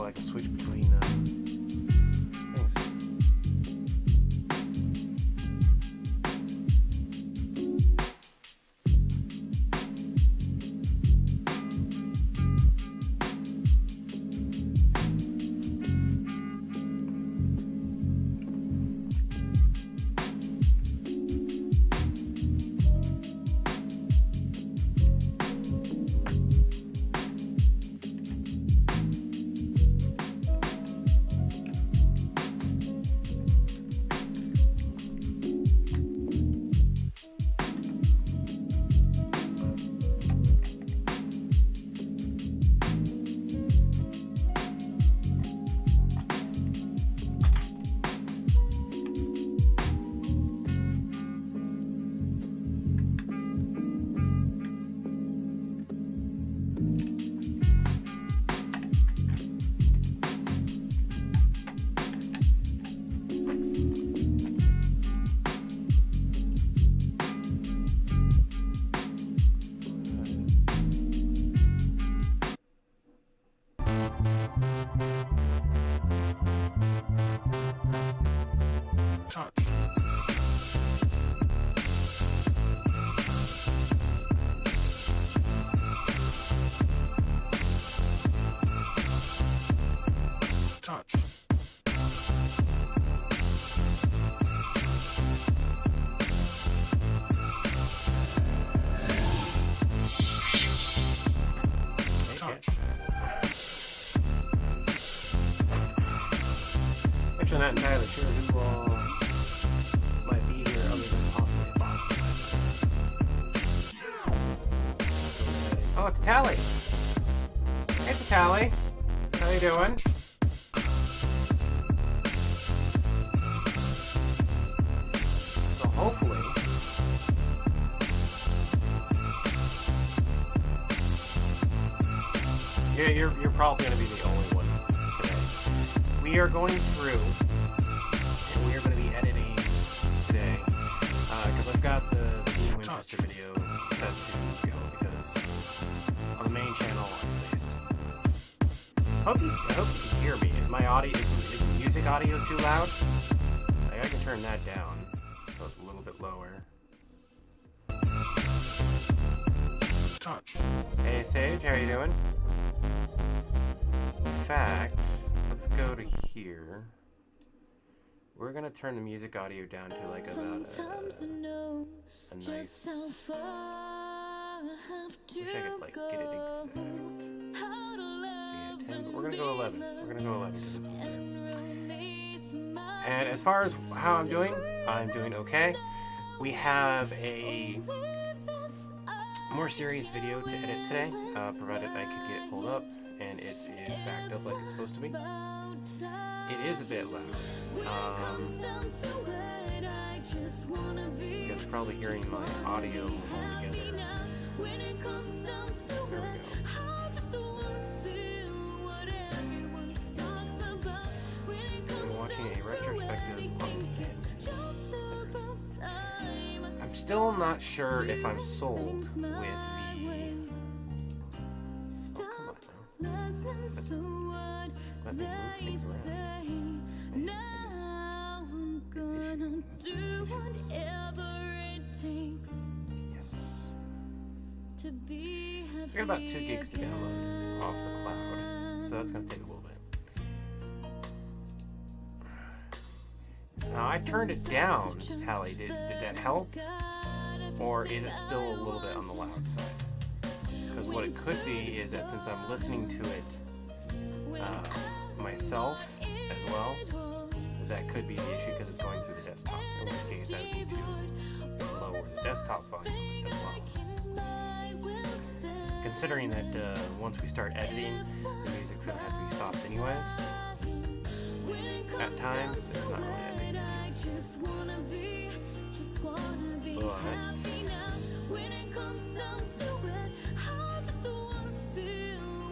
I can switch between things. Actually, not entirely sure who all might be here other than possibly Bob. Oh, Tally! Hey, Tally! How you doing? So hopefully... You're probably going to be the only one today. We are going through, and we are going to be editing today, because I've got the Dean Winchester video set to go, because on the main channel it's based. I hope you can hear me. If my audio is music audio too loud, I can turn that down so it's a little bit lower. Hey Sage, how are you doing? In fact, let's go to here. We're gonna turn the music audio down to like about a nice. Wish I could like get it exact. Yeah, 10, but we're gonna go 11. We're gonna go 11 because it's easier. And as far as how I'm doing okay. We have a more serious video to edit today, provided I could get pulled up and it is backed up like it's supposed to be. It is a bit loud. You guys are probably hearing my audio all together. There we go. I'm watching a retrospective on Zen. I'm still not sure if I'm sold with the... Oh, come on now. Let me move things around. Yes. So we got about 2 gigs to download off the cloud, so that's going to take a little bit. Now, I turned it down, Tally. Did that help? Or is it still a little bit on the loud side? Because what it could be is that since I'm listening to it myself as well, that could be the issue because it's going through the desktop. In which case, I would need to lower the desktop volume as well. Considering that once we start editing, the music's going to have to be stopped anyways. At times, it's not really that big.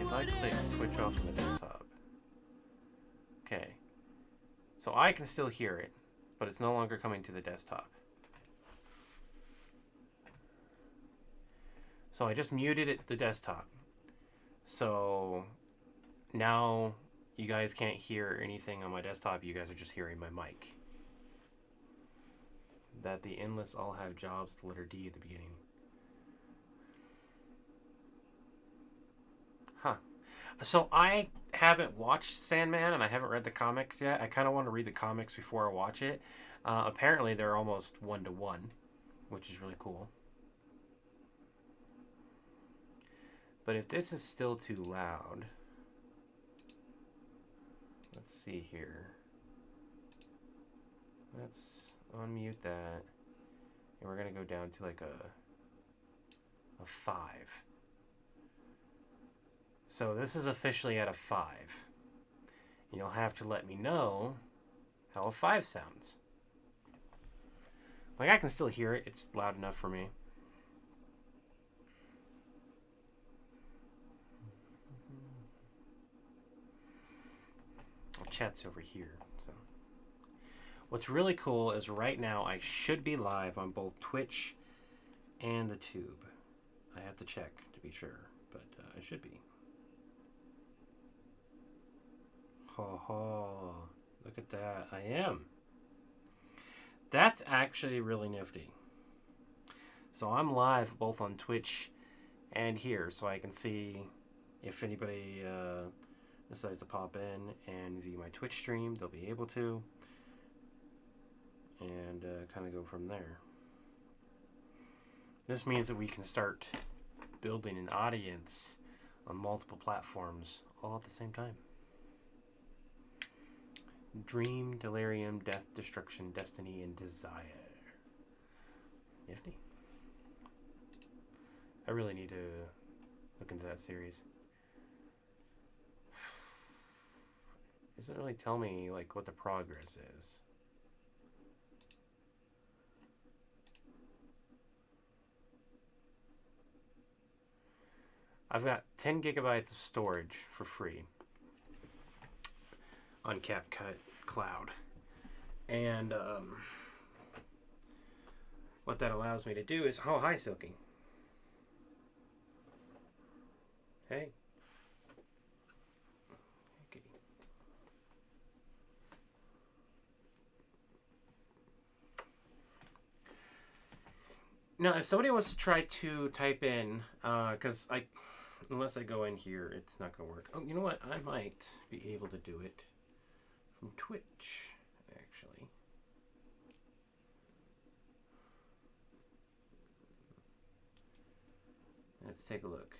But if I click switch off from the desktop, okay, so I can still hear it, but it's no longer coming to the desktop. So I just muted the desktop. So now you guys can't hear anything on my desktop. You guys are just hearing my mic. That the endless all have jobs, the letter D at the beginning. Huh. So I haven't watched Sandman and I haven't read the comics yet. I kind of want to read the comics before I watch it. Apparently they're almost 1-to-1, which is really cool. But if this is still too loud, let's see here. Let's unmute that. And we're going to go down to like a 5. So this is officially at a 5. And you'll have to let me know how a 5 sounds. Like, I can still hear it. It's loud enough for me. Chat's over here. So what's really cool is right now I should be live on both Twitch and the Tube. I have to check to be sure, but I should be. Ho ho, look at that. I am. That's actually really nifty. So I'm live both on Twitch and here, so I can see if anybody decides to pop in and view my Twitch stream, they'll be able to, and kind of go from there. This means that we can start building an audience on multiple platforms all at the same time. Dream, delirium, death, destruction, destiny, and desire. Nifty. I really need to look into that series. It doesn't really tell me like what the progress is. I've got 10 gigabytes of storage for free on CapCut Cloud. And what that allows me to do is, oh, hi, Silky. Hey. Okay. Now, if somebody wants to try to type in, because unless I go in here, it's not going to work. Oh, you know what? I might be able to do it from Twitch, actually. Let's take a look.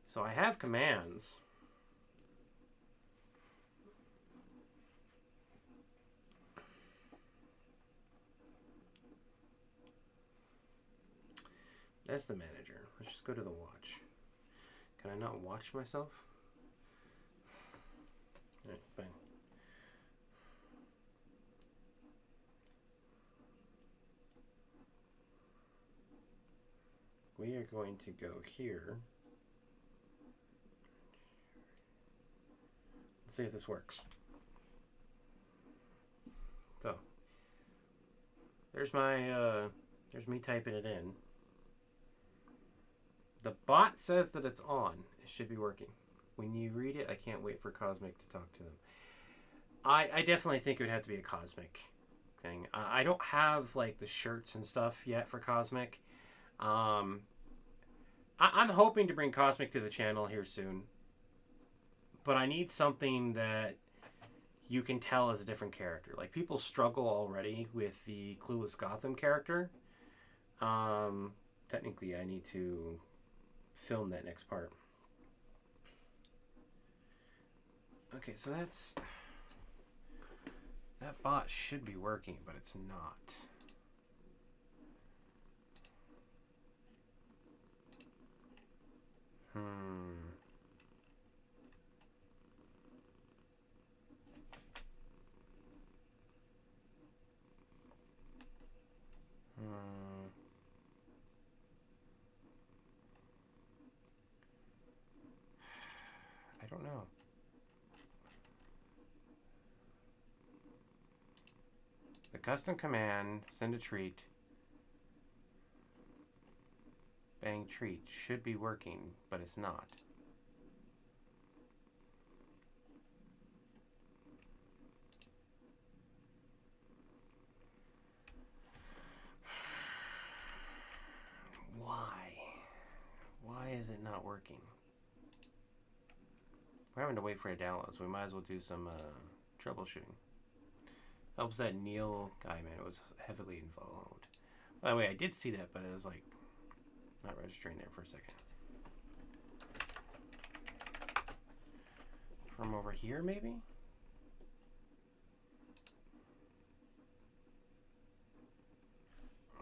So I have commands. That's the manager. Let's just go to the watch. Can I not watch myself? All right, fine. We are going to go here. Let's see if this works. So, there's my, there's me typing it in. The bot says that it's on. It should be working. When you read it, I can't wait for Cosmic to talk to them. I definitely think it would have to be a Cosmic thing. I don't have like the shirts and stuff yet for Cosmic. I'm hoping to bring Cosmic to the channel here soon. But I need something that you can tell is a different character. Like, people struggle already with the Clueless Gotham character. Technically, I need to film that next part. Okay, so that bot should be working, but it's not. I don't know. The custom command, send a treat, bang treat, should be working, but it's not. working. We're having to wait for a download, so we might as well do some troubleshooting. Helps that Neil guy, man, was heavily involved. By the way, I did see that, but it was like not registering there for a second. From over here, maybe?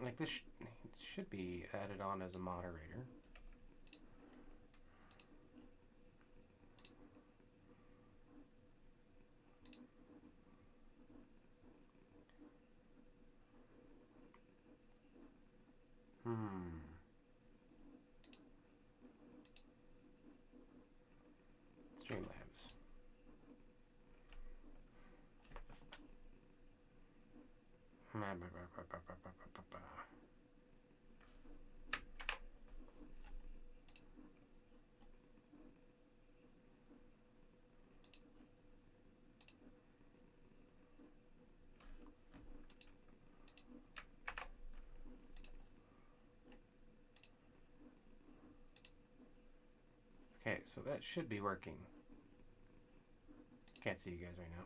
Like this should be added on as a moderator. Streamlabs. Okay, so that should be working. Can't see you guys right now.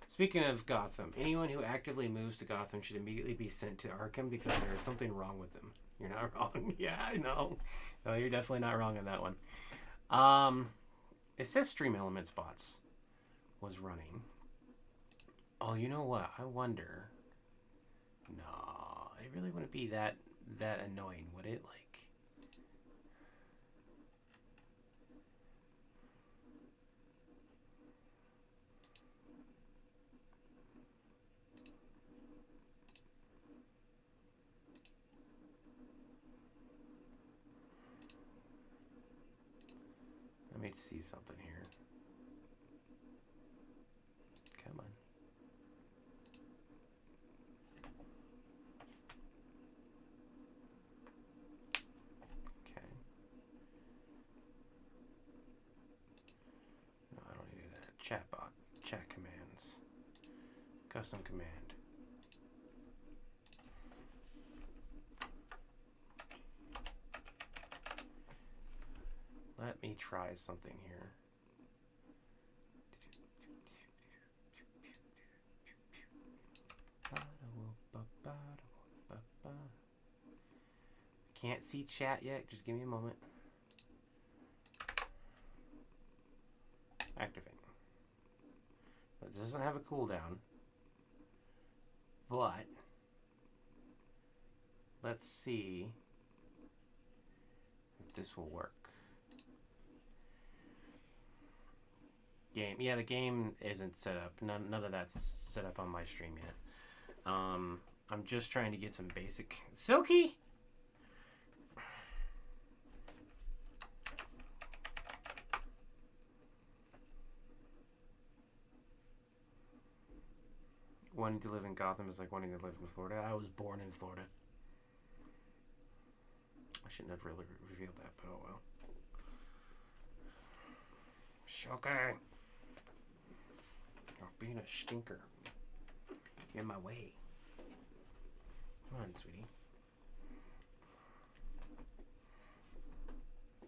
Speaking of Gotham, anyone who actively moves to Gotham should immediately be sent to Arkham because there is something wrong with them. You're not wrong. Yeah, I know. No, you're definitely not wrong on that one. It says Stream Elements bots was running. Oh, you know what? I wonder. No, it really wouldn't be that annoying, would it? Like. Let me see something here. Come on. Okay. No, I don't need to do that. Chatbot. Chat commands. Custom command. Let me try something here. Can't see chat yet. Just give me a moment. Activate. It doesn't have a cooldown. But let's see if this will work. Game. Yeah, the game isn't set up. None of that's set up on my stream yet. I'm just trying to get some basic... Silky! Wanting to live in Gotham is like wanting to live in Florida. I was born in Florida. I shouldn't have really revealed that, but oh well. Shocking. You're being a stinker. You're in my way. Come on, sweetie.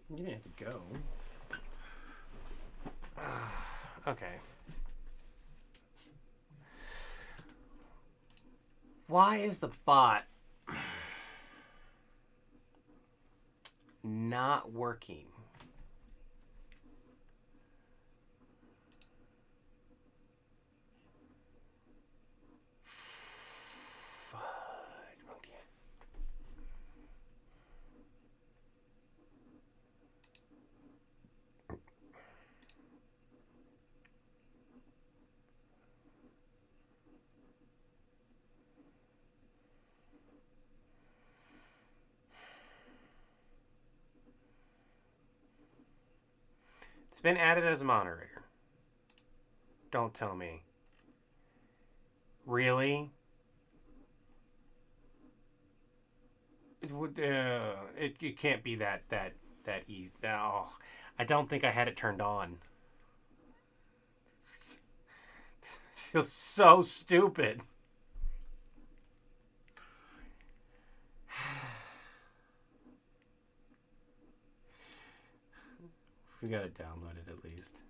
You didn't have to go. Okay. Why is the bot not working? It's been added as a moderator. Don't tell me. Really? It would. It can't be that easy. Oh, I don't think I had it turned on. It feels so stupid. We gotta download it at least.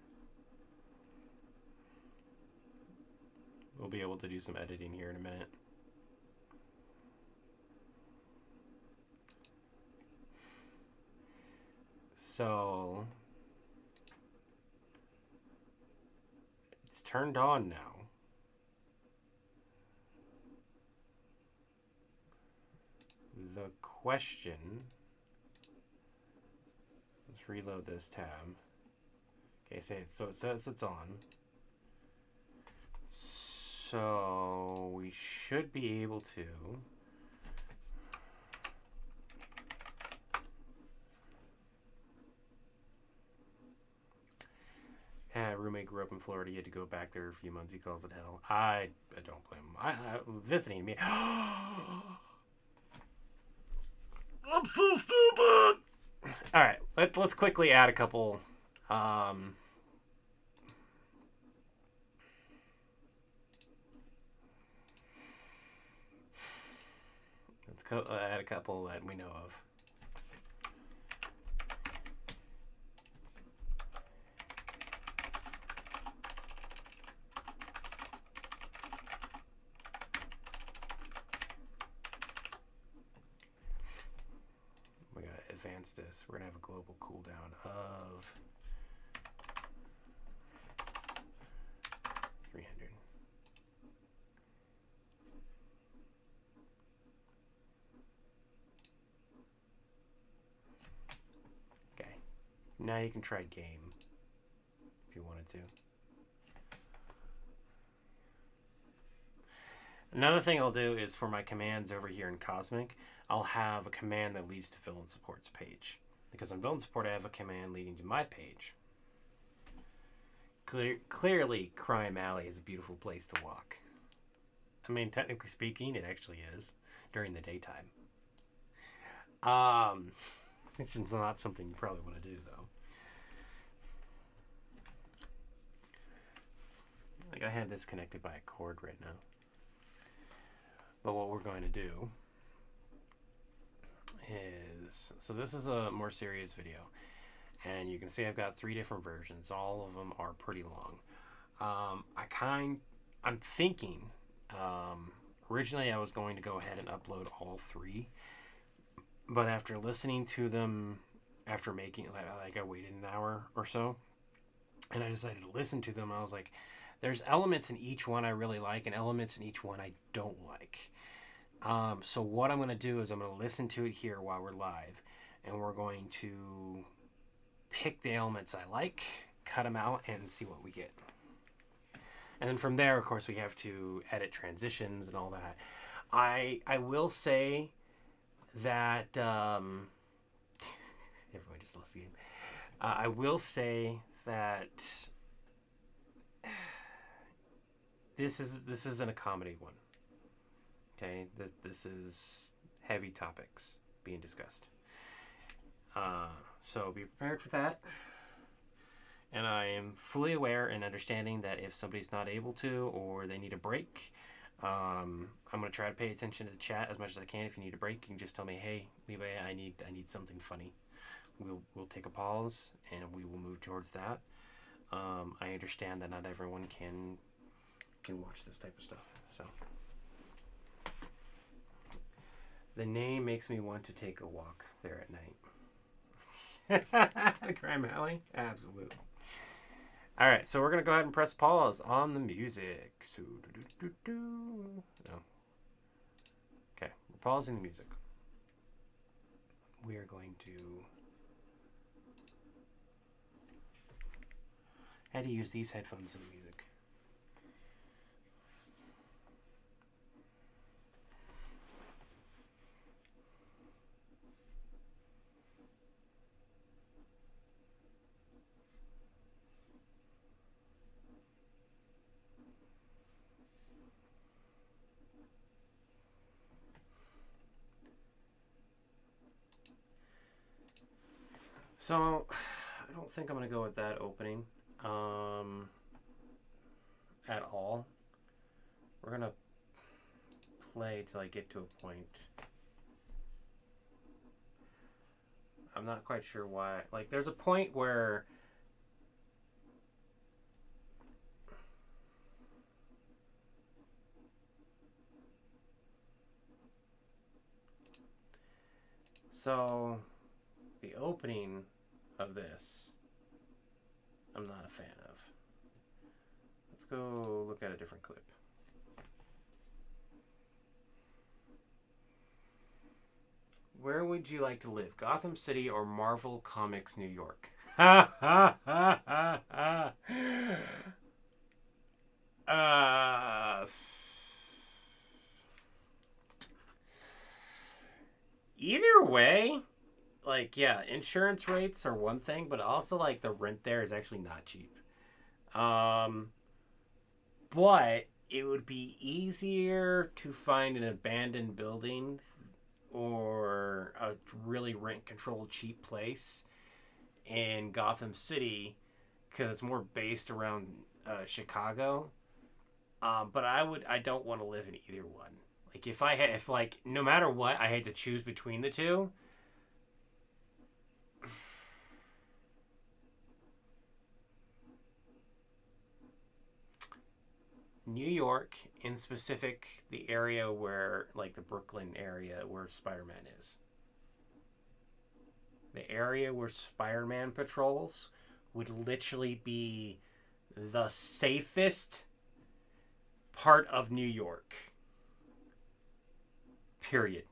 We'll be able to do some editing here in a minute. So it's turned on now. The question, let's reload this tab. Okay, so it says it's on. So we should be able to roommate grew up in Florida. He had to go back there a few months. He calls it hell. I don't blame him. I visiting me. I'm so stupid. All right, let's quickly add a couple. Let's add a couple that we know of. Advance this. We're gonna have a global cooldown of 300. Okay. Now you can try game if you wanted to. Another thing I'll do is for my commands over here in Cosmic, I'll have a command that leads to Villain Support's page. Because on Villain Support, I have a command leading to my page. Clearly, Crime Alley is a beautiful place to walk. I mean, technically speaking, it actually is during the daytime. It's just not something you probably want to do, though. Like, I have this connected by a cord right now. But what we're going to do is, so this is a more serious video, and you can see I've got 3 different versions. All of them are pretty long. I'm thinking, originally I was going to go ahead and upload all 3, but after listening to them, after making, like I waited an hour or so, and I decided to listen to them, I was like, there's elements in each one I really like and elements in each one I don't like. So what I'm going to do is I'm going to listen to it here while we're live, and we're going to pick the elements I like, cut them out, and see what we get. And then from there, of course, we have to edit transitions and all that. I will say that everyone just lost the game. I will say that this isn't a comedy one. Okay, this is heavy topics being discussed. So be prepared for that. And I am fully aware and understanding that if somebody's not able to or they need a break, I'm going to try to pay attention to the chat as much as I can. If you need a break, you can just tell me, hey, Libe, I need something funny. We'll take a pause and we will move towards that. I understand that not everyone can watch this type of stuff. So the name makes me want to take a walk there at night. Crime Alley? Absolutely. All right, so we're going to go ahead and press pause on the music. So, no. Okay, we're pausing the music. We are going to... How to use these headphones in the music. So, I don't think I'm going to go with that opening at all. We're going to play till I get to a point. I'm not quite sure why. Like, there's a point where So, the opening of this, I'm not a fan of. Let's go look at a different clip. Where would you like to live? Gotham City or Marvel Comics New York? Ha ha ha ha ha. Either way, like, yeah, insurance rates are one thing, but also, like, the rent there is actually not cheap. But it would be easier to find an abandoned building or a really rent-controlled cheap place in Gotham City because it's more based around Chicago. But I don't want to live in either one. Like if like no matter what I had to choose between the two. New York, in specific, the area where, like the Brooklyn area where Spider-Man is. The area where Spider-Man patrols would literally be the safest part of New York. Period.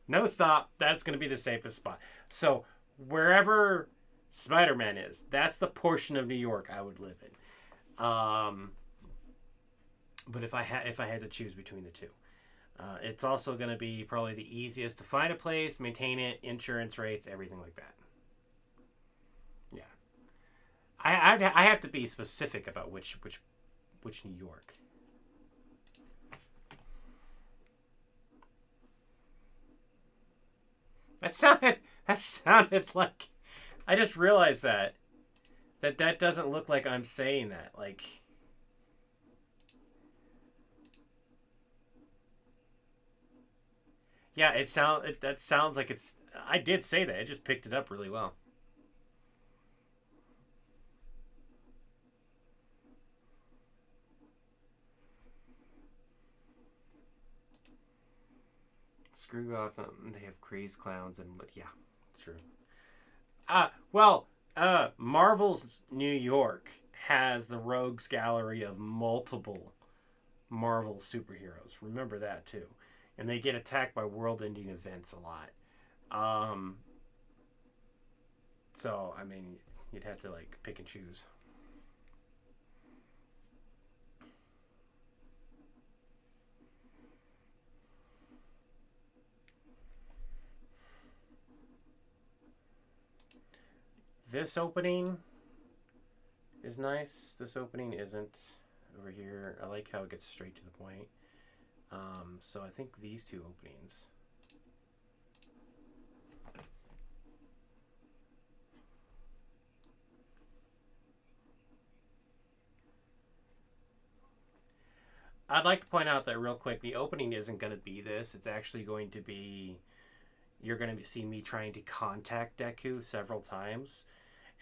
No stop. That's going to be the safest spot. So, wherever Spider-Man is, that's the portion of New York I would live in. But if I had to choose between the two, it's also going to be probably the easiest to find a place, maintain it, insurance rates, everything like that. Yeah, I have to be specific about which New York. That sounded like I just realized that doesn't look like I'm saying that. Like, yeah, that sounds like it's. I did say that. It just picked it up really well. Screw Gotham. They have crazed clowns and yeah, it's true. Marvel's New York has the rogues gallery of multiple Marvel superheroes. Remember that too. And they get attacked by world-ending events a lot. Um, so I mean, you'd have to like pick and choose. This opening is nice. This opening isn't over here. I like how it gets straight to the point. So I think these two openings. I'd like to point out that real quick, the opening isn't going to be this. It's actually going to be, you're going to see me trying to contact Deku several times.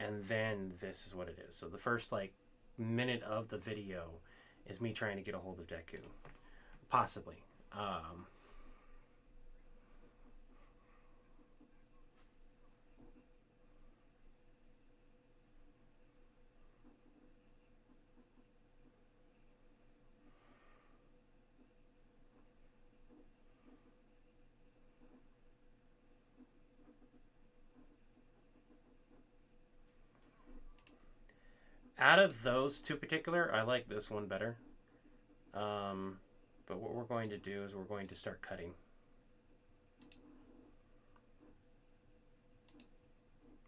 And then this is what it is. So the first like minute of the video is me trying to get a hold of Deku. Possibly. Out of those two particular, I like this one better. But what we're going to do is we're going to start cutting.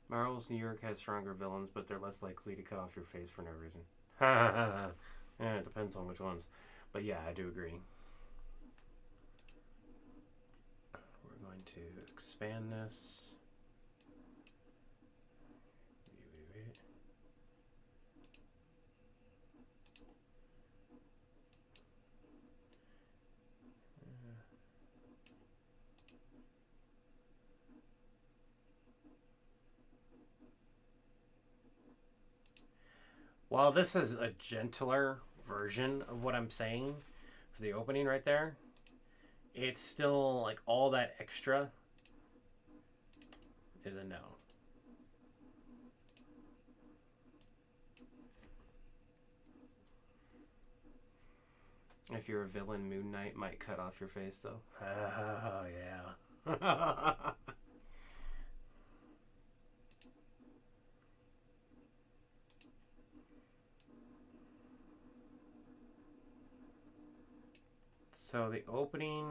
Marvel's New York has stronger villains, but they're less likely to cut off your face for no reason. Yeah, it depends on which ones. But yeah, I do agree. We're going to expand this. While this is a gentler version of what I'm saying for the opening right there, it's still like all that extra is a no. If you're a villain, Moon Knight might cut off your face, though. Oh, yeah. So the opening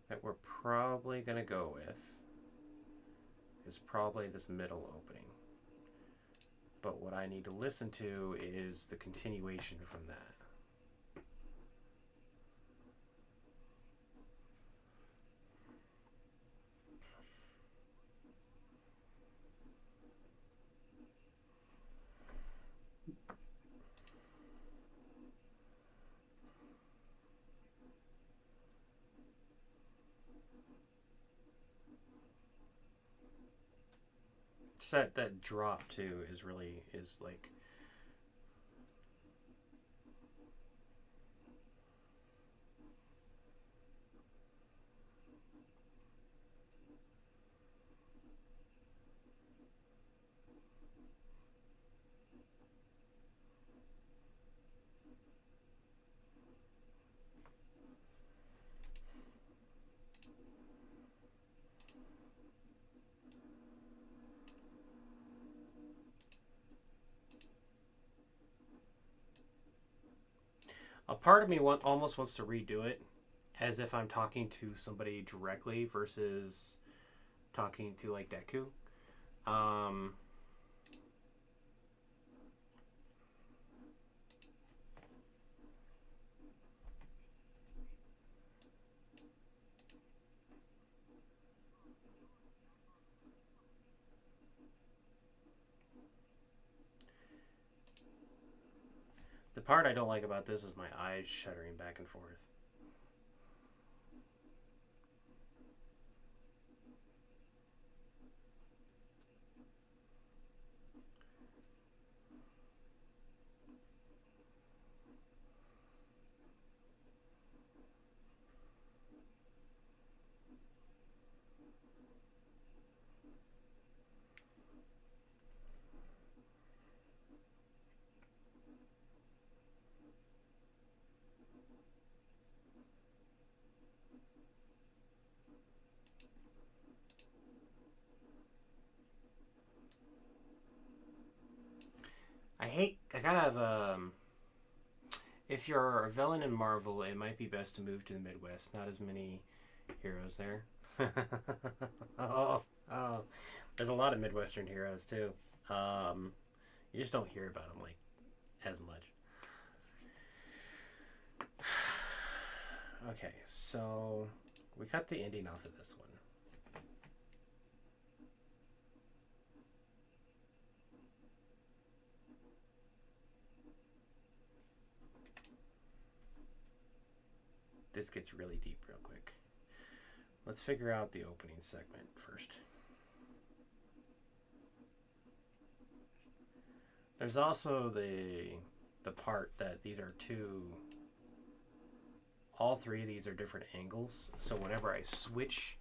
that we're probably going to go with is probably this middle opening. But what I need to listen to is the continuation from that. That drop too is like a part of me almost wants to redo it as if I'm talking to somebody directly versus talking to like Deku. The part I don't like about this is my eyes shuddering back and forth. I kind of if you're a villain in Marvel, it might be best to move to the Midwest. Not as many heroes there. Oh, there's a lot of Midwestern heroes too. You just don't hear about them like as much. Okay, so we cut the ending off of this one. This gets really deep real quick. Let's figure out the opening segment first. There's also the part that these are all three of these are different angles. So whenever I switch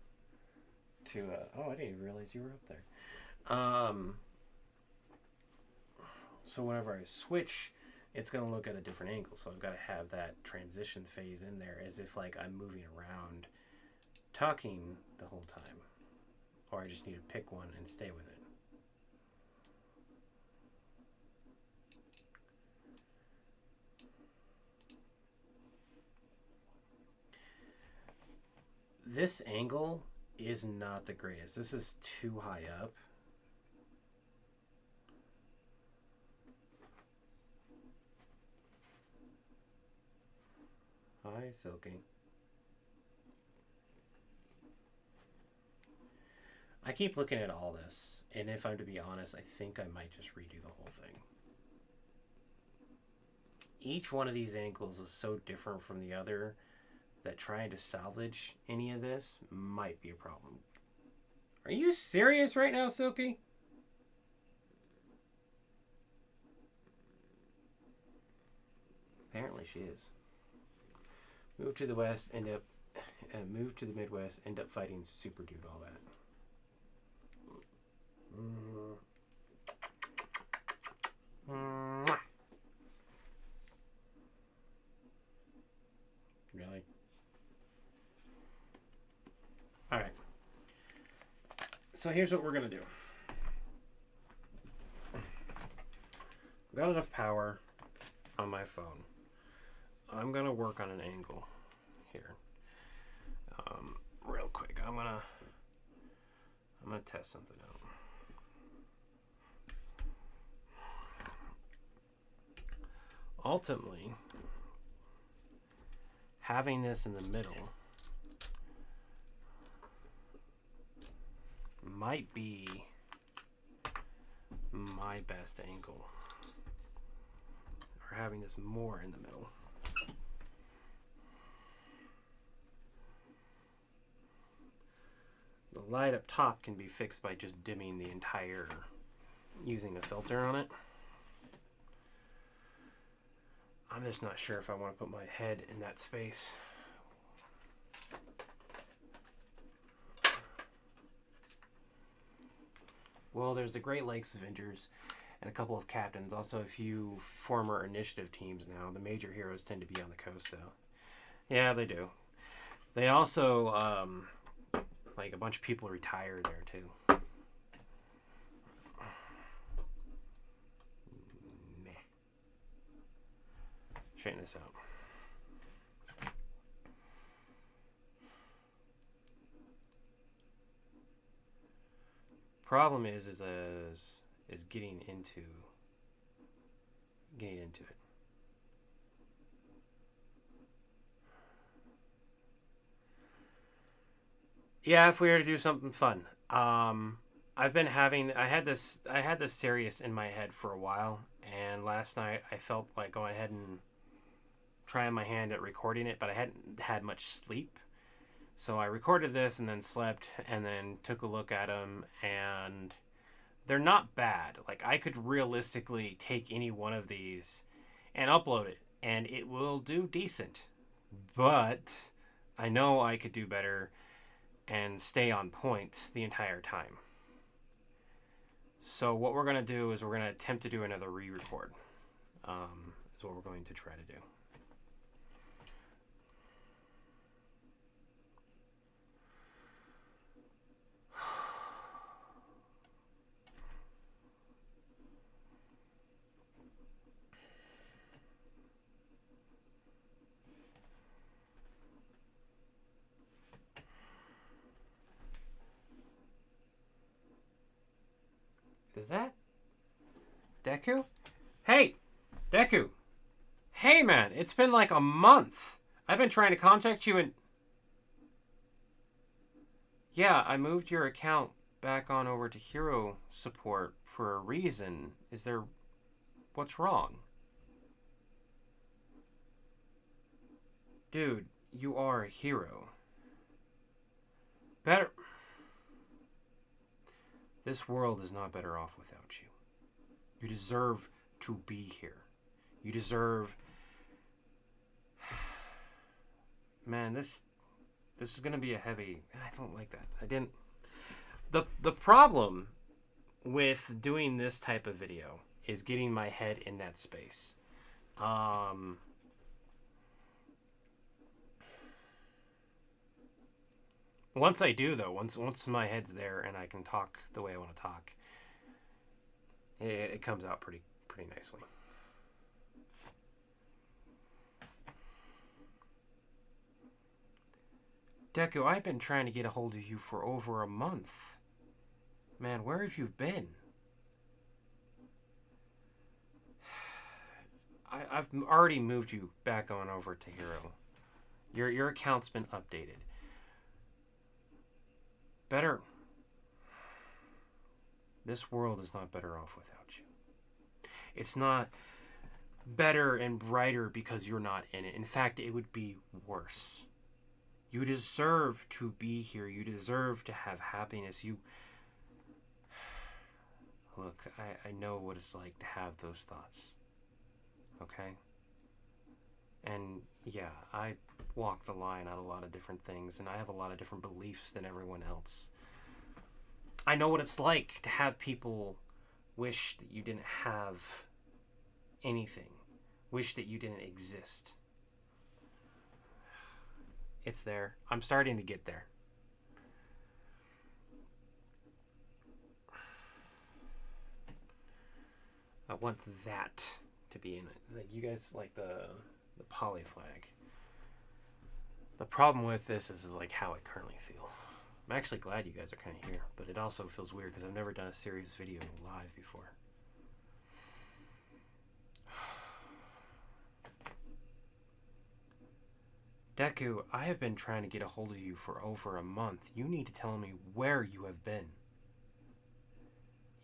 to oh, I didn't even realize you were up there. So whenever I switch, it's going to look at a different angle. So I've got to have that transition phase in there as if like I'm moving around talking the whole time. Or I just need to pick one and stay with it. This angle is not the greatest. This is too high up. Hi, Silky. I keep looking at all this, and if I'm to be honest, I think I might just redo the whole thing. Each one of these angles is so different from the other that trying to salvage any of this might be a problem. Are you serious right now, Silky? Apparently she is. Move to the west, end up move to the Midwest, end up fighting Super Dude, all that. Really? Alright. So here's what we're going to do. I've got enough power on my phone. I'm going to work on an angle here. Real quick. I'm going to test something out. Ultimately, having this in the middle might be my best angle, or having this more in the middle. The light up top can be fixed by just dimming the entire, using a filter on it. I'm just not sure if I want to put my head in that space. Well, there's the Great Lakes Avengers and a couple of captains. Also a few former initiative teams now. The major heroes tend to be on the coast, though. Yeah, they do. They also, like, a bunch of people retire there, too. Meh. Straighten this out. Problem is getting into it. Yeah, if we were to do something fun. I had this series in my head for a while, and last night I felt like going ahead and trying my hand at recording it, but I hadn't had much sleep. So I recorded this and then slept and then took a look at them, and they're not bad. Like, I could realistically take any one of these and upload it, and it will do decent. But I know I could do better and stay on point the entire time. So what we're going to do is we're going to attempt to do another re-record. Is what we're going to try to do. Is that Deku? Hey, Deku. Hey, man, it's been like a month. I've been trying to contact you and... Yeah, I moved your account back on over to Hero Support for a reason. Is there... What's wrong? Dude, you are a hero. Better... This world is not better off without you. You deserve to be here. You deserve... Man, this is going to be a heavy... I don't like that. I didn't... The problem with doing this type of video is getting my head in that space. Once I do, though, once my head's there and I can talk the way I want to talk, it comes out pretty nicely. Deku, I've been trying to get a hold of you for over a month. Man, where have you been? I've already moved you back on over to Hero. Your account's been updated. Better. This world is not better off without you. It's not better and brighter because you're not in it. In fact, it would be worse. You deserve to be here. You deserve to have happiness. Look, I know what it's like to have those thoughts. Okay? And yeah, I walk the line on a lot of different things, and I have a lot of different beliefs than everyone else. I know what it's like to have people wish that you didn't have anything, wish that you didn't exist. It's there. I'm starting to get there. I want that to be in it. Like, you guys like the poly flag. The problem with this is like how I currently feel. I'm actually glad you guys are kind of here, but it also feels weird because I've never done a serious video live before. Deku, I have been trying to get a hold of you for over a month. You need to tell me where you have been.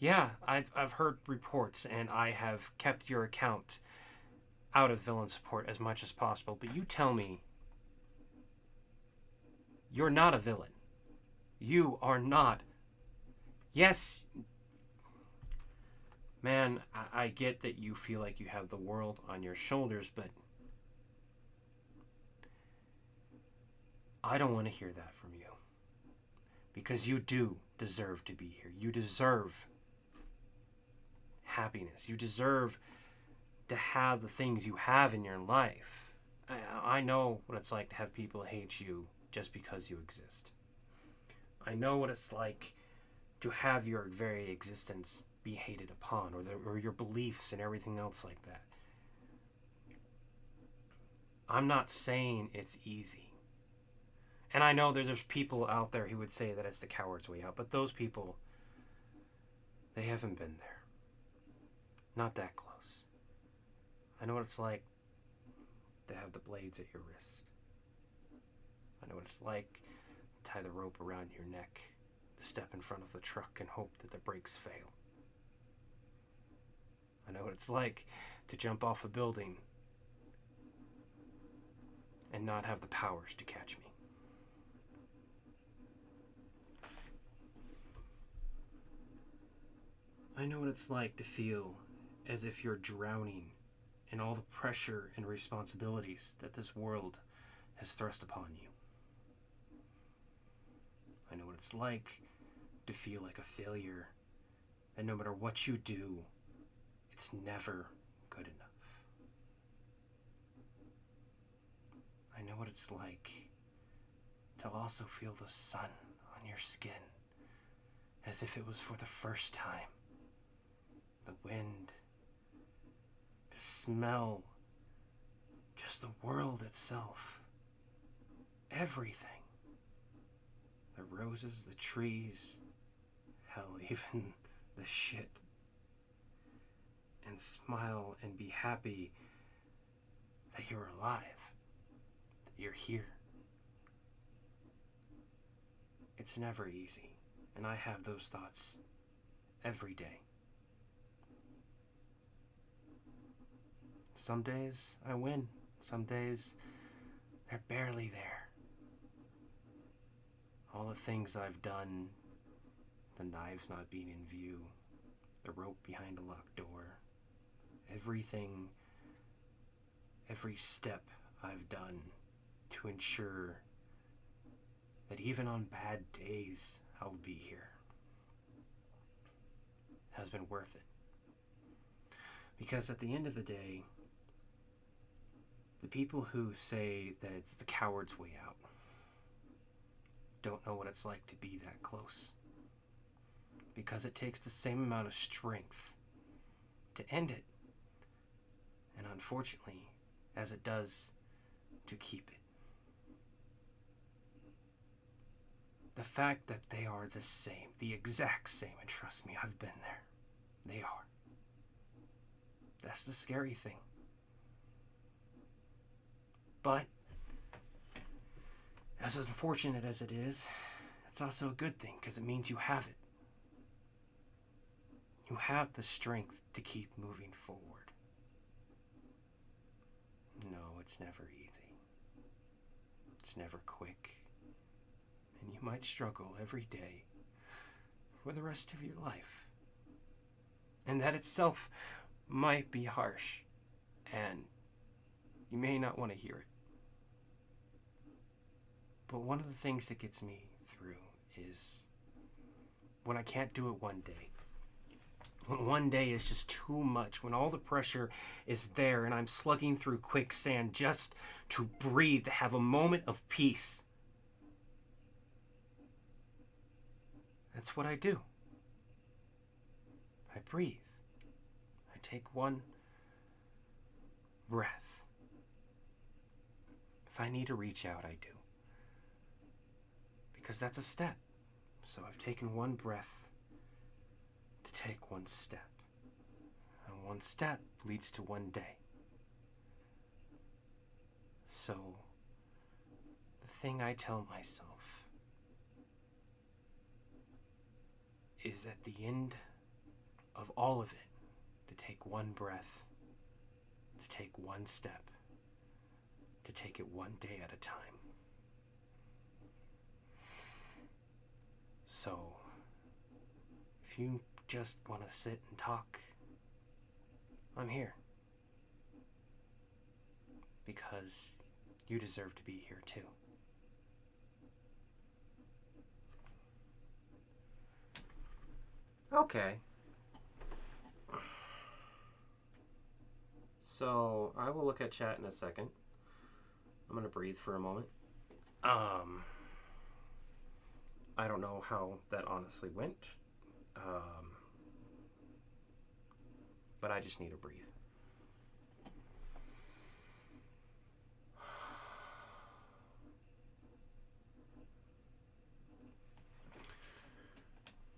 Yeah, I've heard reports, and I have kept your account out of villain support as much as possible, but you tell me, you're not a villain. You are not. Yes, man, I get that you feel like you have the world on your shoulders, but I don't want to hear that from you. Because you do deserve to be here. You deserve happiness. You deserve to have the things you have in your life. I know what it's like to have people hate you just because you exist. I know what it's like to have your very existence be hated upon, or your beliefs and everything else like that. I'm not saying it's easy. And I know there's people out there who would say that it's the coward's way out, but those people, they haven't been there. Not that close. I know what it's like to have the blades at your wrist. I know what it's like to tie the rope around your neck, to step in front of the truck and hope that the brakes fail. I know what it's like to jump off a building and not have the powers to catch me. I know what it's like to feel as if you're drowning in all the pressure and responsibilities that this world has thrust upon you. I know what it's like to feel like a failure, and no matter what you do, it's never good enough. I know what it's like to also feel the sun on your skin, as if it was for the first time. The wind, the smell, just the world itself. Everything. The roses, the trees, hell, even the shit. And smile and be happy that you're alive, that you're here. It's never easy, and I have those thoughts every day. Some days I win, some days they're barely there. All the things I've done, the knives not being in view, the rope behind a locked door, everything, every step I've done to ensure that even on bad days I'll be here has been worth it. Because at the end of the day, the people who say that it's the coward's way out don't know what it's like to be that close. Because it takes the same amount of strength to end it, and unfortunately, as it does to keep it. The fact that they are the same, the exact same, and trust me, I've been there. They are. That's the scary thing. But, as unfortunate as it is, it's also a good thing, because it means you have it. You have the strength to keep moving forward. No, it's never easy. It's never quick. And you might struggle every day for the rest of your life. And that itself might be harsh and You may not want to hear it. But one of the things that gets me through is when I can't do it one day. When one day is just too much, when all the pressure is there and I'm slugging through quicksand just to breathe, to have a moment of peace. That's what I do. I breathe. I take one breath. If I need to reach out, I do. Because that's a step. So I've taken one breath to take one step. And one step leads to one day. So the thing I tell myself is at the end of all of it, to take one breath, to take one step, to take it one day at a time. So, if you just want to sit and talk, I'm here. Because you deserve to be here too. Okay. So, I will look at chat in a second. I'm going to breathe for a moment. I don't know how that honestly went. But I just need to breathe.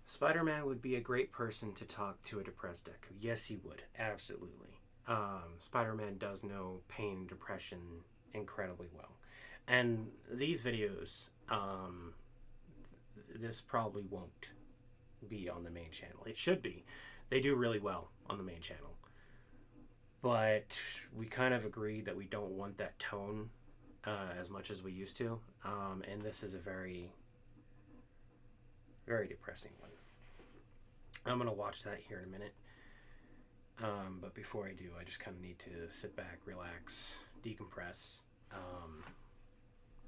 Spider-Man would be a great person to talk to a depressed Deku. Yes, he would. Absolutely. Spider-Man does know pain and depression incredibly well. And these videos, this probably won't be on the main channel. It should be. They do really well on the main channel. But we kind of agreed that we don't want that tone as much as we used to. And this is a very, very depressing one. I'm going to watch that here in a minute. But before I do, I just kind of need to sit back, relax, decompress,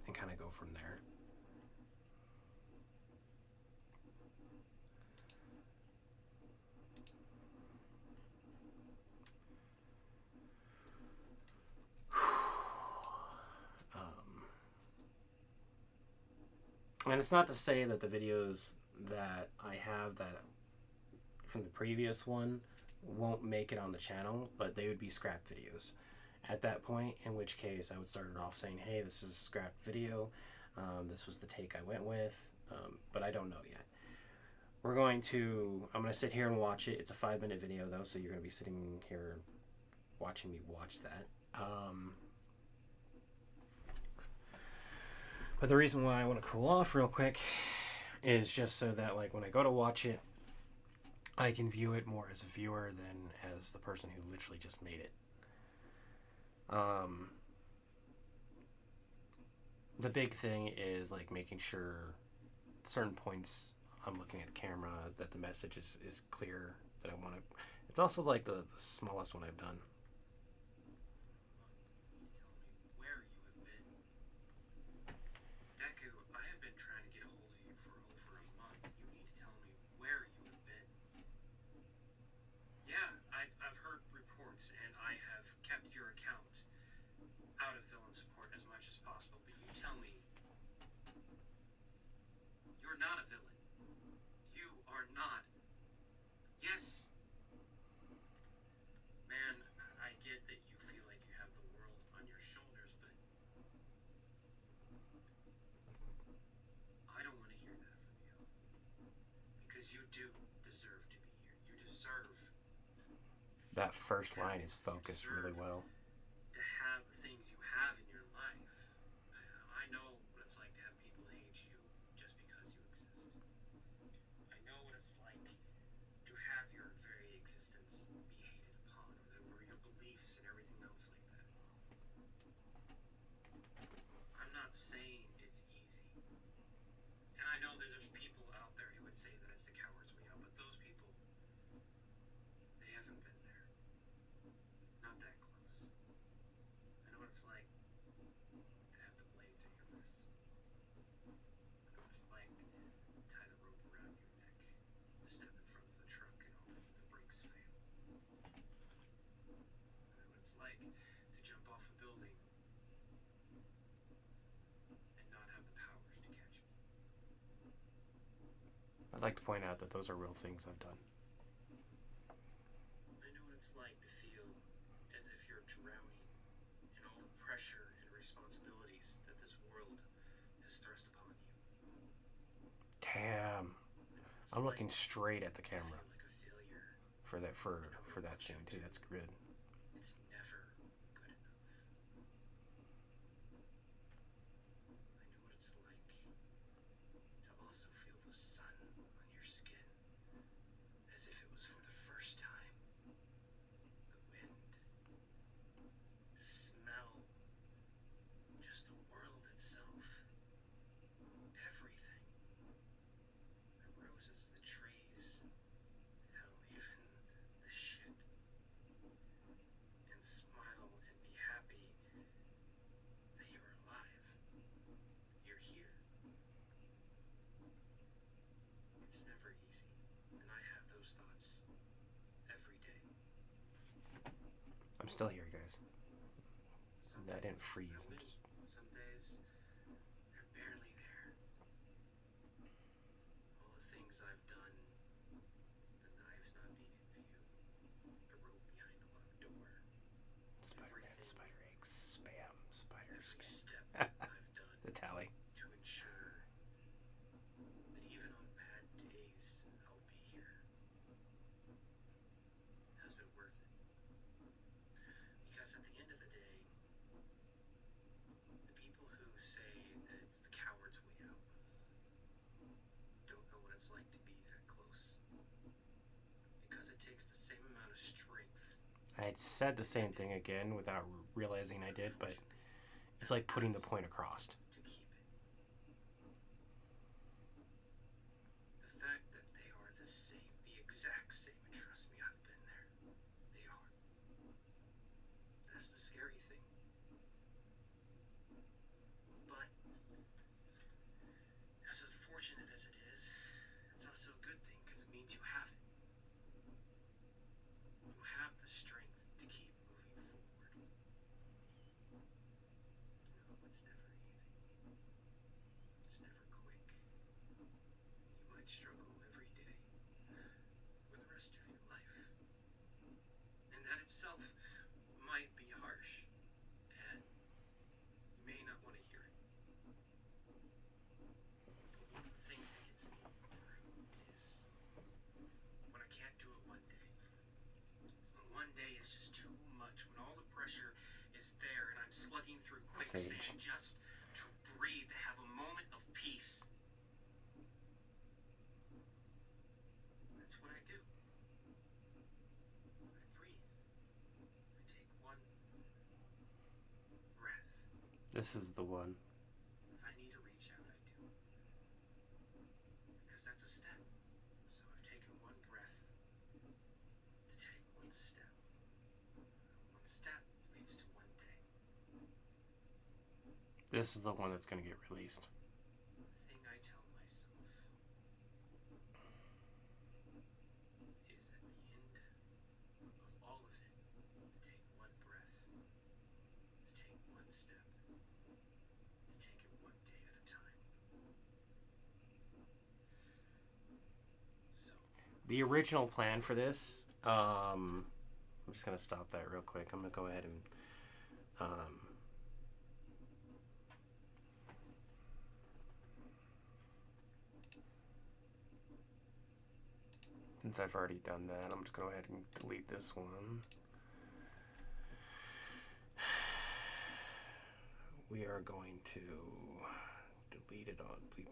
and kind of go from there. And it's not to say that the videos that I have that from the previous one won't make it on the channel, but they would be scrapped videos at that point, in which case I would start it off saying, hey, this is a scrapped video. This was the take I went with, but I don't know yet. I'm going to sit here and watch it. It's a 5-minute video though, so you're going to be sitting here watching me watch that. But the reason why I want to cool off real quick is just so that, like, when I go to watch it, I can view it more as a viewer than as the person who literally just made it. The big thing is, like, making sure certain points I'm looking at the camera, that the message is clear, that I want to... It's also, like, the smallest one I've done. That first line is focused really well. To have the things you have in your life. I know what it's like to have people hate you just because you exist. I know what it's like to have your very existence be hated upon, or your beliefs and everything else like that. I'm not saying it's easy. And I know that there's people out there who would say that it's the coward's way out, but those people, they haven't been there. Not that close. I know what it's like to have the blades at your wrists. I know what it's like to tie the rope around your neck, step in front of the truck and hope the brakes fail. I know what it's like to jump off a building and not have the powers to catch me. I'd like to point out that those are real things I've done. I know what it's like to feel as if you're drowning in all the pressure and responsibilities that this world has thrust upon you. Damn. It's I'm like looking straight at the to camera feel like a failure. for that scene too. That's good. It's never good enough. I know what it's like to also feel the sun on your skin as if it was for the first time. The wind, the smell, just the world itself. Everything. The roses, the trees, hell, even the shit. And smile and be happy that you're alive. You're here. It's never easy, and I have those thoughts every day. I'm still here, guys. Some I didn't days freeze. I win, some days they're barely there. All the things I've done, the knives not being in view, the rope behind a locked door, Spider-Man, everything, spider eggs, spam, spider every spam. step I've done The tally. to ensure that even on bad days I'll be here has been worth it. Because at the end of the day, the people who say that it's the coward's way out don't know what it's like to be that close. Because it takes the same amount of strength. I had said the same thing again without realizing I did, but it's like putting the point across. To keep it. The fact that they are the same, the exact same, and trust me, I've been there. They are. That's the scary thing. But, as unfortunate as it is, it's also a good thing because it means you have it. You have the strength to keep moving forward. No, it's never easy. It's never quick. You might struggle every day for the rest of your life. And that itself might be harsh, and you may not want to hear it. But one of the things that gets me through is when I can't do it one day. When one day is just too much, when all the pressure is there and I'm slugging through quicksand Sage. just to breathe, to have a moment of peace. That's what I do. I breathe. I take one breath. This is the one. If I need to reach out, I do. Because that's a step. So I've taken one breath to take one step. One step leads to one day. This is the one that's going to get released. The thing I tell myself is at the end of all of it, to take one breath, to take one step, to take it one day at a time. So, The original plan for this, I'm just going to stop that real quick. I'm going to go ahead and since I've already done that, I'm just going to go ahead and delete this one. We are going to delete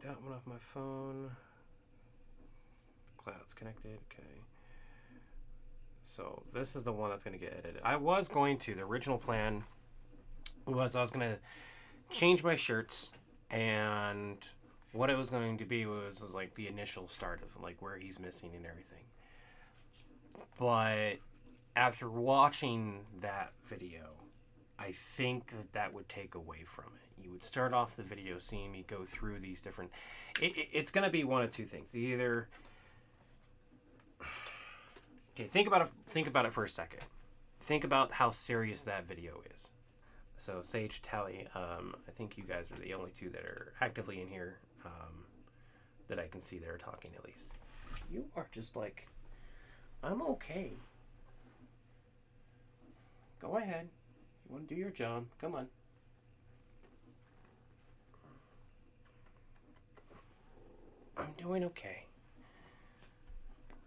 that one off my phone. Cloud's connected, okay. So this is the one that's going to get edited. The original plan was I was going to change my shirts, and what it was going to be was like the initial start of like where he's missing and everything. But after watching that video, I think that would take away from it. You would start off the video seeing me go through these different... It's going to be one of two things. Either... Okay, think about it for a second. Think about how serious that video is. So, Sage, Tally, I think you guys are the only two that are actively in here that I can see that are talking at least. You are just like, I'm okay. Go ahead. You want to do your job? Come on. I'm doing okay.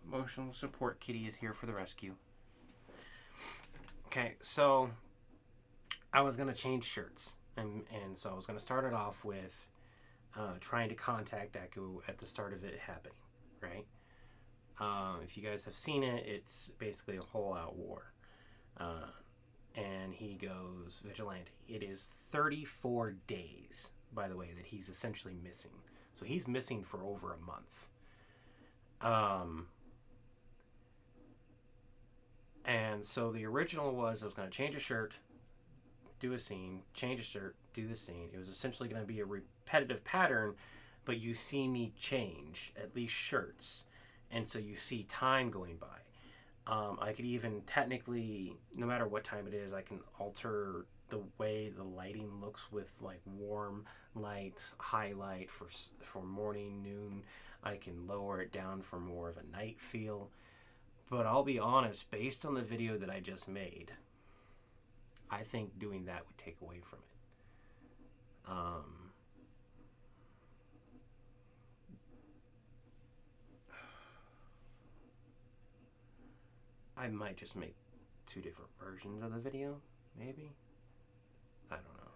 Emotional support kitty is here for the rescue. Okay, so I was going to change shirts. And so I was going to start it off with trying to contact Deku at the start of it happening, right? If you guys have seen it, it's basically a whole-out war. And he goes vigilante. It is 34 days, by the way, that he's essentially missing. So he's missing for over a month. And so the original was I was going to change a shirt, do a scene, change a shirt, do the scene. It was essentially going to be a repetitive pattern, but you see me change at least shirts. And so you see time going by. I could even technically, no matter what time it is, I can alter the way the lighting looks with like warm lights, highlight for morning, noon. I can lower it down for more of a night feel. But I'll be honest, based on the video that I just made, I think doing that would take away from it. I might just make 2 different versions of the video, maybe? I don't know.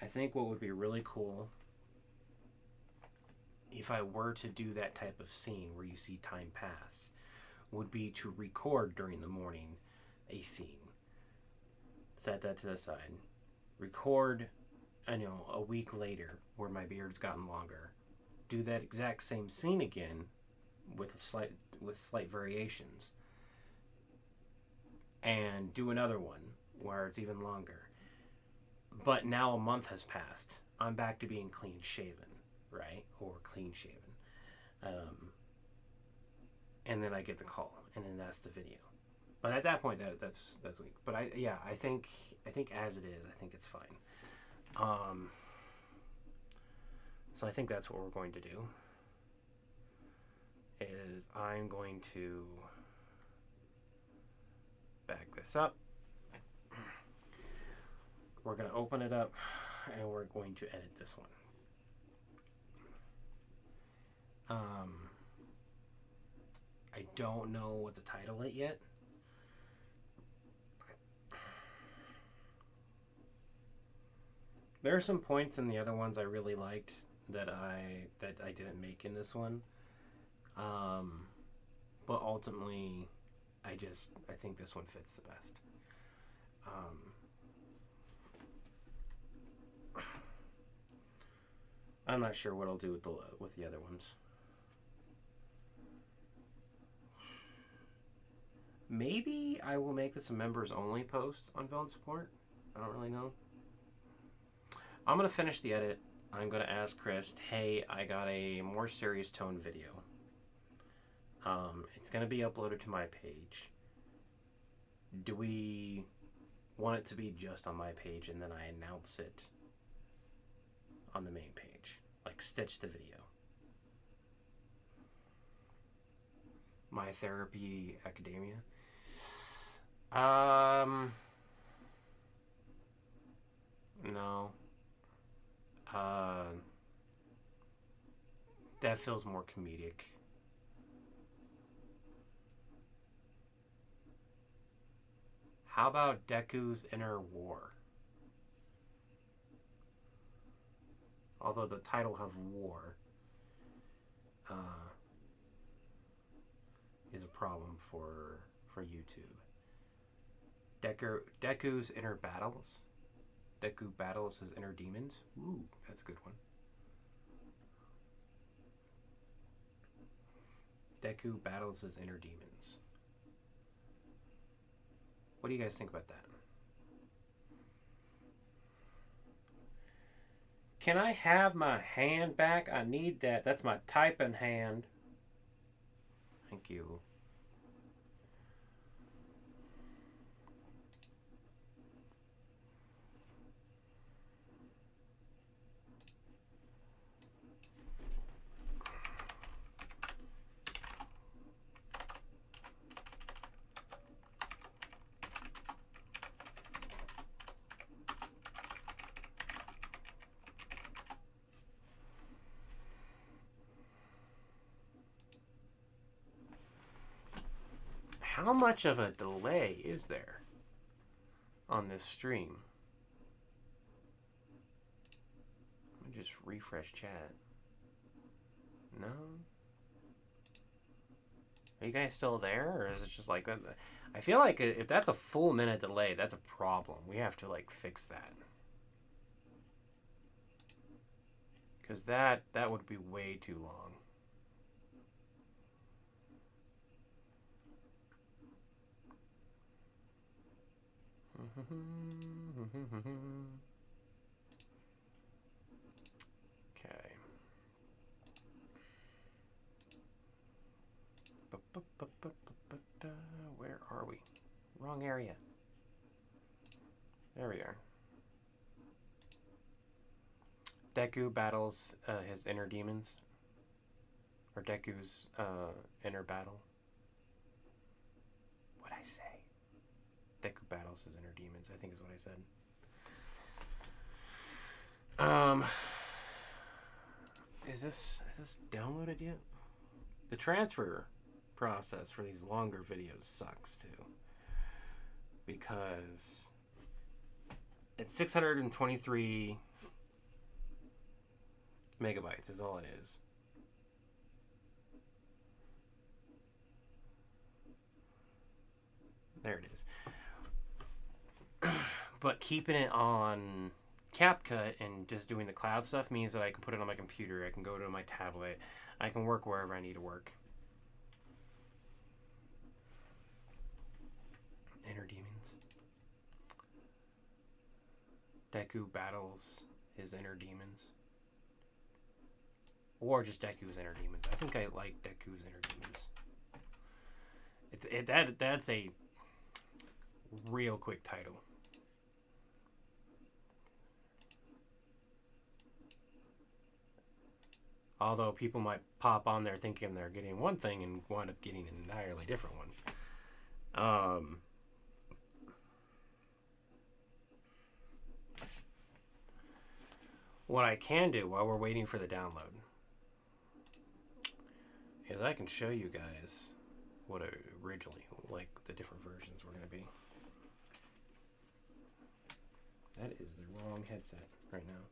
I think what would be really cool if I were to do that type of scene where you see time pass would be to record during the morning a scene. Set that to the side. Record, a week later where my beard's gotten longer. Do that exact same scene again with slight variations. And do another one where it's even longer. But now a month has passed. I'm back to being clean shaven, right? Or clean shaven. And then I get the call, and then that's the video. But at that point, that's weak. But I think as it is, I think it's fine. So I think that's what we're going to do. Is I'm going to back this up. We're going to open it up, and we're going to edit this one. I don't know what to title it yet. There are some points in the other ones I really liked that I didn't make in this one. But ultimately, I think this one fits the best. I'm not sure what I'll do with the other ones. Maybe I will make this a members only post on Villain Support. I don't really know. I'm going to finish the edit. I'm going to ask Chris, hey, I got a more serious tone video. It's going to be uploaded to my page. Do we want it to be just on my page and then I announce it on the main page? Like stitch the video. My Therapy Academia. No. That feels more comedic. How about Deku's Inner War? Although the title of War is a problem for YouTube. Deku's Inner Battles. Deku battles his inner demons. Ooh, that's a good one. Deku battles his inner demons. What do you guys think about that? Can I have my hand back? I need that. That's my typing hand. Thank you. How much of a delay is there on this stream? Let me just refresh chat. No? Are you guys still there? Or is it just like that? I feel like if that's a full minute delay, that's a problem. We have to like fix that. Because that would be way too long. Okay. Where are we? Wrong area. There we are. Deku battles his inner demons. Or Deku's inner battle. What'd I say? Deku battles his inner demons, I think is what I said. Is this downloaded yet? The transfer process for these longer videos sucks too. Because it's 623 megabytes is all it is. There it is. But keeping it on CapCut and just doing the cloud stuff means that I can put it on my computer, I can go to my tablet, I can work wherever I need to work. Inner demons. Deku battles his inner demons. Or just Deku's inner demons. I think I like Deku's inner demons. That's a real quick title. Although people might pop on there thinking they're getting one thing and wind up getting an entirely different one. What I can do while we're waiting for the download is I can show you guys what originally, like the different versions were going to be. That is the wrong headset right now.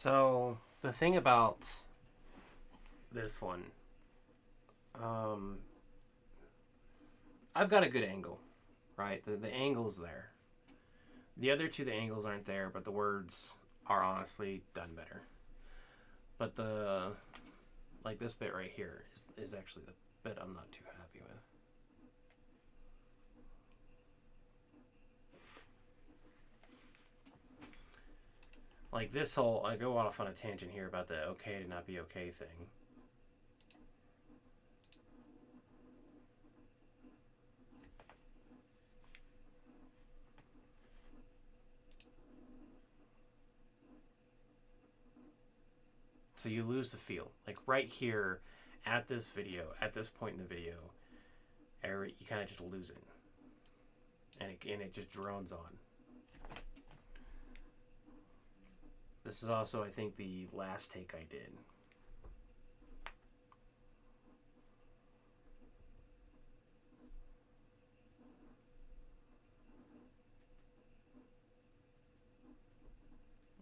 So the thing about this one, I've got a good angle, right? The angle's there. The other two, the angles aren't there, but the words are honestly done better. But like this bit right here is actually the bit I'm not too happy with. Like this whole, I go off on a tangent here about the okay to not be okay thing. So you lose the feel. Like right here at this video, at this point in the video, you kind of just lose it. And it just drones on. This is also, I think, the last take I did.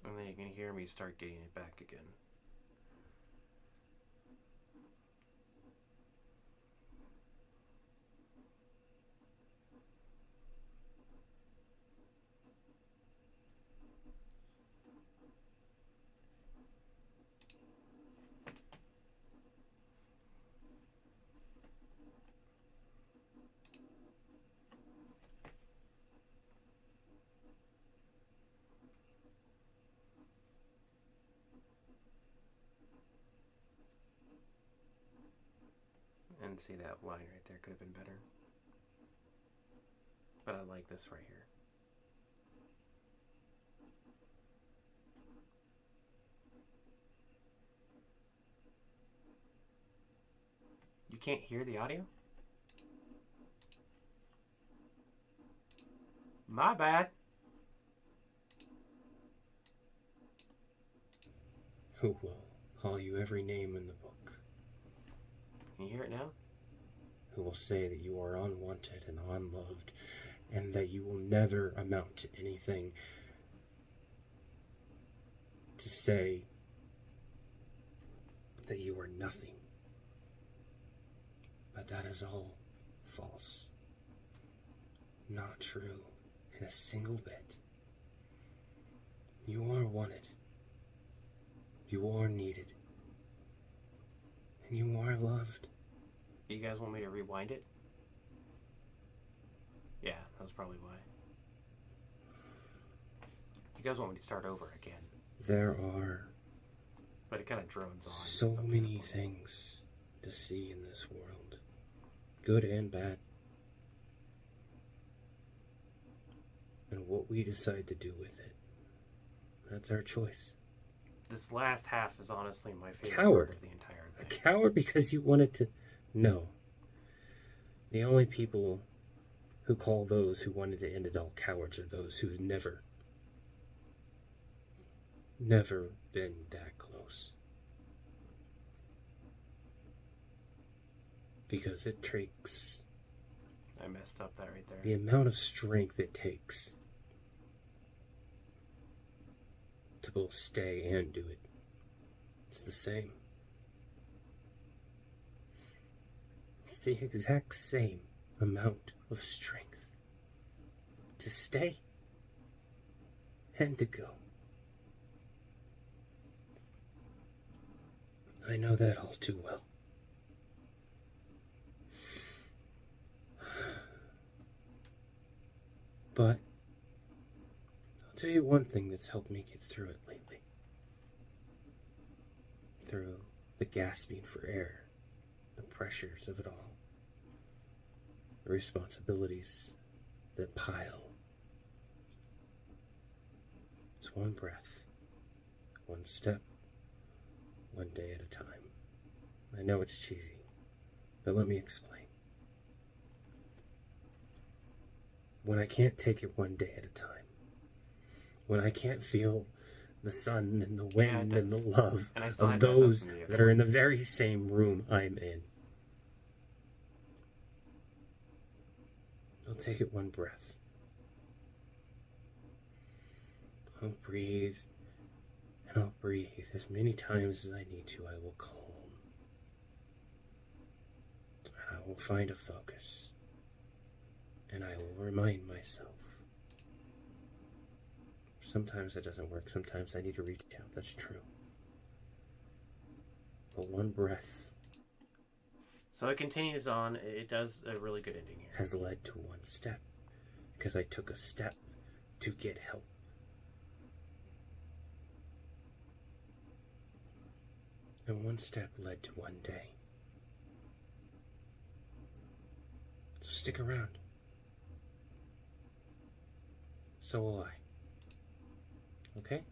And then you can hear me start getting it back again. And see, that line right there could have been better. But I like this right here. You can't hear the audio? My bad. Who will call you every name in the book? Can you hear it now? Who will say that you are unwanted and unloved, and that you will never amount to anything? To say that you are nothing. But that is all false. Not true in a single bit. You are wanted. You are needed. And you are loved. You guys want me to rewind it? Yeah, that's probably why. You guys want me to start over again? There are But it kind of drones on. so many things to see in this world, good and bad. And what we decide to do with it, that's our choice. This last half is honestly my favorite Coward. part of the entire A thing. coward because you wanted to... No. The only people who call those who wanted to end it all cowards are those who've never been that close. Because it takes I messed up that right there. the amount of strength it takes to both stay and do it. It's the same. It's the exact same amount of strength to stay and to go. I know that all too well. But I'll tell you one thing that's helped me get through it lately. Through the gasping for air, the pressures of it all, the responsibilities that pile. It's one breath, one step, one day at a time. I know it's cheesy, but let me explain. When I can't take it one day at a time, when I can't feel the sun and the wind and the love And I still of had myself those in the that are in the very same room I'm in, I'll take it one breath. I'll breathe And I'll breathe as many times as I need to. I will calm. And I will find a focus. And I will remind myself. Sometimes it doesn't work. Sometimes I need to reach out. That's true. But one breath So it continues on. It does a really good ending here. has led to one step. Because I took a step to get help. And one step led to one day. So stick around. So will I. Okay?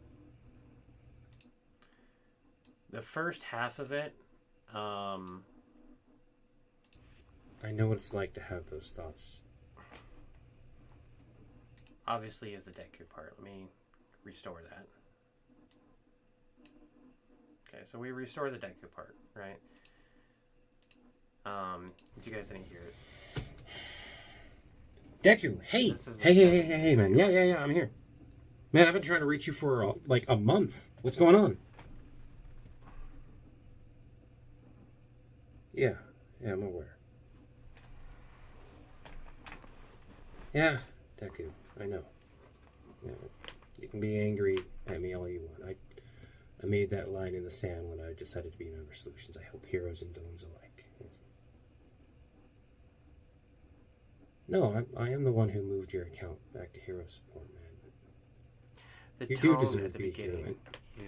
The first half of it, I know what it's like to have those thoughts. obviously is the Deku part. Let me restore that. Okay, so we restore the Deku part, right? Did you guys didn't hear it? Deku, hey! This is the Hey, man. Yeah, I'm here. Man, I've been trying to reach you for, like, a month. What's going on? Yeah, I'm aware. Yeah, Deku, I know. Yeah, you can be angry at me all you want. I made that line in the sand when I decided to be Member Solutions. I help heroes and villains alike. No, I am the one who moved your account back to hero support, man. The You do tone deserve at the to be a hero, beginning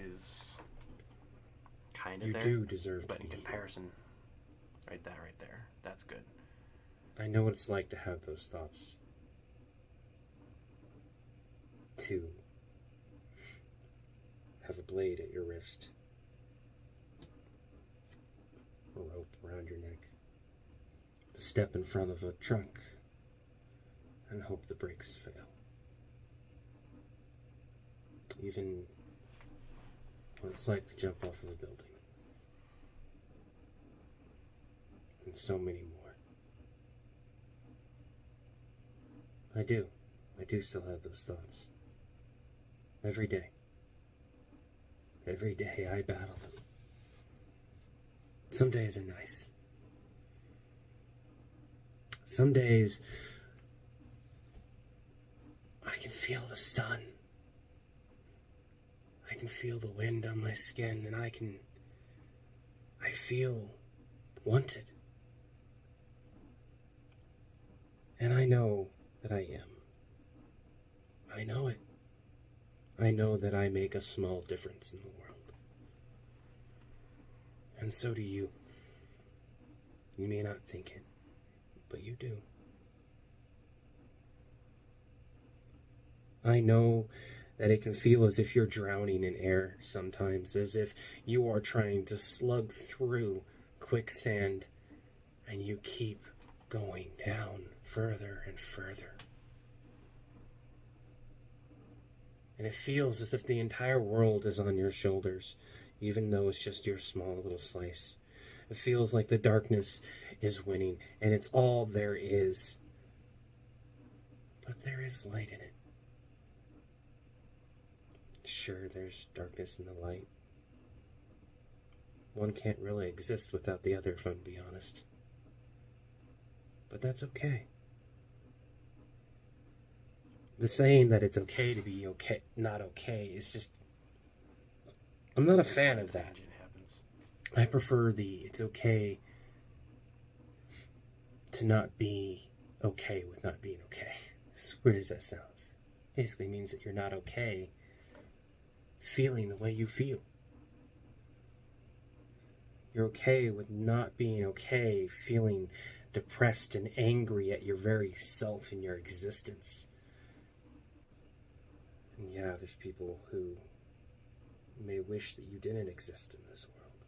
is kind of You there, do deserve to but in be a hero. comparison, right there, that's good. I know what it's like to have those thoughts. To have a blade at your wrist, a rope around your neck, to step in front of a truck and hope the brakes fail. Even what it's like to jump off of a building. And so many more. I do still have those thoughts. Every day. Every day I battle them. Some days are nice. Some days I can feel the sun. I can feel the wind on my skin, and I feel wanted. And I know that I am. I know it. I know that I make a small difference in the world. And so do you. You may not think it, but you do. I know that it can feel as if you're drowning in air sometimes, as if you are trying to slug through quicksand, and you keep going down further and further. And it feels as if the entire world is on your shoulders, even though it's just your small little slice. It feels like the darkness is winning, and it's all there is. But there is light in it. Sure, there's darkness in the light. One can't really exist without the other, if I'm to be honest. But that's okay. The saying that it's okay to be okay, not okay, is just... I'm not a fan of that. Tangent happens. I prefer the it's okay to not be okay with not being okay. As weird as that sounds. Basically means that you're not okay feeling the way you feel. You're okay with not being okay feeling depressed and angry at your very self and your existence. And yeah, there's people who may wish that you didn't exist in this world.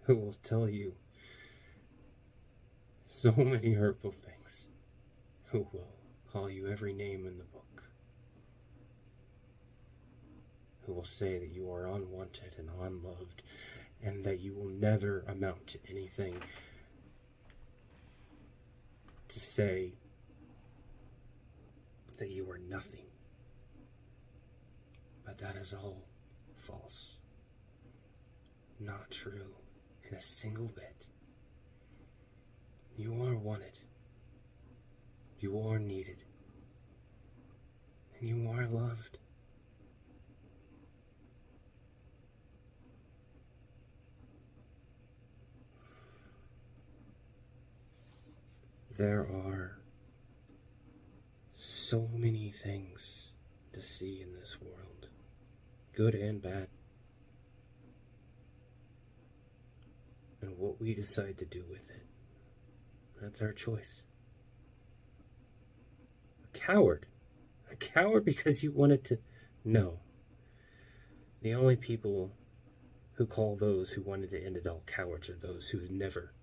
Who will tell you so many hurtful things. Who will call you every name in the book. Who will say that you are unwanted and unloved, and that you will never amount to anything. To say that you are nothing. But that is all false. Not true in a single bit. You are wanted. You are needed. And you are loved. There are so many things to see in this world, good and bad. And what we decide to do with it, that's our choice. A coward. A coward because you wanted to... No. The only people who call those who wanted to end it all cowards are those who've never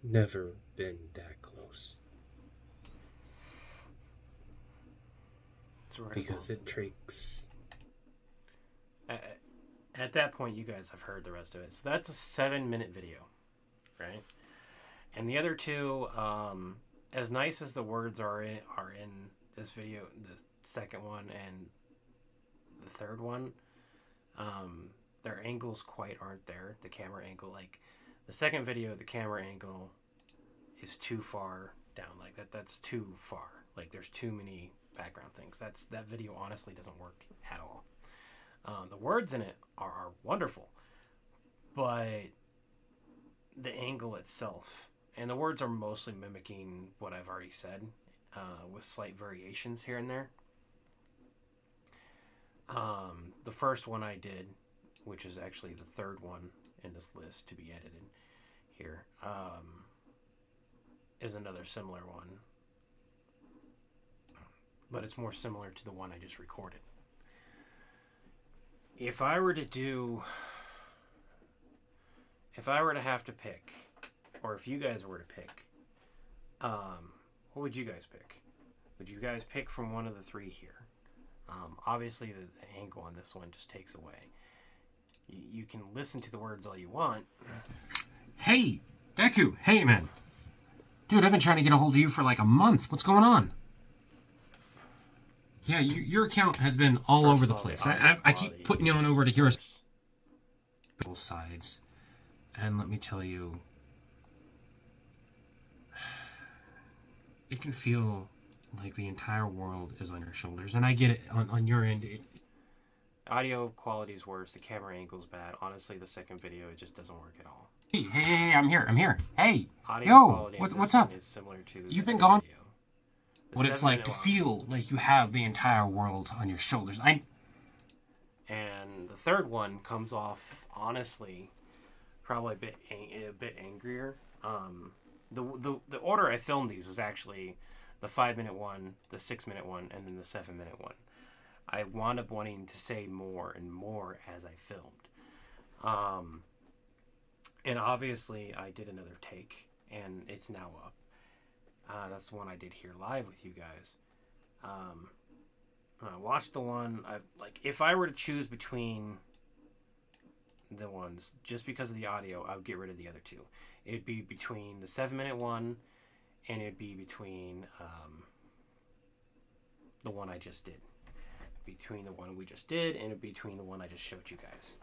been that close. That's right. Because it takes... At that point, you guys have heard the rest of it. So that's a 7-minute video, right? And the other two, as nice as the words are in this video, the second one and the third one, their angles quite aren't there. The camera angle, like the second video, the camera angle is too far down. Like that's too far. Like there's too many background things. That video honestly doesn't work at all. The words in it are wonderful, but the angle itself, and the words are mostly mimicking what I've already said, with slight variations here and there. The first one I did, which is actually the third one in this list to be edited here, is another similar one, but it's more similar to the one I just recorded. If I were to have to pick, or if you guys were to pick, what would you guys pick? Would you guys pick from one of the three here? Obviously, the angle on this one just takes away. You can listen to the words all you want. Hey, Deku. Hey, man. Dude, I've been trying to get a hold of you for like a month. What's going on? Yeah, your account has been all over the place. I keep putting you on over to Heroes both sides. And let me tell you, it can feel like the entire world is on your shoulders. And I get it on your end. Audio quality is worse. The camera angle's bad. Honestly, the second video, it just doesn't work at all. Hey, I'm here. Hey, Audio yo, quality what's up? is similar to You've been gone. Video. What it's like to feel like you have the entire world on your shoulders. And the third one comes off, honestly, probably a bit angrier. The order I filmed these was actually the 5-minute one, the 6-minute one, and then the 7-minute one. I wound up wanting to say more and more as I filmed. And obviously, I did another take, and it's now up. That's the one I did here live with you guys. I watched the one, if I were to choose between the ones, just because of the audio, I would get rid of the other two. It'd be between the 7-minute one, and it'd be between the one I just did. Between the one we just did, and between the one I just showed you guys.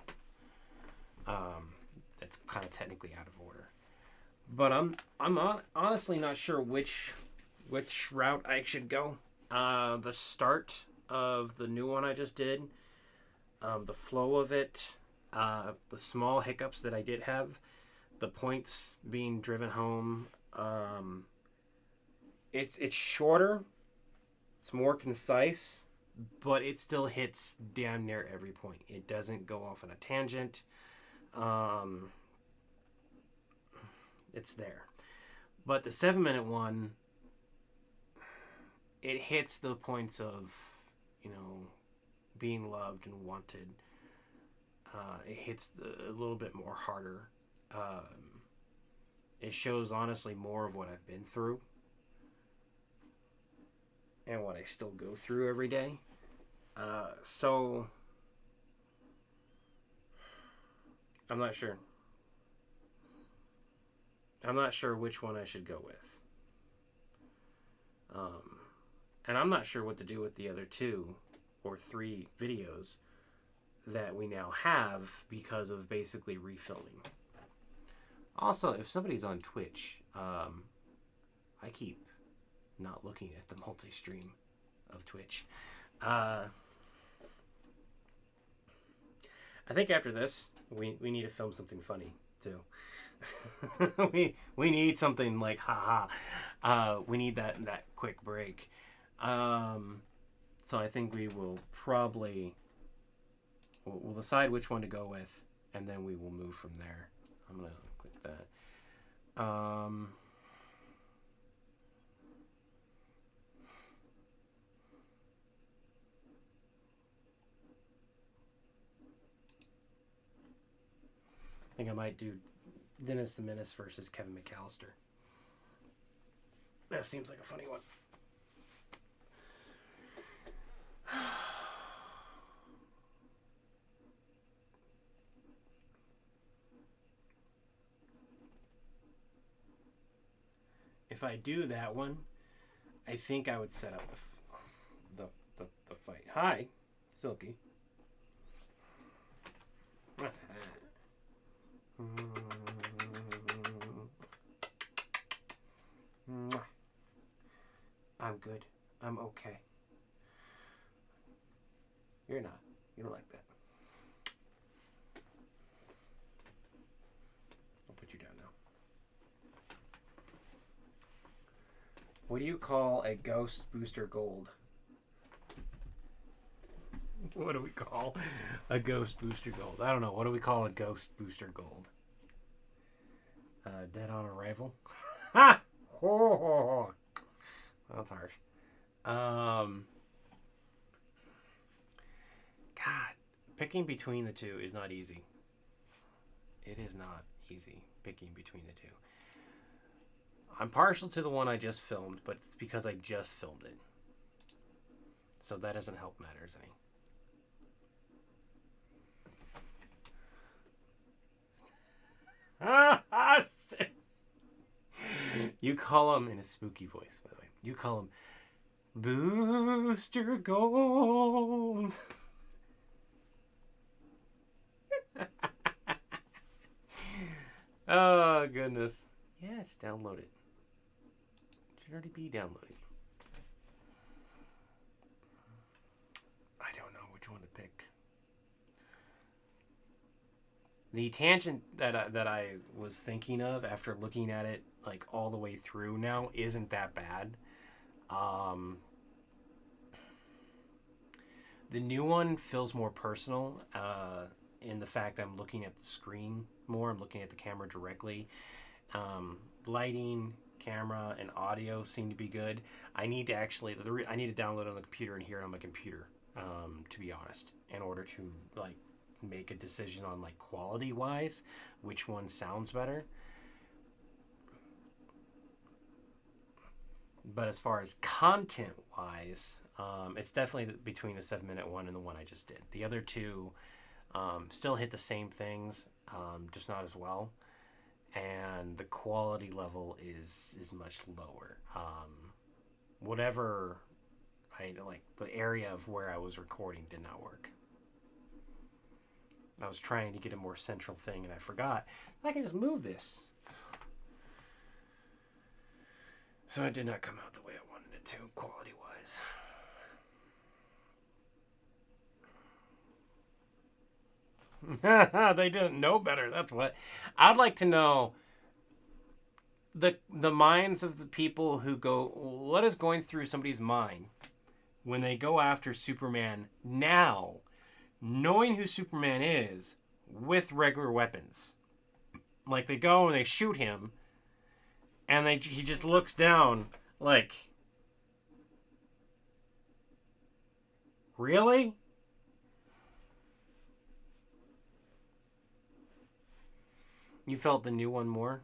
That's kind of technically out of order. But I'm honestly not sure which route I should go. The start of the new one I just did, the flow of it, the small hiccups that I did have, the points being driven home. It's shorter, it's more concise, but it still hits damn near every point. It doesn't go off on a tangent. It's there. But the 7-minute one, it hits the points of, being loved and wanted. It hits a little bit more harder. It shows, honestly, more of what I've been through and what I still go through every day. So, I'm not sure. I'm not sure which one I should go with. And I'm not sure what to do with the other two or 3 videos that we now have because of basically refilming. Also, if somebody's on Twitch, I keep not looking at the multi-stream of Twitch. I think after this, we need to film something funny too. we need something like haha. We need that quick break. So I think we will probably we'll decide which one to go with, and then we will move from there. I'm gonna click that. I think I might do Dennis the Menace versus Kevin McAllister. That seems like a funny one. If I do that one, I think I would set up the fight. Hi, Silky. I'm good. I'm okay. You're not. You don't like that. I'll put you down now. What do you call a Ghost Booster Gold? What do we call a Ghost Booster Gold? I don't know. What do we call a Ghost Booster Gold? Dead on arrival? Ha! Oh, that's harsh. God, picking between the two is not easy. It is not easy picking between the two. I'm partial to the one I just filmed, but it's because I just filmed it. So that doesn't help matters any. You call him in a spooky voice, by the way. You call him Booster Gold. Oh, goodness. Yes, download it. It should already be downloading. I don't know which one to pick. The tangent that I was thinking of after looking at it like all the way through now isn't that bad. The new one feels more personal in the fact I'm looking at the screen more. I'm looking at the camera directly. Lighting, camera, and audio seem to be good. I need to actually I need to download it on the computer and hear it on my computer, to be honest, in order to like make a decision on like quality wise which one sounds better. But as far as content wise, it's definitely between the 7-minute one and the one I just did. The other two still hit the same things, just not as well, and the quality level is much lower. Whatever I like, the area of where I was recording did not work. I was trying to get a more central thing, and I forgot I can just move this. So it did not come out the way I wanted it to, quality-wise. They didn't know better. That's what. I'd like to know the minds of the people who go, what is going through somebody's mind when they go after Superman now, knowing who Superman is, with regular weapons. Like, they go and they shoot him, and he just looks down like, really? You felt the new one more?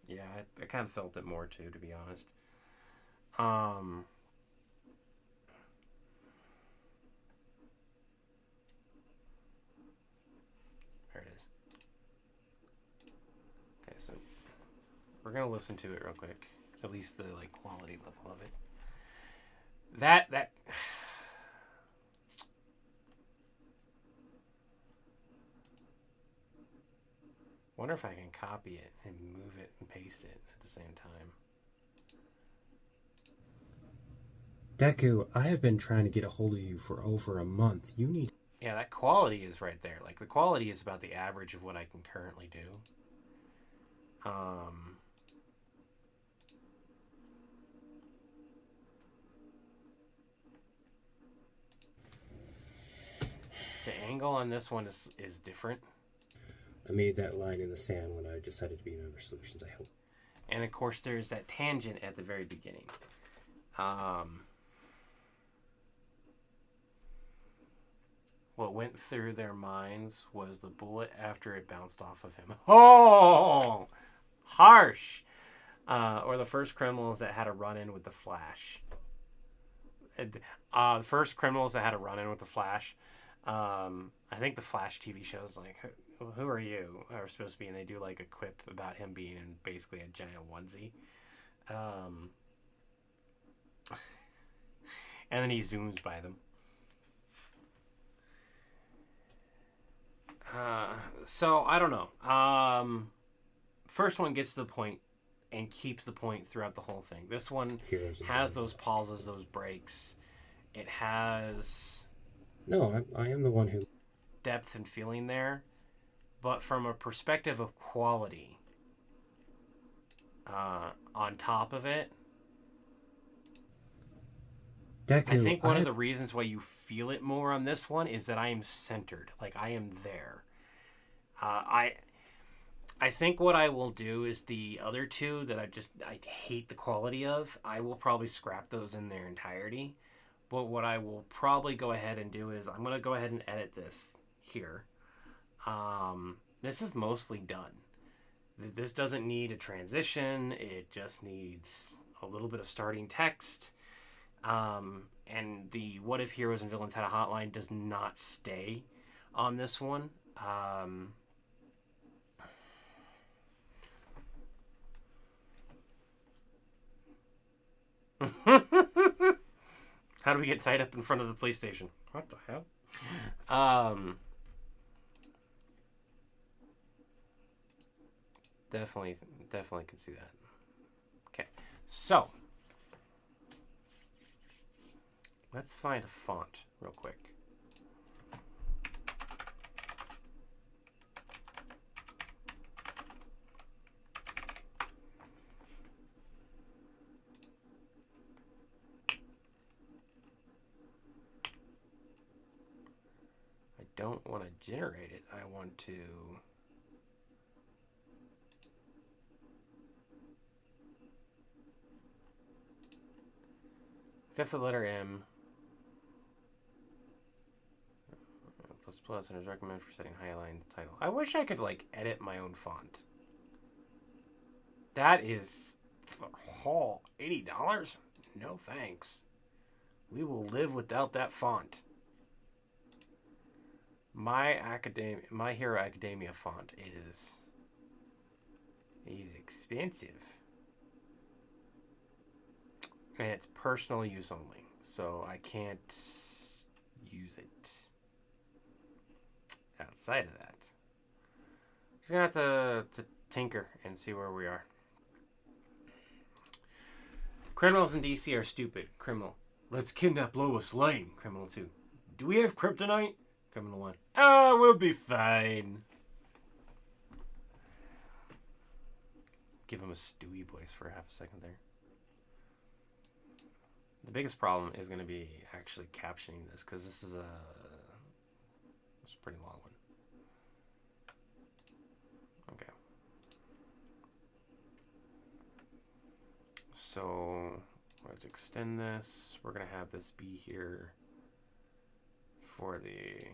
Yeah, I kind of felt it more too, to be honest. There it is. Okay, so we're gonna listen to it real quick. At least the like quality level of it. That wonder if I can copy it and move it and paste it at the same time. Deku, I have been trying to get a hold of you for over a month. You need... Yeah, that quality is right there. Like, the quality is about the average of what I can currently do. The angle on this one is different. I made that line in the sand when I decided to be Member Solutions, I hope. And, of course, there's that tangent at the very beginning. What went through their minds was the bullet after it bounced off of him. Oh! Harsh! Or the first criminals that had a run-in with the Flash. The first criminals that had a run-in with the Flash. I think the Flash TV show is like, who are you? Are supposed to be, and they do like a quip about him being in basically a giant onesie. And then he zooms by them. So I don't know. First one gets to the point and keeps the point throughout the whole thing. This one has those pauses, those breaks. It has... No, I am the one who... depth and feeling there. But from a perspective of quality, on top of it, Deku, I think one of the reasons why you feel it more on this one is that I am centered. Like, I am there. I think what I will do is the other two that I hate the quality of, I will probably scrap those in their entirety. But what I will probably go ahead and do is I'm going to go ahead and edit this here. This is mostly done. This doesn't need a transition. It just needs a little bit of starting text. And the what if heroes and villains had a hotline does not stay on this one. How do we get tied up in front of the PlayStation? What the hell? Definitely can see that. Okay, so let's find a font real quick. I don't want to generate it. I want to... except for the letter M. ++ and is recommended for setting highline title. I wish I could, like, edit my own font. That is... $80? No thanks. We will live without that font. My Hero Academia font is expensive. And it's personal use only, so I can't use it outside of that. Just gonna have to tinker and see where we are. Criminals in DC are stupid. Criminal. Let's kidnap Lois Lane. Criminal 2. Do we have kryptonite? Criminal 1. We'll be fine. Give him a Stewie voice for half a second there. The biggest problem is going to be actually captioning this, because this is a pretty long one. Okay. So let's extend this. We're going to have this be here for the...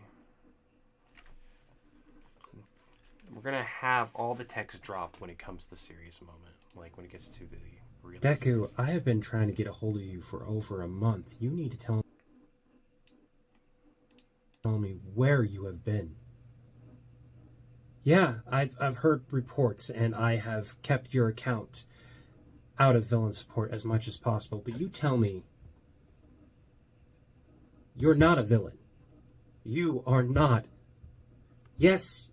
we're going to have all the text drop when it comes to the serious moment, like when it gets to the real... Deku, I have been trying to get a hold of you for over a month. You need to tell me where you have been. Yeah, I've heard reports, and I have kept your account out of villain support as much as possible, but you tell me you're not a villain. You are not. Yes,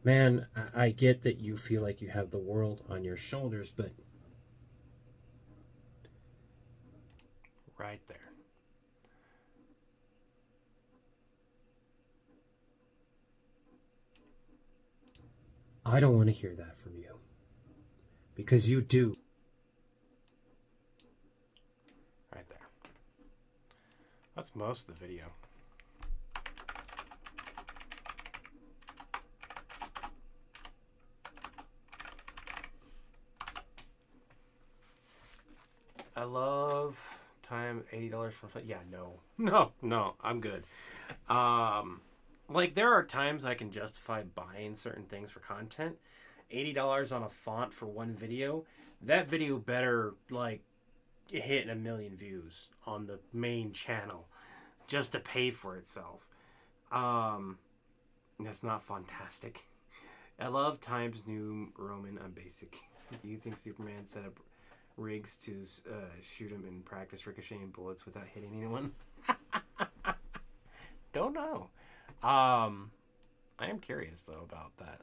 Man, I get that you feel like you have the world on your shoulders, but right there. I don't want to hear that from you. Because you do. Right there. That's most of the video. I love time $80 for yeah, no, I'm good. Like there are times I can justify buying certain things for content. $80 on a font for one video. That video better like hit 1 million views on the main channel just to pay for itself. That's not fantastic. I love Times New Roman on basic. Do you think Superman set up rigs to shoot him and practice ricocheting bullets without hitting anyone? Don't know. I am curious though about that.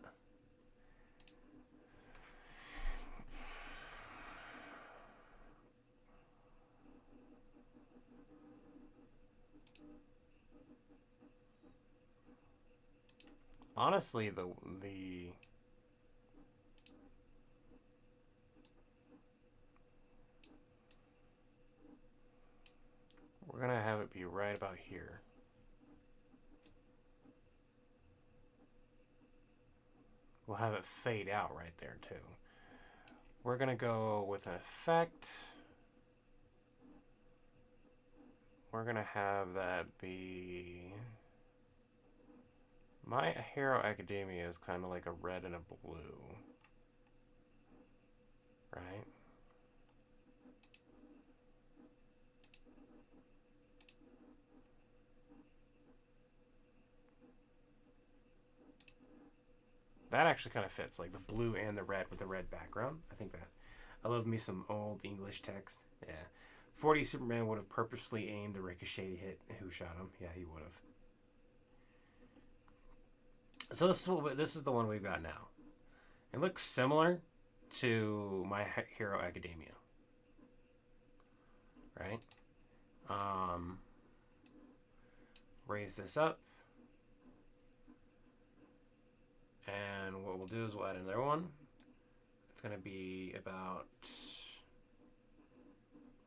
Honestly, the we're gonna have it be right about here. We'll have it fade out right there too. We're gonna go with an effect. We're gonna have that be My Hero Academia is kind of like a red and a blue, right? That actually kind of fits, like the blue and the red with the red background. I think that. I love me some old English text. Yeah. 40 Superman would have purposely aimed the ricochet hit. Who shot him? Yeah, he would have. So this is the one we've got now. It looks similar to My Hero Academia. Right? Raise this up. And what we'll do is we'll add another one. It's going to be about,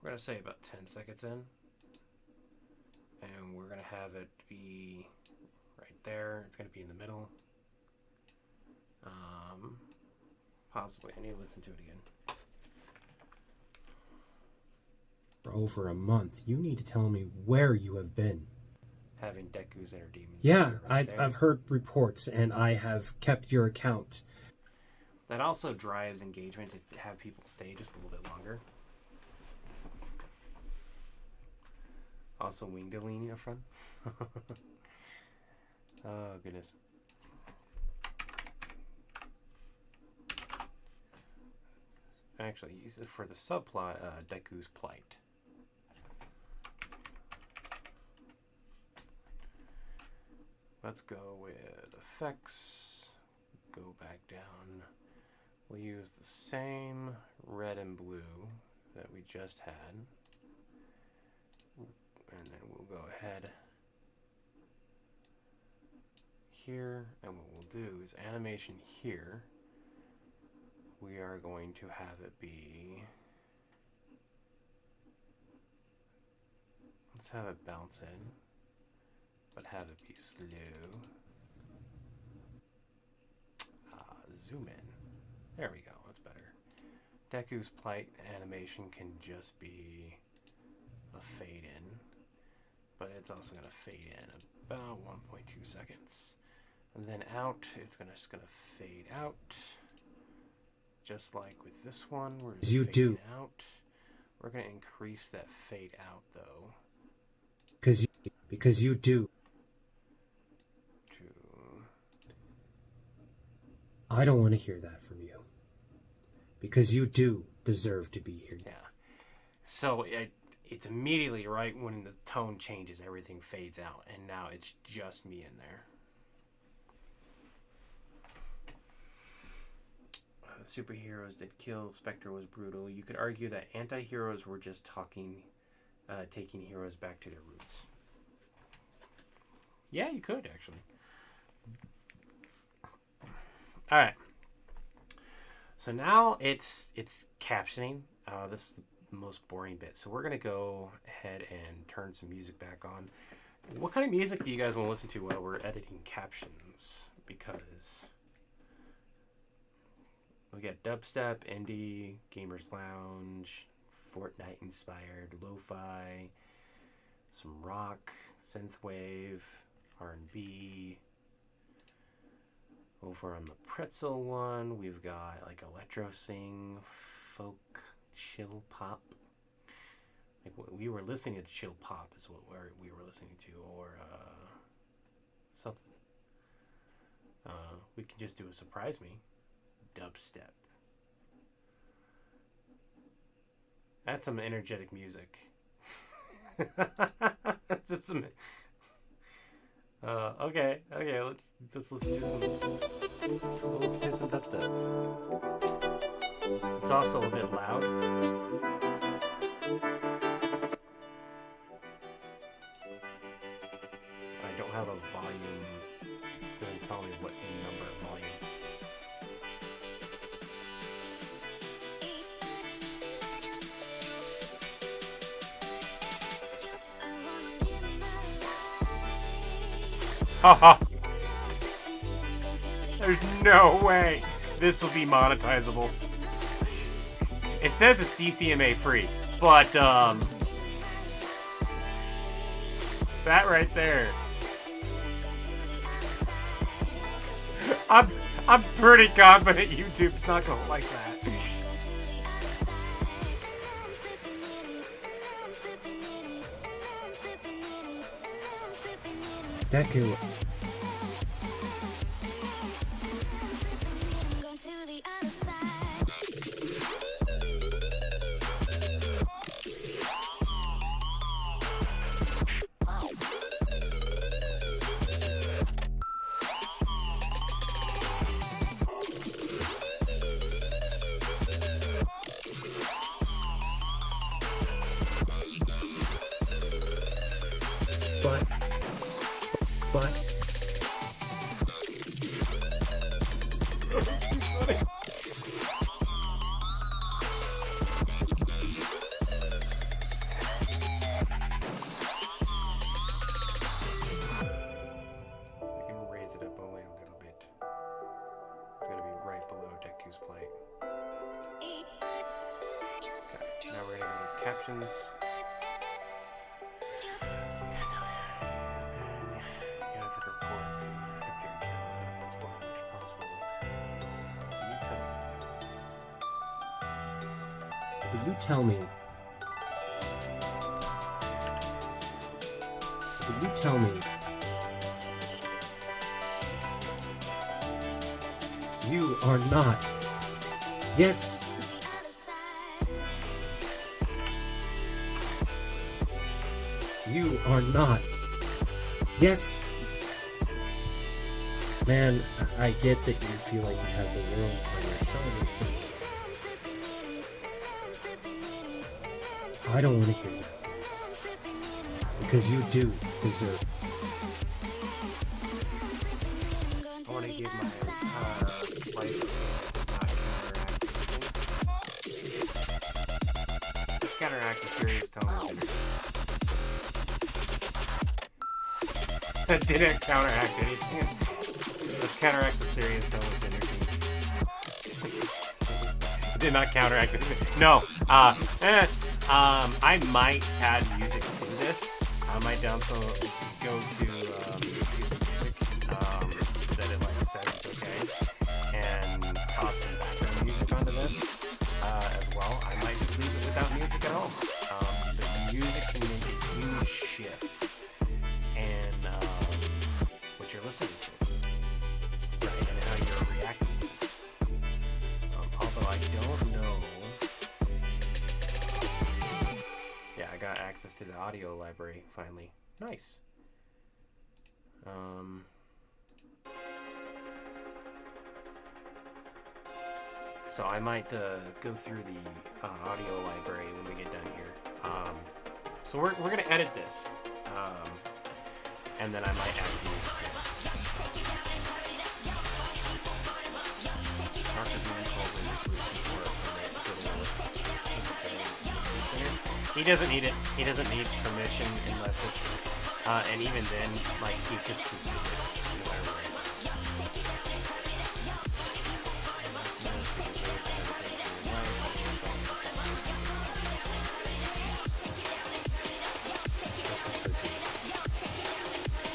we're going to say about 10 seconds in. And we're going to have it be right there. It's going to be in the middle. Possibly. I need to listen to it again. For over a month, you need to tell me where you have been. Having Deku's Inner Demons. Yeah, right I've heard reports, and I have kept your account. That also drives engagement to have people stay just a little bit longer. Also, Wingdilini up front. Oh, goodness. Actually, use it for the subplot, Deku's Plight. Let's go with effects. Go back down. We'll use the same red and blue that we just had. And then we'll go ahead here. And what we'll do is animation here. We are going to have it be... Let's have it bounce in. But have it be slow. Zoom in. There we go, that's better. Deku's Plight animation can just be a fade in, but it's also going to fade in about 1.2 seconds. And then out, it's just going to fade out. Just like with this one, we're just fading out. We're going to increase that fade out though. Because you do. I don't want to hear that from you. Because you do deserve to be here. Yeah. So it's immediately right when the tone changes, everything fades out. And now it's just me in there. superheroes did kill. Spectre was brutal. You could argue that anti-heroes were just taking heroes back to their roots. Yeah, you could, actually. All right. So now it's captioning. This is the most boring bit. So we're going to go ahead and turn some music back on. What kind of music do you guys want to listen to while we're editing captions? Because we got dubstep, indie, gamers lounge, Fortnite inspired, lo-fi, some rock, synthwave, R&B. Over on the Pretzel one, we've got like electro sing, folk, chill pop. Like we were listening to chill pop is what we were listening to, or something. We can just do a surprise me, dubstep. That's some energetic music. That's just some. Okay. Let's listen to some dubstep. It's also a bit loud. I don't have a volume. Doesn't tell me what number of volume. Haha. There's no way this will be monetizable. It says it's DCMA free, but that right there. I'm pretty confident YouTube's not gonna like that. Deku. But plate. Okay, now we're gonna go with captions. Will you tell me? Will you tell me? You are not. Yes. You are not. Yes. Man, I get that you feel like you have the world on your shoulders, but I don't want to hear that. Because you do deserve it. I want to give my wife counteract the serious tone. That didn't counteract anything. Let's counteract the serious tone with energy. Did not counteract anything. No. I might add music to this. I might go to YouTube Music, that it like says it's okay, and toss some background music onto this as well. I might just leave it without music at all. The music can make a huge shift in what you're listening to, right, and how you're reacting. Although I don't know. Yeah, I got access to the audio library finally. Nice. So I might go through the audio library when we get done here. So we're gonna edit this, and then I might add these. He doesn't need it. He doesn't need permission unless it's, and even then, like, he just keeps it.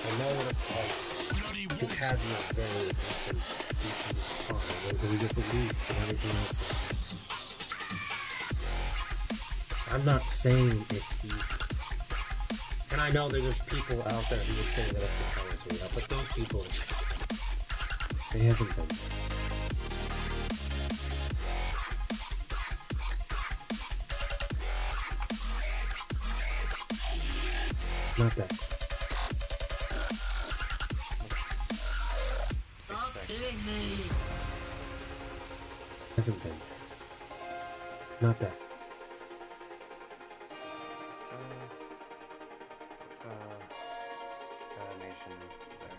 I know what it's like to have your very existence be over your beliefs and everything else. I'm not saying it's easy. And I know that there's people out there who would say that it's the coward's way out, but those people, they haven't been there. Not that. Stop hitting me! Haven't been there. Not that.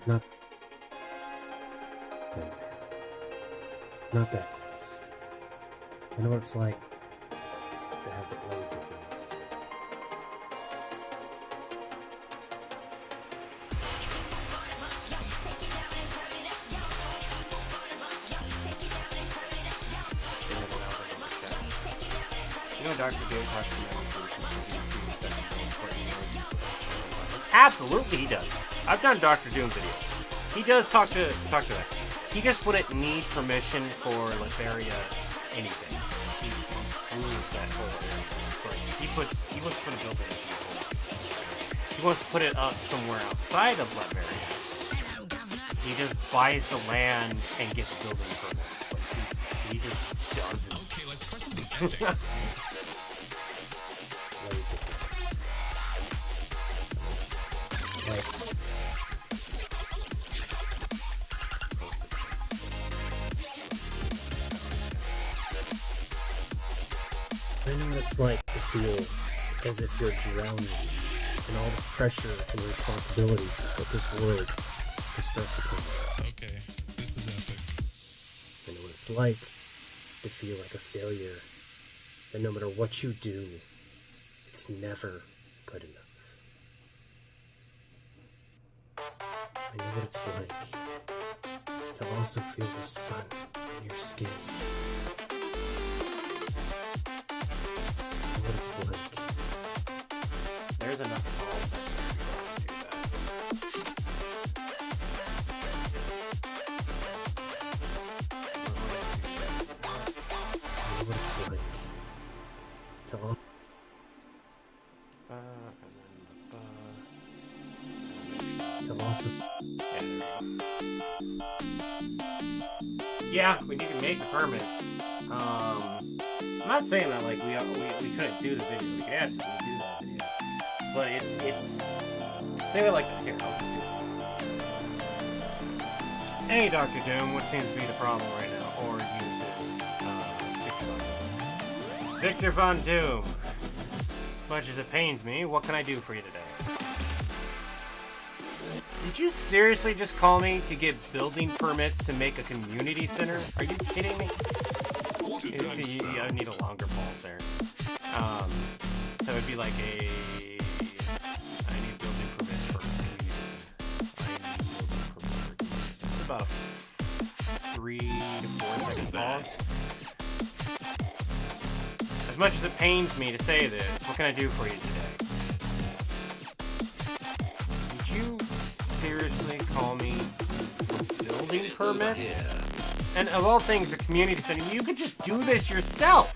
Not been there. Not that close. I know what it's like to have the blades of us. You know, Dr. Doom talks to me. Absolutely, he does. I've done Dr. Doom videos. He does talk to that. He just wouldn't need permission for Latveria anything. He rules that whole area. Like, he wants to put a building in here. He wants to put it up somewhere outside of Latveria. He just buys the land and gets building permits. Like, he just does it. Okay, let's press the Like, I know what it's like to feel as if you're drowning in all the pressure and responsibilities that this world is thrust upon you. Okay, this is epic. I know what it's like to feel like a failure, that no matter what you do, it's never good enough. I know what it's like to also feel the sun in your skin. I know what it's like. There's enough balls to do I know what it's like to all. To also. Yeah, we need to make the permits. I'm not saying that like we couldn't do the video. We could absolutely do that video, but it's they would like to hear. I'll just do it. Hey, Dr. Doom, what seems to be the problem right now? Or use Victor Von Doom. As much as it pains me, what can I do for you today? Did you seriously just call me to get building permits to make a community center? Are you kidding me? You see, I need a longer pause there. So it'd be like I need building permits for a community center. It's about a 3 to 4 second pause. As much as it pains me to say this, what can I do for you today? Did you seriously call me for building permits? Yeah. And of all things, a community center, you could just do this yourself.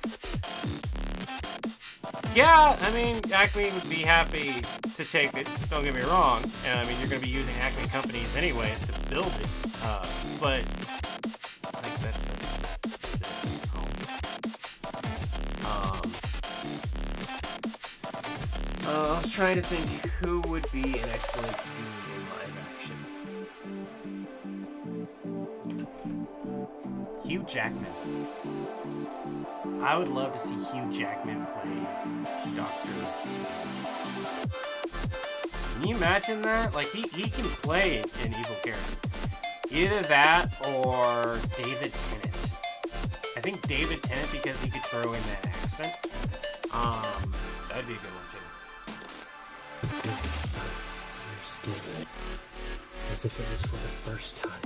Yeah, I mean, Acme would be happy to take it, don't get me wrong. I mean, you're going to be using Acme companies anyways to build it. But, like, that's it. I was trying to think who would be an excellent Doom in live action. Hugh Jackman. I would love to see Hugh Jackman play Doctor. Can you imagine that? Like, he can play an evil character. Either that or David Tennant. I think David Tennant, because he could throw in that accent. That'd be a good one too. Feel the sun on your skin, as if it was for the first time.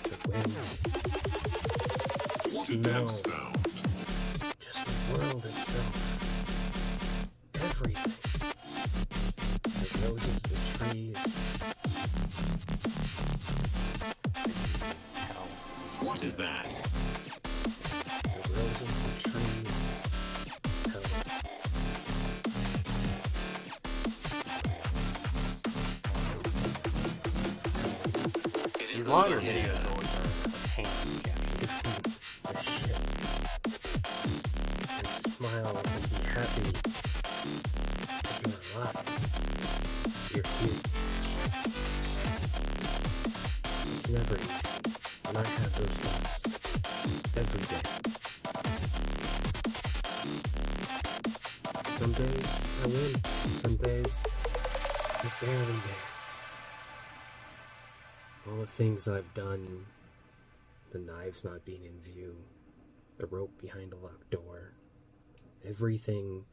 The wind, the smell, just the world itself. Everything. The roses, the trees. What is that? The roses, the trees. Hell. These longer videos always are a pain to capture. The shit. And smile and be happy that you're alive. You're here. It's never easy, and I have those thoughts every day. Some days I win, some days I'm barely there. All the things I've done, the knives not being in view, the rope behind a locked door, everything,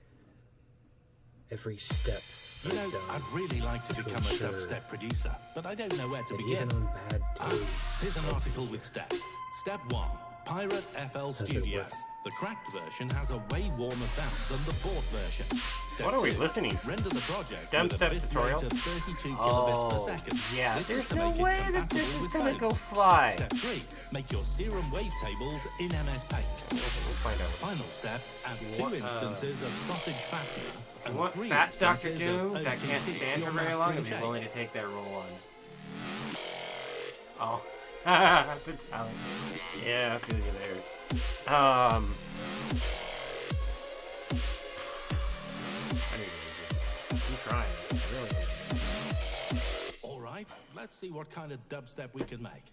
every step You know, I'd really like to become a dubstep producer, but I don't know where to begin. Even on bad days, Here's an article with steps. Step 1. Pirate FL Studio. work? The cracked version has a way warmer sound than the bought version. Step What are we 2, listening? Render the project Dubstep with a bit tutorial? rate of 32 kilobits per Oh, second. yeah. This is There's to no make it way that compatible this is with gonna go phones. fly. Step 3. Make your serum wave tables in MS Paint. We'll find out. Final step, add You 2 want, instances of sausage fattener You and want 3 fat Dr. instances Doom of that can't OTT stand for your very long and mastering be chain. willing to take that role on. Oh. The talent. Yeah, I feel you there. I need to keep trying. I really need to. All right, let's see what kind of dubstep we can make.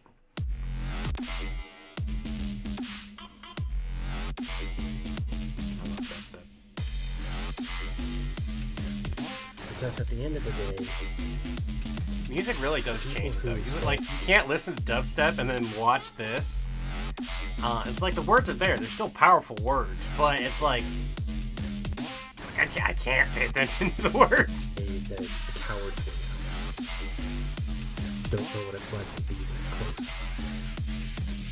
because at the end of the day, Music really does change though. You can't listen to dubstep and then watch this. It's like the words are there. They're still powerful words, but it's like I can't pay attention to the words. that it's the coward's way out. Don't know what it's like to be that close.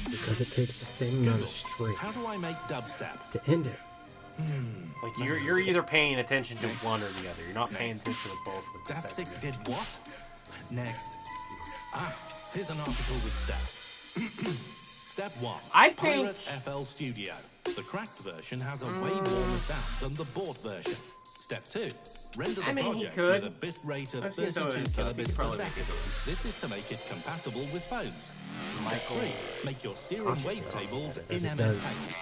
Because it takes the same amount of strength How do I make dubstep? to end it. Like you're either paying attention to one or the other. You're not paying attention to both. With the That's second. it did what? Next. Here's an article with steps. Step 1. I think- Pirate FL Studio. The cracked version has a way warmer sound than the bought version. Step 2. Render the I mean, he project could. with a bit rate of I've seen 32 some of his stuff. He kilobits could per probably make second. it. This is to make it compatible with phones. Michael. Step 3. Make your serum wave tables in as it MS does Paint.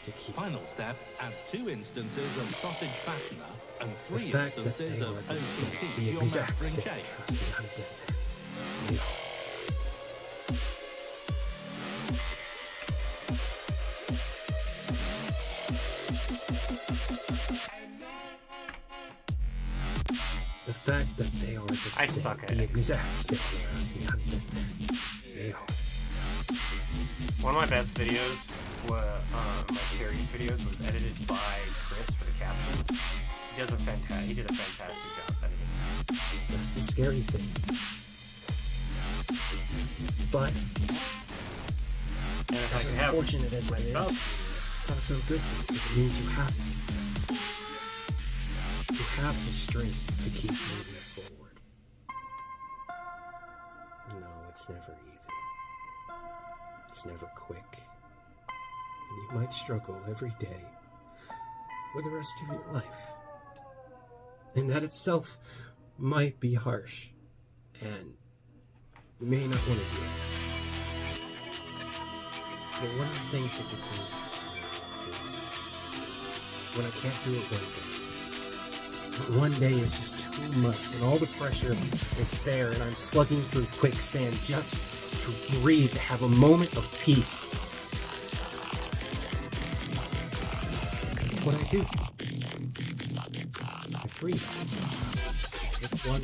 to keep Final step, add 2 instances of sausage fattener and the 3 fact that instances they of are the same, OCT to the your exact mastering same. chain. Trust me, I've been there. Yeah. The fact that they are the I same, suck at the it. exact same. Trust me, I've been there. They are. One of my best videos, my series videos, was edited by Chris for the captions. He did a fantastic job editing. That's the scary thing. But And if I as could have unfortunate as my it is, spouse it's also a good thing because it means you have the strength to keep moving forward. No, it's never easy. It's never quick. And you might struggle every day for the rest of your life. And that itself might be harsh. And you may not want to do it. But one of the things that gets me is when I can't do it one day. One day is just too much. When all the pressure is there and I'm slugging through quicksand just to breathe, to have a moment of peace. That's what I do. I freeze. Take one.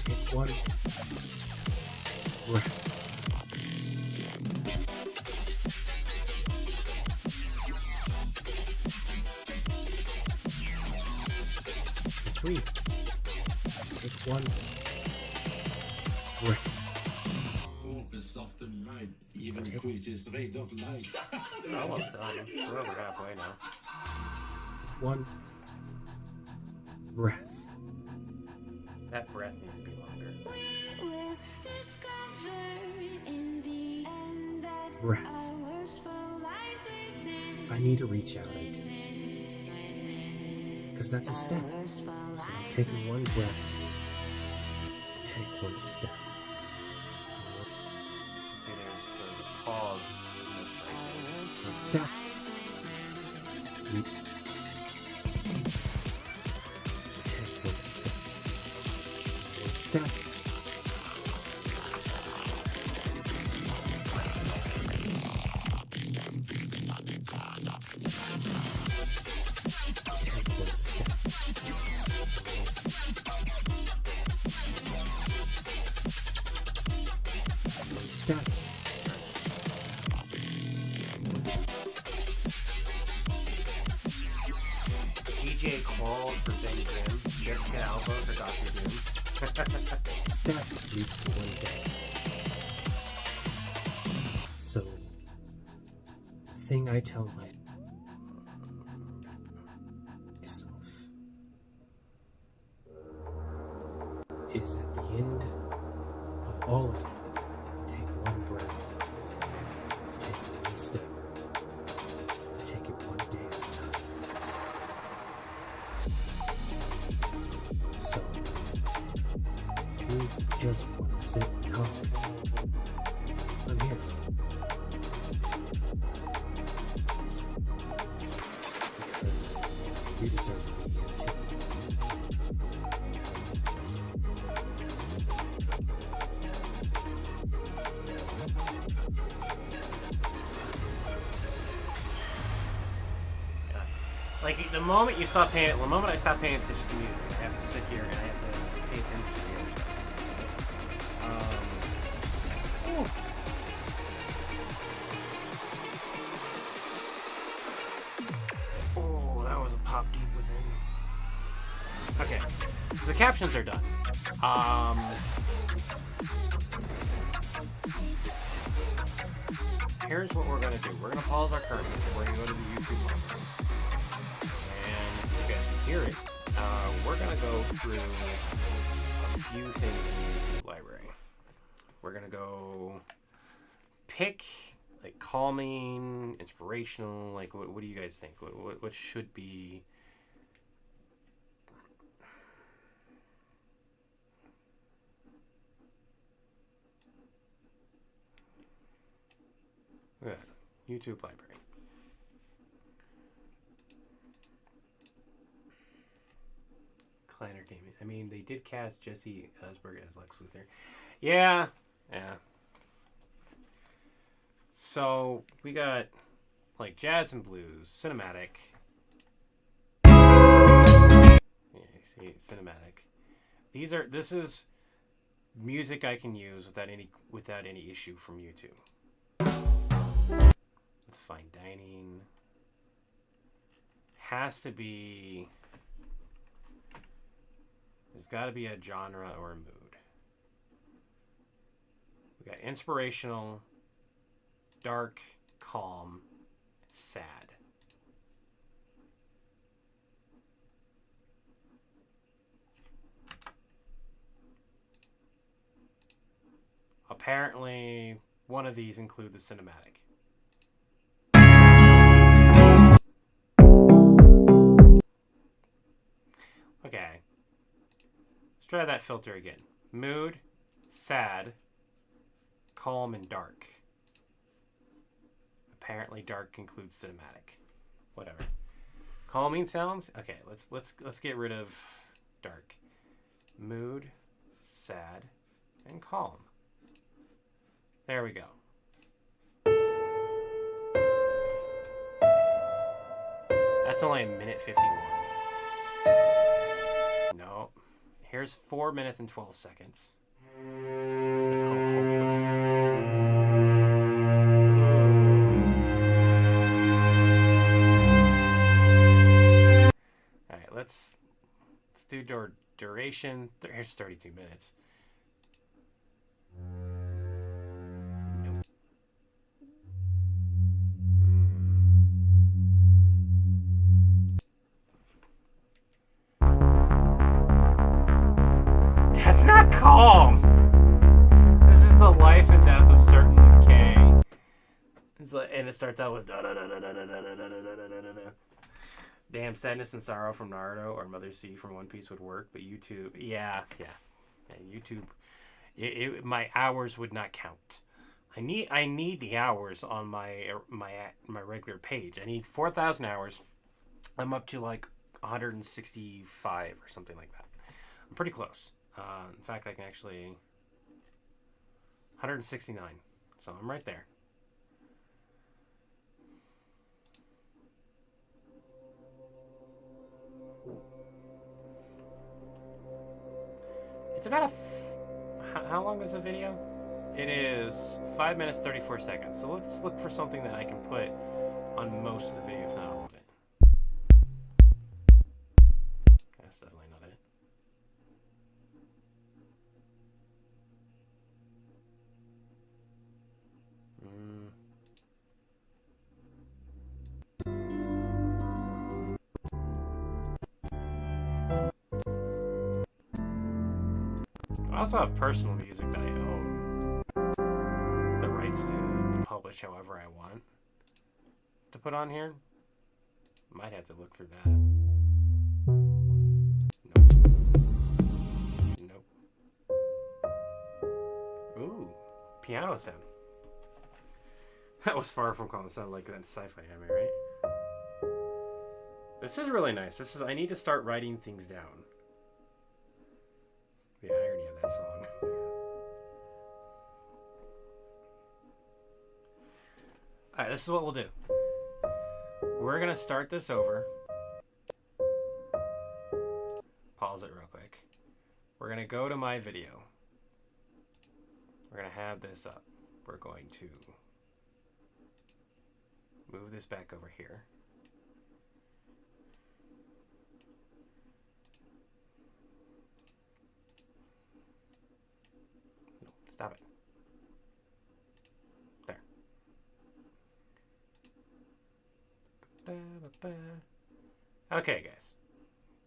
Take one. Breath. Breathe. Take one. Breath. Soft and light, even creatures made of light. Almost done. We're over halfway now. One. Breath. That breath needs to be longer. Breath. If I need to reach out, I do. Because that's a step. So I've taken one breath to take one step. See, there's a pause. in this right One step. Reach. Take one step. One step. Take one step. One step. DJ Qual for Ben Grimm, Jessica Alba for Dr. Doom. Step leads to one day. So, the thing I tell myself is at the end of all of it, take one breath, to take one step, to take it one day at a time. So, if you just want to sit and talk, I'm here. Because you deserve to be here too. Like, the moment I stop paying attention to music, I have to sit here and I have to pay attention to the other stuff. Oh, that was a pop deep within. Okay, so the captions are done. Here's what we're gonna do. We're gonna pause our current music. We're gonna go to the YouTube library. And you guys can hear it. We're gonna go through a few things in the YouTube library. We're gonna go pick like calming, inspirational. Like, what do you guys think? What should be? Yeah, YouTube library. Kleiner Gaming. I mean, they did cast Jesse Eisenberg as Lex Luthor. Yeah. So we got like jazz and blues, cinematic. Yeah, you see, cinematic. This is music I can use without any issue from YouTube. It's fine dining. Has to be. There's got to be a genre or a mood. We got inspirational, dark, calm, sad. Apparently, one of these include the cinematic. Okay. Let's try that filter again. Mood, sad, calm, and dark. Apparently dark includes cinematic. Whatever. Calming sounds? Okay, let's get rid of dark. Mood, sad, and calm. There we go. That's only a minute 51. No. Here's 4 minutes and 12 seconds. It's called Hopeless. Alright, let's do duration. Here's 32 minutes. Nope. That's not calm. This is the life and death of certain K. It's like, and it starts out with da da da da da da da da da da da. Damn, sadness and sorrow from Naruto or Mother C from One Piece would work, but YouTube, yeah, YouTube, my hours would not count. I need the hours on my regular page. I need 4,000 hours. I'm up to like 165 or something like that. I'm pretty close. In fact, I can actually 169. So I'm right there. It's about how long is the video? It is 5 minutes 34 seconds. So let's look for something that I can put on most of the video, if not all of it. That's definitely not it. I also have personal music that I own the rights to publish however I want to put on here. Might have to look through that. Nope. Ooh, piano sound. That was far from calling it sound like that sci-fi anime, right? This is really nice. I need to start writing things down. The irony of that song. Alright, this is what we'll do. We're gonna start this over. Pause it real quick. We're gonna go to my video. We're gonna have this up. We're going to move this back over here. No, stop it. There. Okay, guys.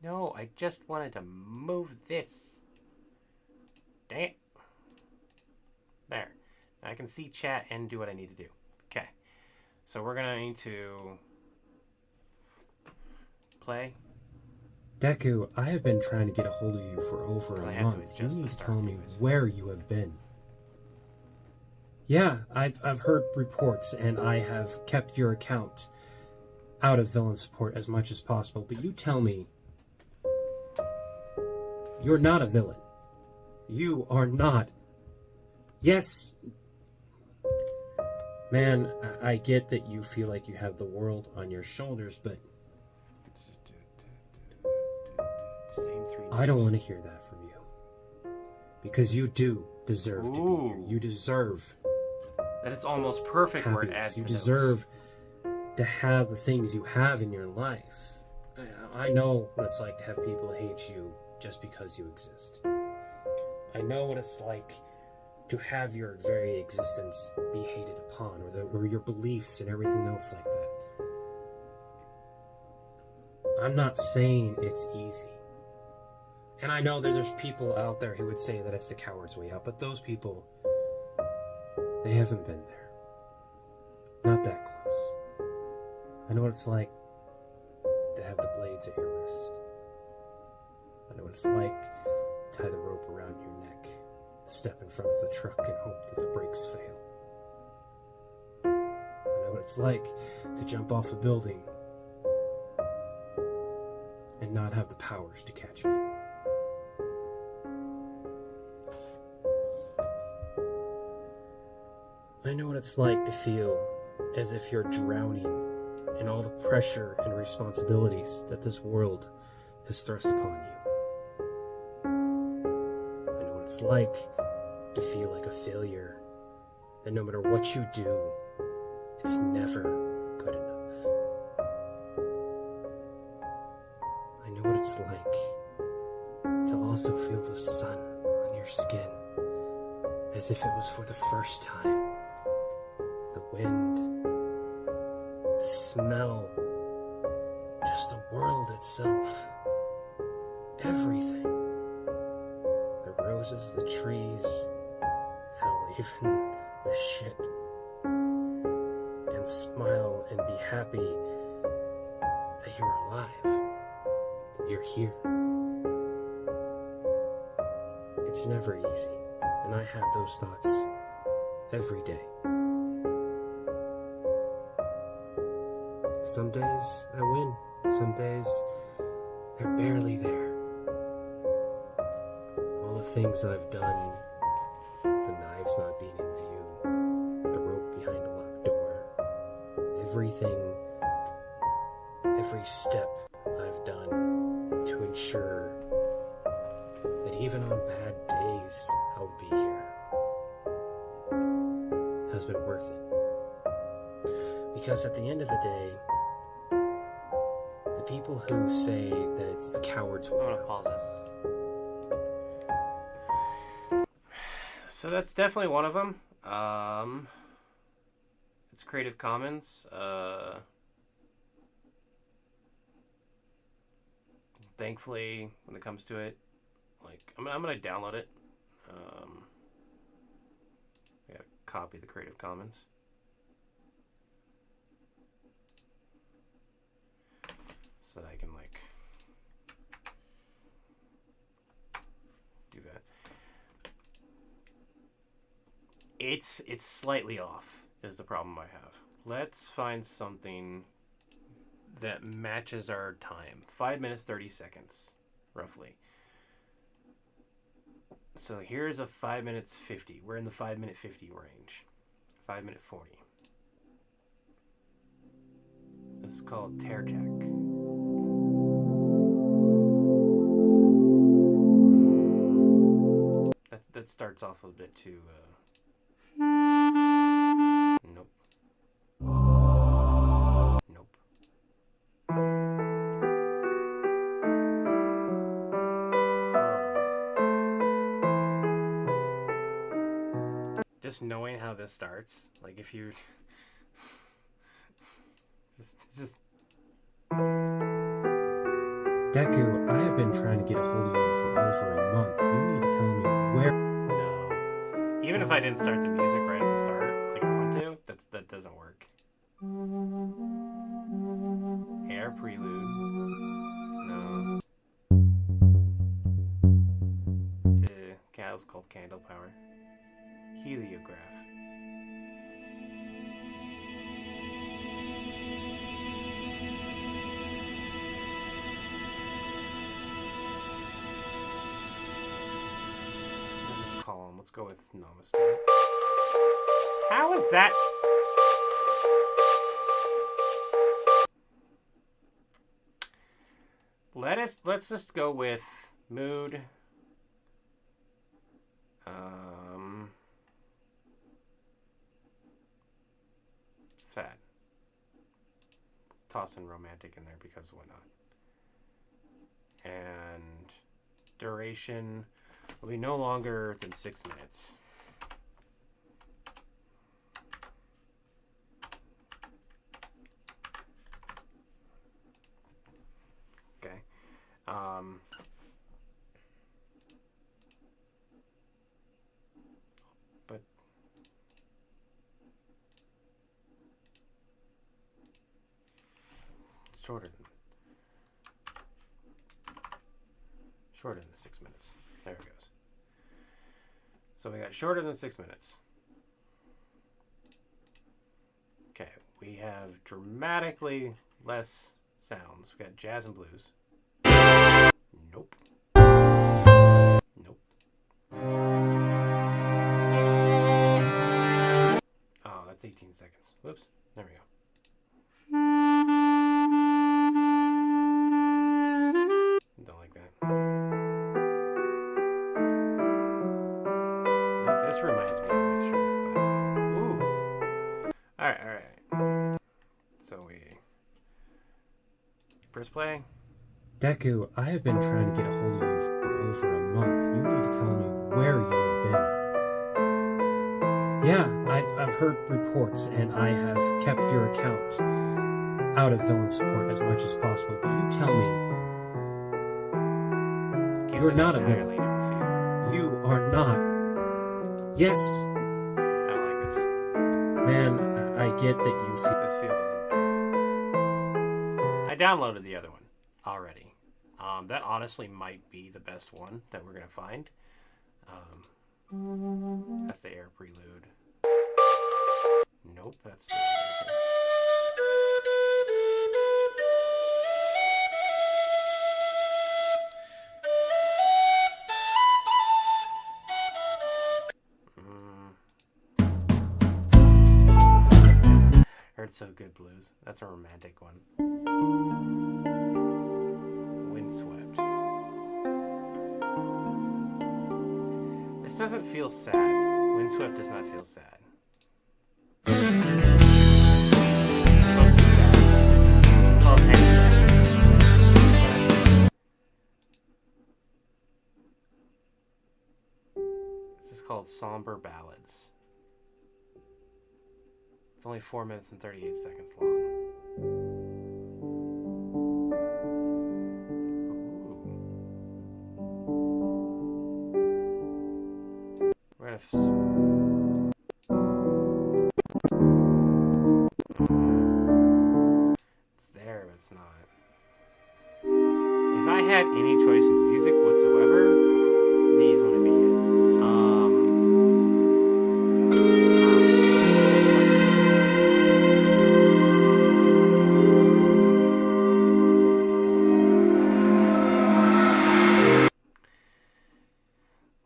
No, I just wanted to move this. Dang it. There. I can see chat and do what I need to do. Okay. So we're going to play. Deku, I have been trying to get a hold of you for over I a have to month. adjust You the need to start tell me music. where you have been. Yeah, I've heard reports, and I have kept your account out of villain support as much as possible. But you tell me, you're not a villain. You are not. Yes, man, I get that you feel like you have the world on your shoulders, but Same three I don't notes. want to hear that from you. Because you do deserve to be here. Ooh. You deserve That is almost perfect where it happiness. adds You the notes. deserve to have the things you have in your life. I know what it's like to have people hate you just because you exist. I know what it's like to have your very existence be hated upon, or your beliefs and everything else like that. I'm not saying it's easy. And I know that there's people out there who would say that it's the coward's way out, but those people, they haven't been there. Not that close. I know what it's like to have the blades at your wrist. I know what it's like to tie the rope around your neck, step in front of the truck and hope that the brakes fail. I know what it's like to jump off a building and not have the powers to catch me. I know what it's like to feel as if you're drowning in all the pressure and responsibilities that this world has thrust upon you. I know what it's like to feel like a failure, that no matter what you do, it's never good enough. I know what it's like to also feel the sun on your skin, as if it was for the first time. The wind, the smell, just the world itself. Everything. The roses, the trees, hell, even the shit. And smile and be happy that you're alive. You're here. It's never easy, and I have those thoughts every day. Some days I win, some days they're barely there. All the things I've done, the knives not being in view, the rope behind a locked door, everything, every step I've done to ensure that even on bad days I'll be here has been worth it. Because at the end of the day, the people who say that it's the coward's way I'm gonna pause it. So that's definitely one of them. It's Creative Commons. Thankfully, when it comes to it, like I'm gonna download it. I gotta copy the Creative Commons. So that I can like do that. It's slightly off is the problem I have. Let's find something that matches our time. 5 minutes 30 seconds roughly. So here's a 5 minutes 50. We're in the 5 minute 50 range. 5 minute 40. This is called Tearjack. That starts off a bit too. Nope. Nope. Just knowing how this starts, like if you just Deku, I have been trying to get a hold of you for over a month. You need to tell me where. no. Even if I didn't start the music right at the start, like I want to, that doesn't work. Air prelude. No. Okay, that was called Candle Power. Heliograph. This is Calm. Let's go with Namaste. How is that? Let's just go with Mood. Sad. Toss in romantic in there because why not? And duration will be no longer than 6 minutes. Okay. But shorter than 6 minutes. There it goes. So we got shorter than 6 minutes. Okay, we have dramatically less sounds. We got jazz and blues. Nope. Nope. that's 18 seconds. Whoops. There we go. Don't like that. This reminds me of Extreme Classical. Ooh. Alright. So we press play. Deku, I have been trying to get a hold of you for over a month. You need to tell me where you have been. Yeah, I've heard reports, and I have kept your account out of villain support as much as possible. But you tell me, you're not a villain. You are not. Yes. I don't like this. Man, I get that you feel... This feel isn't there. I downloaded the other one already. That honestly might be the best one that we're going to find. That's the air prelude. Nope, that's the... Heard So Good Blues. That's a romantic one. Windswept. This doesn't feel sad. Windswept does not feel sad. This is supposed to be sad. This is called Hangman. This is called Somber Ballads. It's only 4 minutes and 38 seconds long. We're gonna... It's there, but it's not. If I had any choice in music whatsoever, these would be it.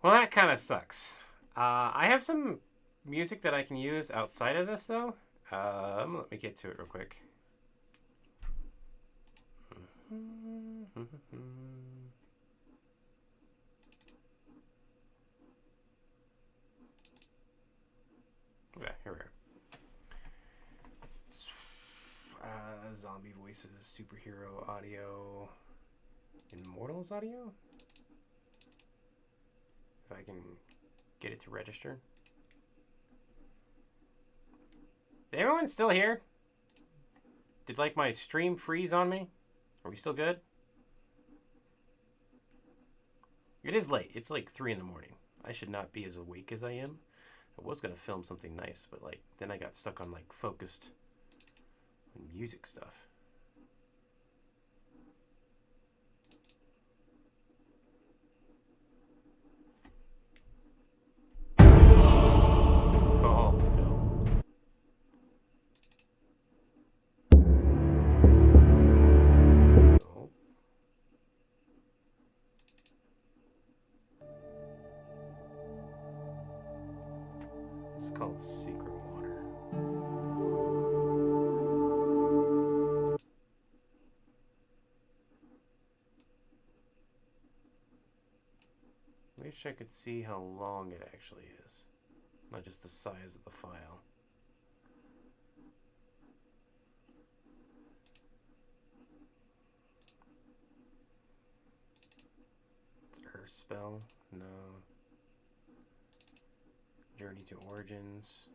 Well, that kind of sucks. I have some music that I can use outside of this, though. Let me get to it real quick. Okay, here we are. Zombie voices, superhero audio, Immortals audio? If I can get it to register. Is everyone still here? Did like my stream freeze on me? Are we still good? It is late. It's like 3 in the morning. I should not be as awake as I am. I was gonna film something nice, but like then I got stuck on like focused music stuff. Oh no. Oh. It's called Secret Water. Wish I could see how long it actually is, not just the size of the file. It's Earthspell? No. Journey to Origins.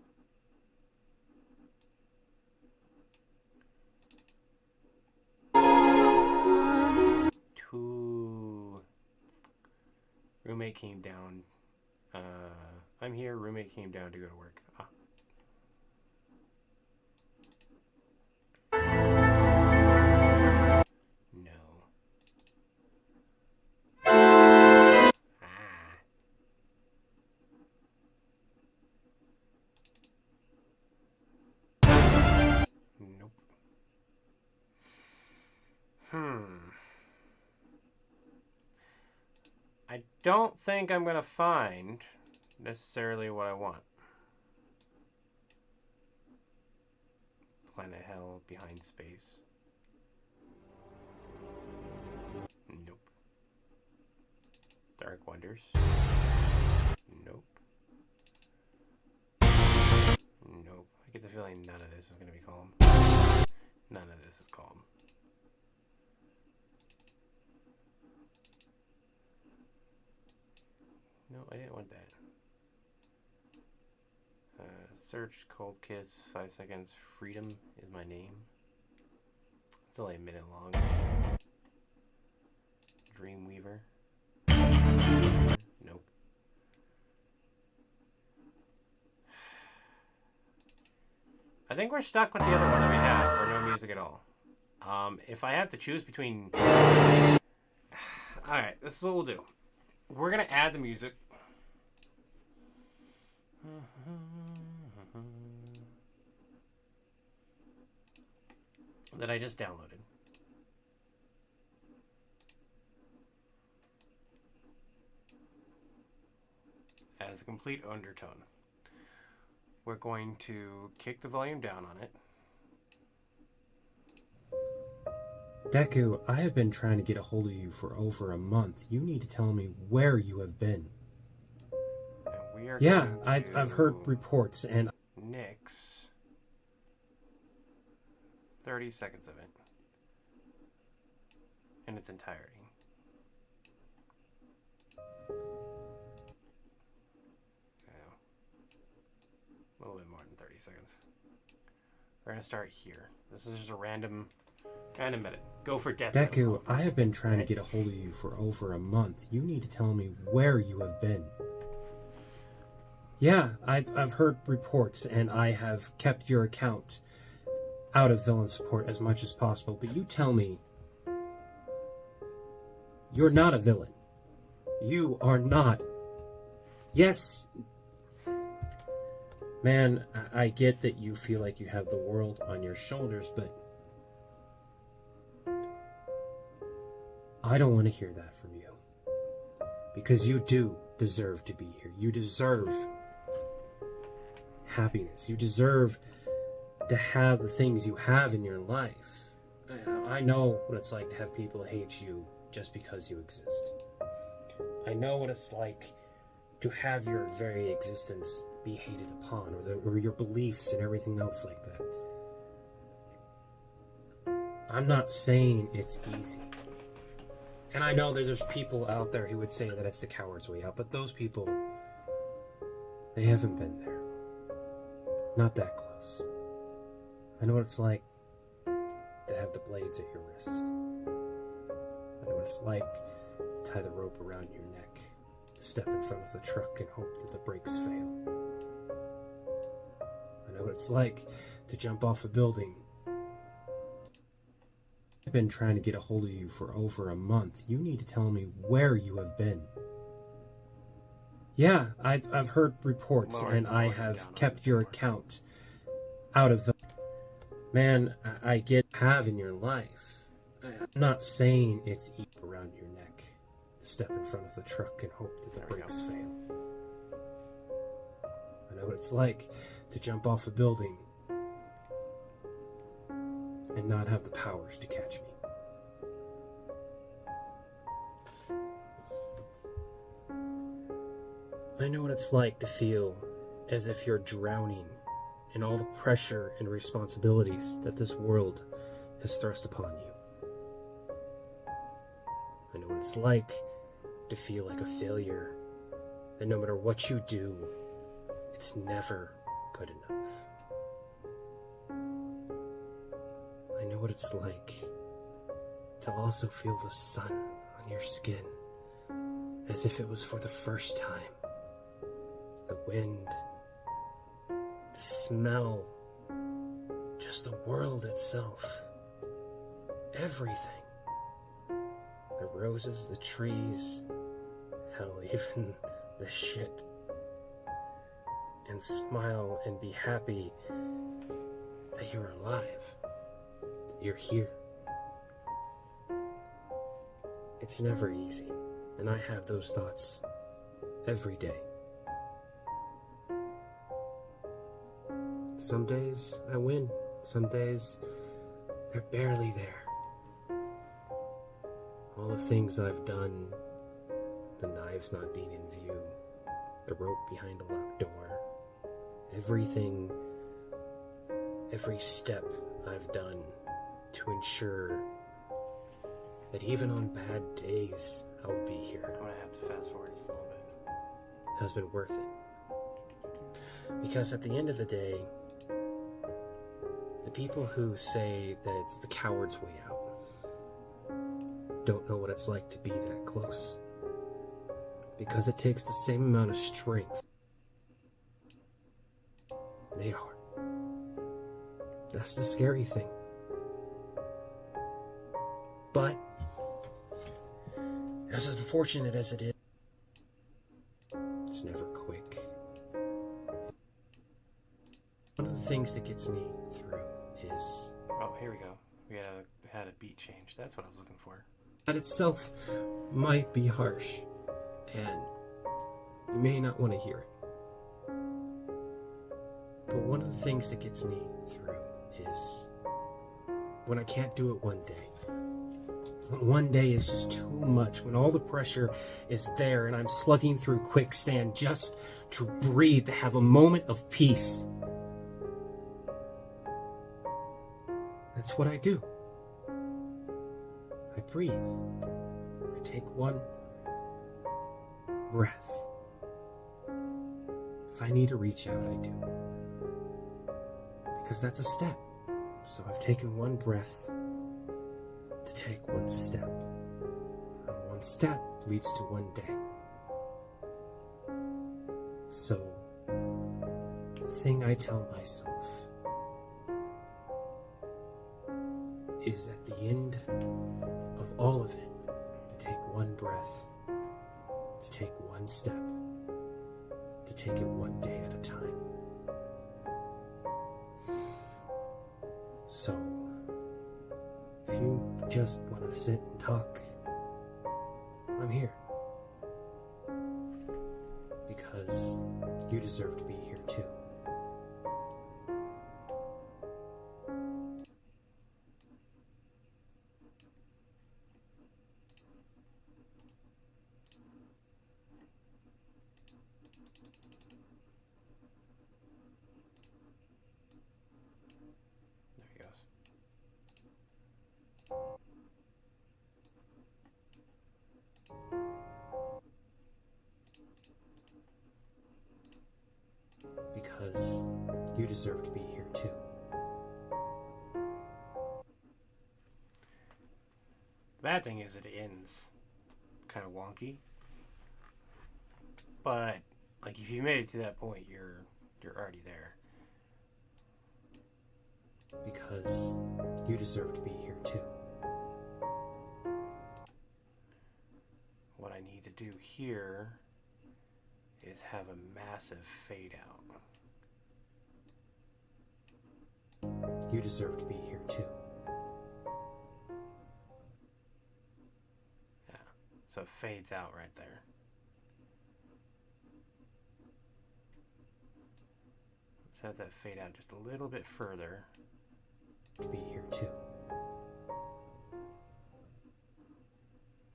Roommate came down. I'm here. Roommate came down to go to work. Ah. No. Ah. Nope. I don't think I'm gonna find necessarily what I want. Planet Hell Behind Space. Nope. Dark Wonders. Nope. Nope. I get the feeling none of this is going to be calm. None of this is calm. No, I didn't want that. Search, Cold Kiss, 5 seconds, Freedom is my name. It's only a minute long. Dreamweaver. Nope. I think we're stuck with the other one that we had, or no music at all. If I have to choose between... Alright, this is what we'll do. We're gonna add the music. That I just downloaded. As a complete undertone. We're going to kick the volume down on it. Deku, I have been trying to get a hold of you for over a month. You need to tell me where you have been. And we are I've heard reports and... Nix 30 seconds of it. In its entirety. A little bit more than 30 seconds. We're gonna start here. This is just a random minute. Go for death. Deku, I have been trying to get a hold of you for over a month. You need to tell me where you have been. Yeah, I've heard reports, and I have kept your account out of villain support as much as possible. But you tell me, you're not a villain. You are not. Yes. Man, I get that you feel like you have the world on your shoulders, but I don't want to hear that from you. Because you do deserve to be here. You deserve happiness. You deserve to have the things you have in your life. I know what it's like to have people hate you just because you exist. I know what it's like to have your very existence be hated upon, or your beliefs and everything else like that. I'm not saying it's easy. And I know there's people out there who would say that it's the coward's way out, but those people, they haven't been there. Not that close. I know what it's like to have the blades at your wrist. I know what it's like to tie the rope around your neck, step in front of the truck and hope that the brakes fail. I know what it's like to jump off a building. I've been trying to get a hold of you for over a month. You need to tell me where you have been. Yeah, I've heard reports, and I have kept your account out of the... Man, I get have in your life. I'm not saying it's easy around your neck. Step in front of the truck and hope that the brakes fail. I know what it's like to jump off a building and not have the powers to catch me. I know what it's like to feel as if you're drowning in all the pressure and responsibilities that this world has thrust upon you. I know what it's like to feel like a failure, that no matter what you do, it's never good enough. I know what it's like to also feel the sun on your skin, as if it was for the first time. The wind, the smell, just the world itself. Everything. The roses, the trees, hell, even the shit. And smile and be happy that you're alive. That you're here. It's never easy, and I have those thoughts every day. Some days I win, Some days, they're barely there. All the things I've done, the knives not being in view, the rope behind a locked door, everything, every step I've done to ensure that even on bad days, I'll be here, I'm gonna have to fast forward just a little bit. has been worth it. Because at the end of the day, the people who say that it's the coward's way out don't know what it's like to be that close. Because it takes the same amount of strength. They are. That's the scary thing. But, as unfortunate as it is, it's never quick. One of the things that gets me through is Oh, here we go. We had a beat change. That's what I was looking for. that itself might be harsh, and you may not want to hear it. But one of the things that gets me through is when I can't do it one day. When one day is just too much, when all the pressure is there and I'm slugging through quicksand just to breathe, to have a moment of peace. That's what I do. I breathe. I take one breath. If I need to reach out, I do. Because that's a step. So I've taken one breath to take one step. And one step leads to one day. So, the thing I tell myself is at the end of all of it, to take one breath, to take one step, to take it one day at a time. So, if you just want to sit and talk, I'm here. Because you deserve to be here too. There he goes. Because you deserve to be here too. The bad thing is it ends kind of wonky. But like if you made it to that point, you're already there. Because you deserve to be here too. What I need to do here is have a massive fade out. You deserve to be here too. Yeah. So it fades out right there. Let's have that fade out just a little bit further. To be here too.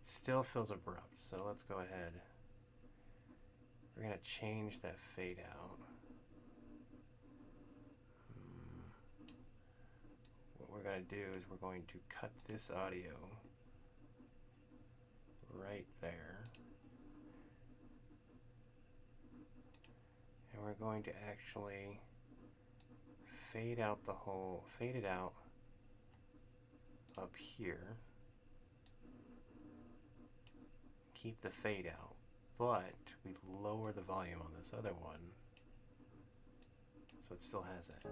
Still feels abrupt, so let's go ahead. We're going to change that fade out. What we're going to do is we're going to cut this audio right there. And we're going to actually fade it out up here. Keep the fade out, but we lower the volume on this other one so it still has it.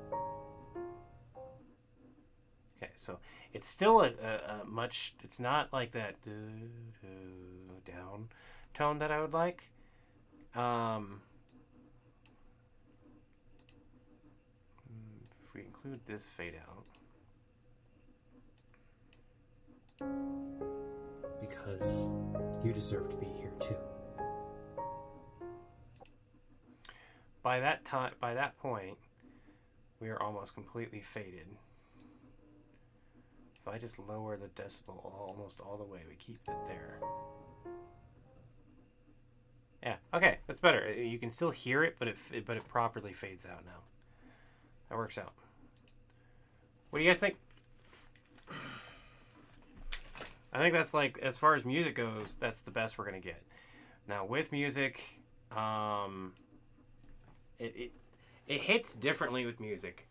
Okay, so it's still a much, it's not like that down tone that I would like. If we include this fade out. Because you deserve to be here too. By that point, We are almost completely faded. If I just lower the decibel almost all the way, we keep it there. Yeah, okay, that's better. You can still hear it, but it properly fades out now. That works out. What do you guys think? I think that's like, as far as music goes, that's the best we're gonna get. Now with music, it hits differently with music.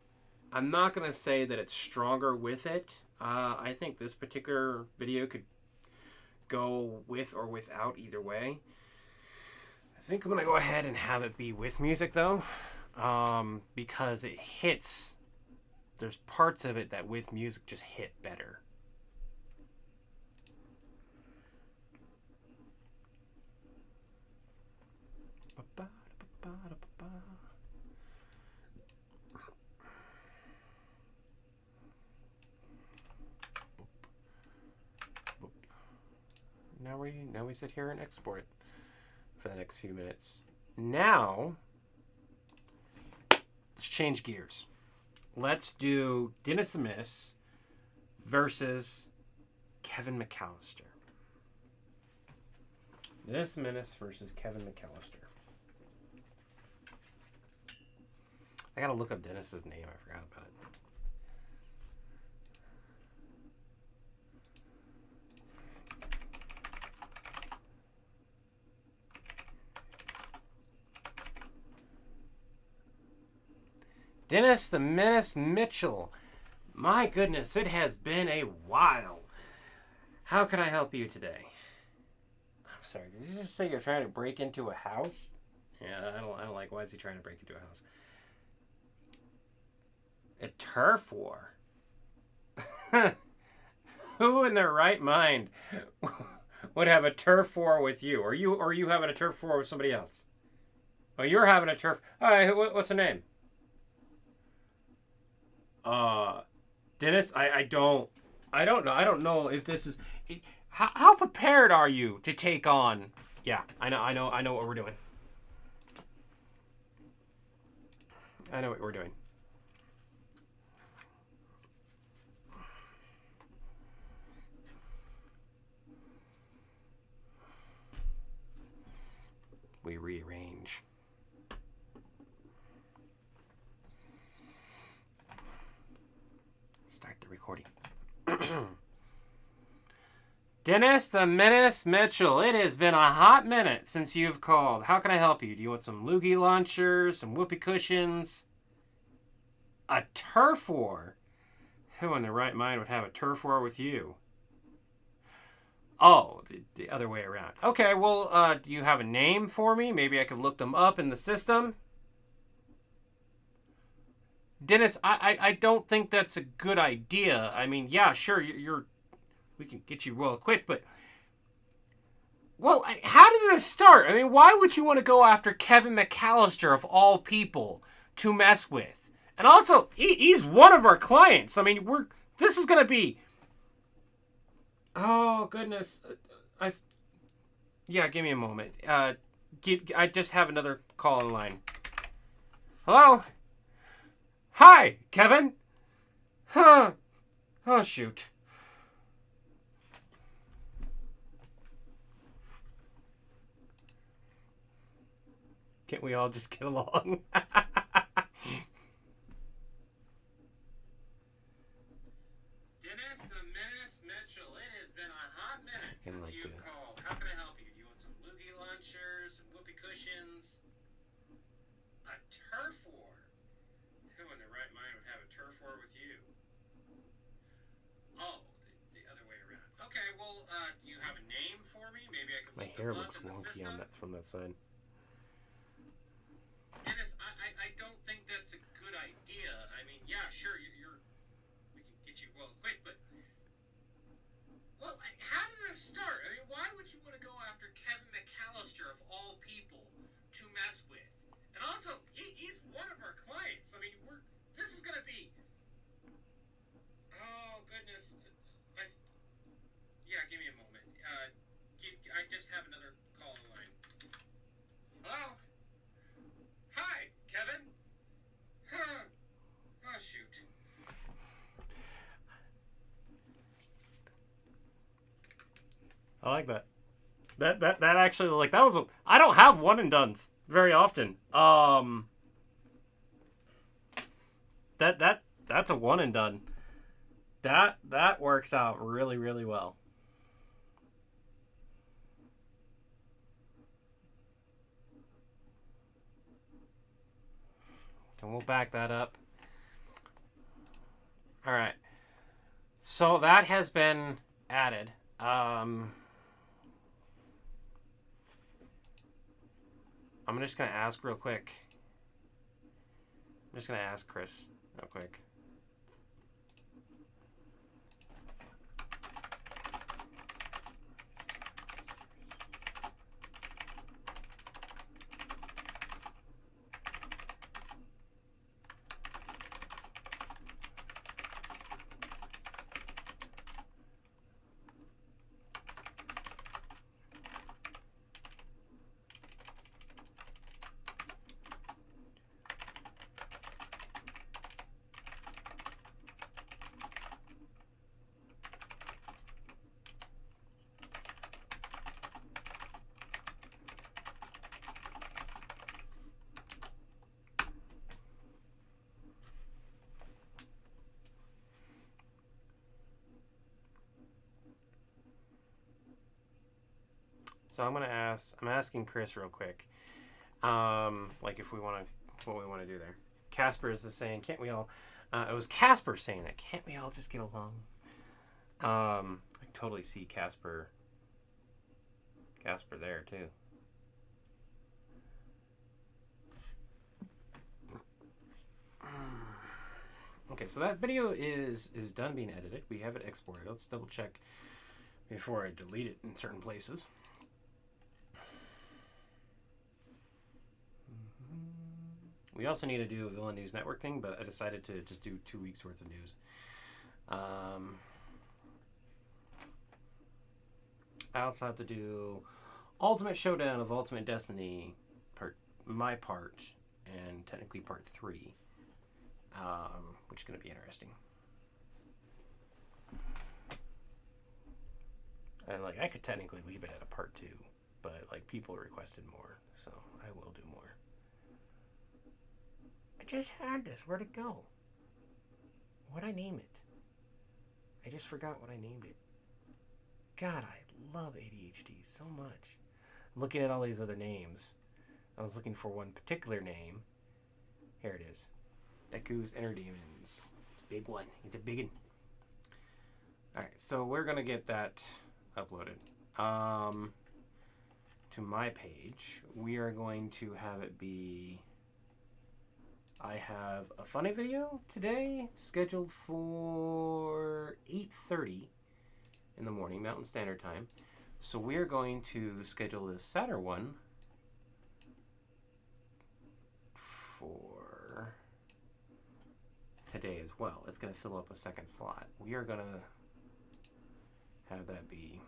I'm not gonna say that it's stronger with it. I think this particular video could go with or without either way. I think I'm gonna go ahead and have it be with music though, because it hits. There's parts of it that with music just hit better. Now we sit here and export it for the next few minutes. Now, let's change gears. Let's do Dennis the Menace versus Kevin McAllister. Dennis the Menace versus Kevin McAllister. I gotta look up Dennis's name. I forgot about it. Dennis the Menace Mitchell. My goodness, it has been a while. How can I help you today? I'm sorry, did you just say you're trying to break into a house? Yeah, I don't like, why is he trying to break into a house? A turf war? Who in their right mind would have a turf war with you? Or are you having a turf war with somebody else? Oh, you're having a turf... Alright, what's the name? Dennis, I don't know. I don't know if this is... How prepared are you to take on... Yeah, I know what we're doing. I know what we're doing. We rearrange. Start the recording. Dennis the Menace Mitchell, it has been a hot minute since you've called. How can I help you? Do you want some loogie launchers, some whoopee cushions? A turf war? Who in their right mind would have a turf war with you? Oh, the other way around. Okay, well, do you have a name for me? Maybe I could look them up in the system. Dennis, I don't think that's a good idea. I mean, yeah, sure, we can get you well equipped, but... Well, how did this start? I mean, why would you want to go after Kevin McAllister, of all people, to mess with? And also, he's one of our clients. I mean, this is going to be... Oh, goodness. Yeah, give me a moment. I just have another call in line. Hello? Hi, Kevin? Huh. Oh, shoot. Can't we all just get along? Dennis the Menace Mitchell, it has been a hot minute since you've called. How can I help you? Do you want some loogie launchers, some whoopee cushions? A turf war? Who in their right mind would have a turf war with you? Oh, the other way around. Okay, well, do you have a name for me? Maybe I can look them up in the system. From that side. Dennis, I don't think that's a good idea. I mean, yeah, sure, we can get you well equipped, but... Well, how did this start? I mean, why would you want to go after Kevin McAllister, of all people, to mess with? And also, he's one of our clients. I mean, this is going to be... Oh, goodness. Yeah, give me a moment. I just have another call in line. Hello? Hi, Kevin? Huh. like that. That actually, like, that was I don't have one and dones very often. That's a one and done. That works out really, really well. So we'll back that up. All right. So that has been added. I'm just going to ask real quick. I'm just going to ask Chris real quick. So I'm asking Chris real quick, like if we want to, what we want to do there. Casper is just saying, can't we all, it was Casper saying that, can't we all just get along? I totally see Casper there too. Okay, so that video is done being edited. We have it exported. Let's double check before I delete it in certain places. We also need to do a Villain News Network thing, but I decided to just do 2 weeks worth of news. I also have to do Ultimate Showdown of Ultimate Destiny, my part, and technically part 3, which is going to be interesting. And like I could technically leave it at a part 2, but like people requested more, so I will do more. I just had this. Where'd it go? What'd I name it? I just forgot what I named it. God, I love ADHD so much. I'm looking at all these other names. I was looking for one particular name. Here it is. Deku's Inner Demons. It's a big one. It's a big one. Alright, so we're going to get that uploaded. To my page, we are going to have it be... I have a funny video today scheduled for 8:30 in the morning, Mountain Standard Time. So we're going to schedule this Saturday one for today as well. It's going to fill up a second slot. We are going to have that be...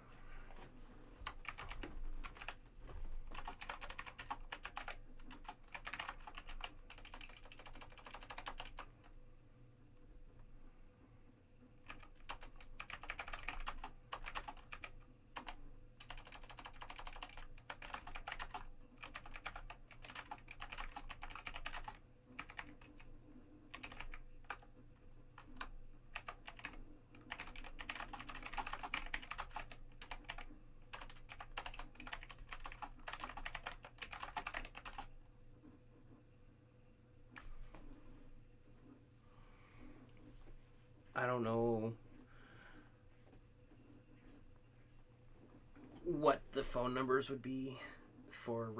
I don't know what the phone numbers would be for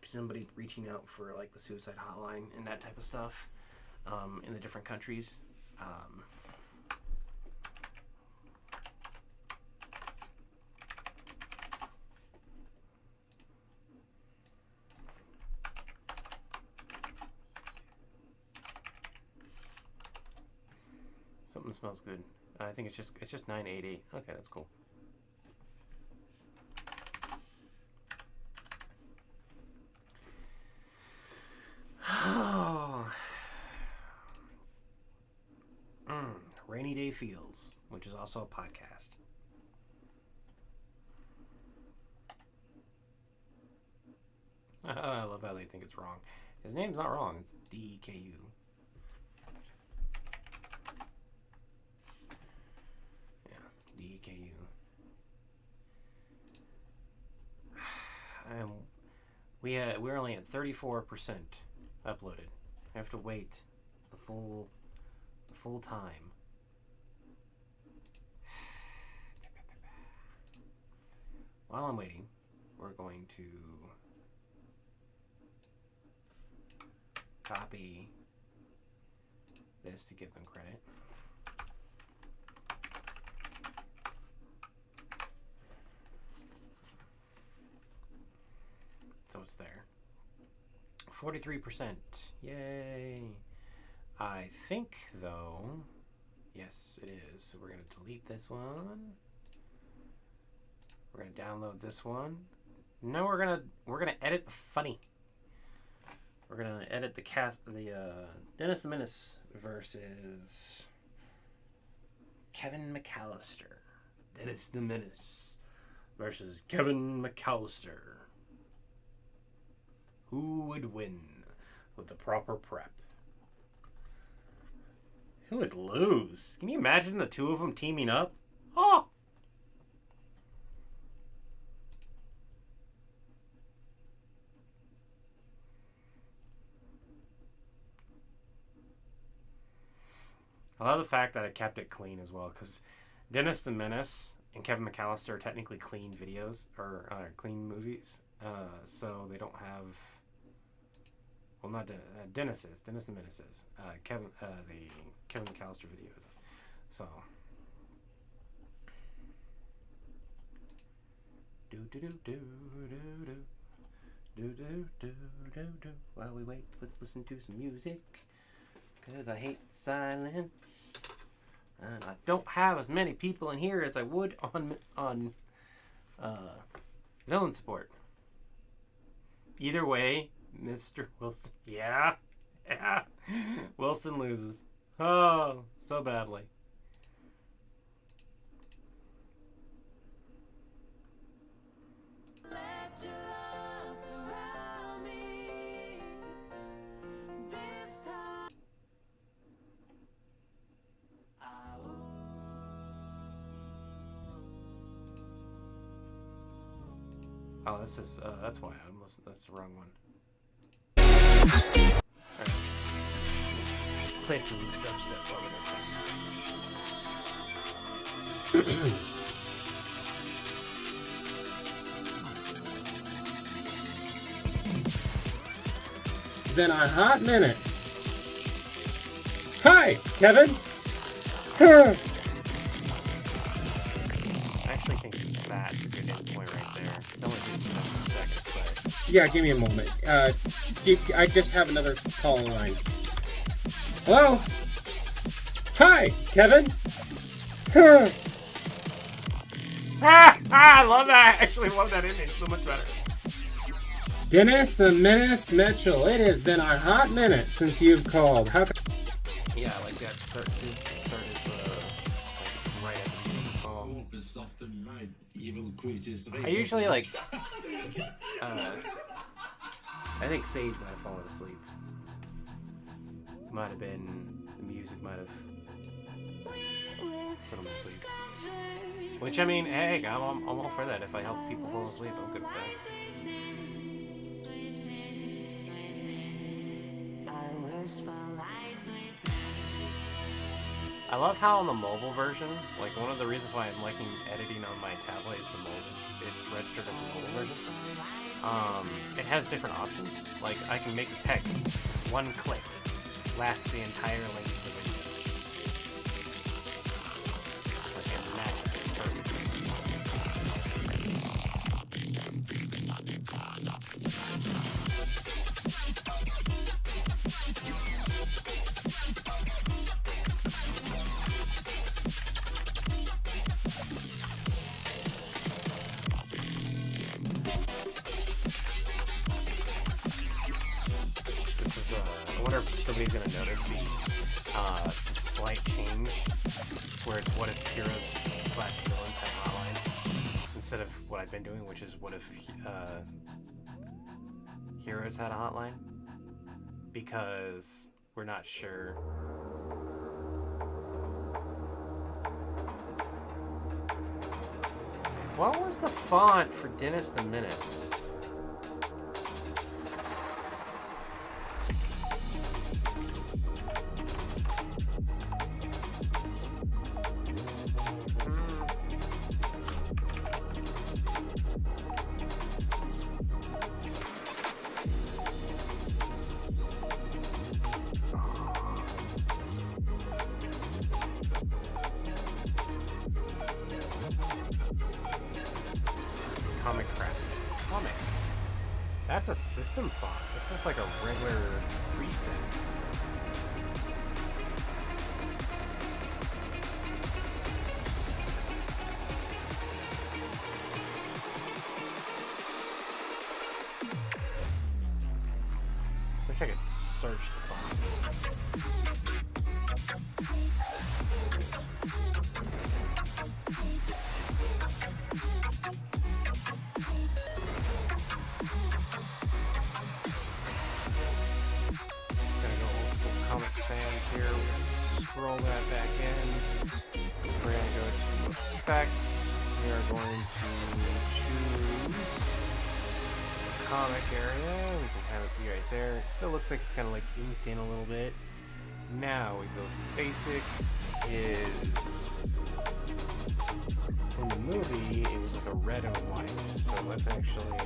somebody reaching out for like the suicide hotline and that type of stuff in the different countries. Something smells good. I think it's just 988. Okay, that's cool. Rainy Day Feels, which is also a podcast. about they think it's wrong. His name's not wrong. It's DKU. Yeah, DKU. We're only at 34% uploaded. I have to wait the full time. While I'm waiting, we're going to copy this to give them credit. So it's there. 43%. Yay. I think, though, yes, it is. So we're going to delete this one. We're going to download this one. Now we're going to edit funny. We're going to edit the Dennis the Menace versus Kevin McAllister. Dennis the Menace versus Kevin McAllister. Who would win with the proper prep? Who would lose? Can you imagine the two of them teaming up? Oh! I love the fact that I kept it clean as well, because Dennis the Menace and Kevin McAllister are technically clean videos, or clean movies. So they don't have... Well, not Dennis is. Dennis the Menace is. The Kevin McAllister videos. So. While we wait, let's listen to some music. Because I hate silence. And I don't have as many people in here as I would on villain support. Either way, Mr. Wilson. Yeah. Wilson loses. Oh, so badly. Oh, this is, that's why I'm listening. That's the wrong one. Alright. Play some dubstep while we do this. It's been a hot minute. Hi, Kevin. I actually think that's a good endpoint right there. It only takes 7 seconds, but... Yeah, give me a moment. I just have another call in line. Hello? Hi, Kevin. I love that. I actually love that image so much better. Dennis the Menace Mitchell, it has been a hot minute since you've called. How? Yeah, like that start is right at the beginning of the call. Oh, the soft and light, evil creatures. I usually like. I think Sage might have fallen asleep. Might have been the music might have put him asleep. Which I mean, hey, I'm all for that. If I help people fall asleep, I'm good with that. I love how on the mobile version, like one of the reasons why I'm liking editing on my tablet is the mobile. It's registered as a mobile version. It has different options. Like I can make the text one click last the entire length of the video. Like it matches perfectly. I wonder if somebody's gonna notice the slight change where it's what if heroes / villains have hotlines instead of what I've been doing, which is what if Heroes had a hotline? Because we're not sure. What was the font for Dennis the Menace? Comic crap. Comic. That's a system font. It's just like a regular preset. Wish I could search the font. Gonna go with Comic Sans here. We're gonna scroll that back in. We're gonna go to effects. We are going to choose the comic area. We can have it be right there. It still looks like it's kind of like inked in a little bit. Now we go to basic. In the movie, it was like a red and white. So let's actually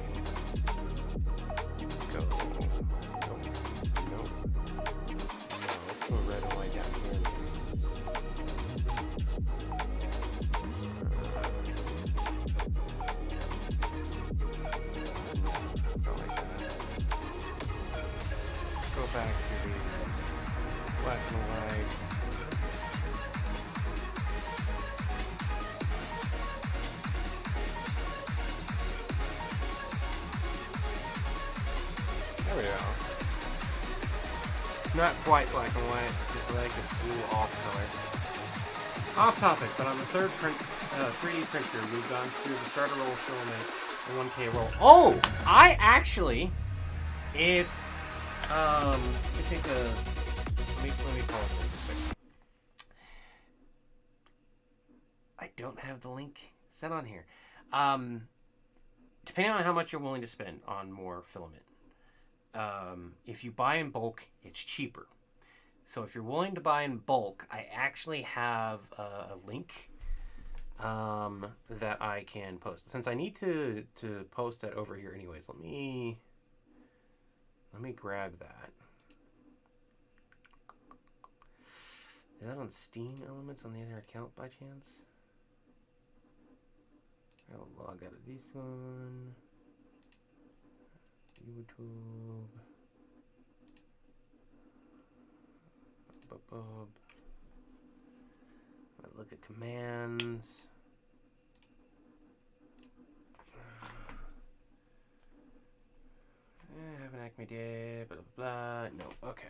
go. Nope. No, let's go red and white down here. Go like that. Go back to the black and white. There we go. Not quite black and white, just like a blue off color. Off topic, but on the third 3D printer, we've gone through the starter roll filament and 1K roll. Oh, I actually, if let me take a let me pause it just a second. I don't have the link set on here. Depending on how much you're willing to spend on more filament. If you buy in bulk, it's cheaper. So if you're willing to buy in bulk, I actually have a link that I can post. Since I need to post that over here anyways, let me grab that. Is that on Steam Elements on the other account by chance? I'll log out of this one. YouTube. I look at commands. Have an Acme day, blah blah blah. No, okay.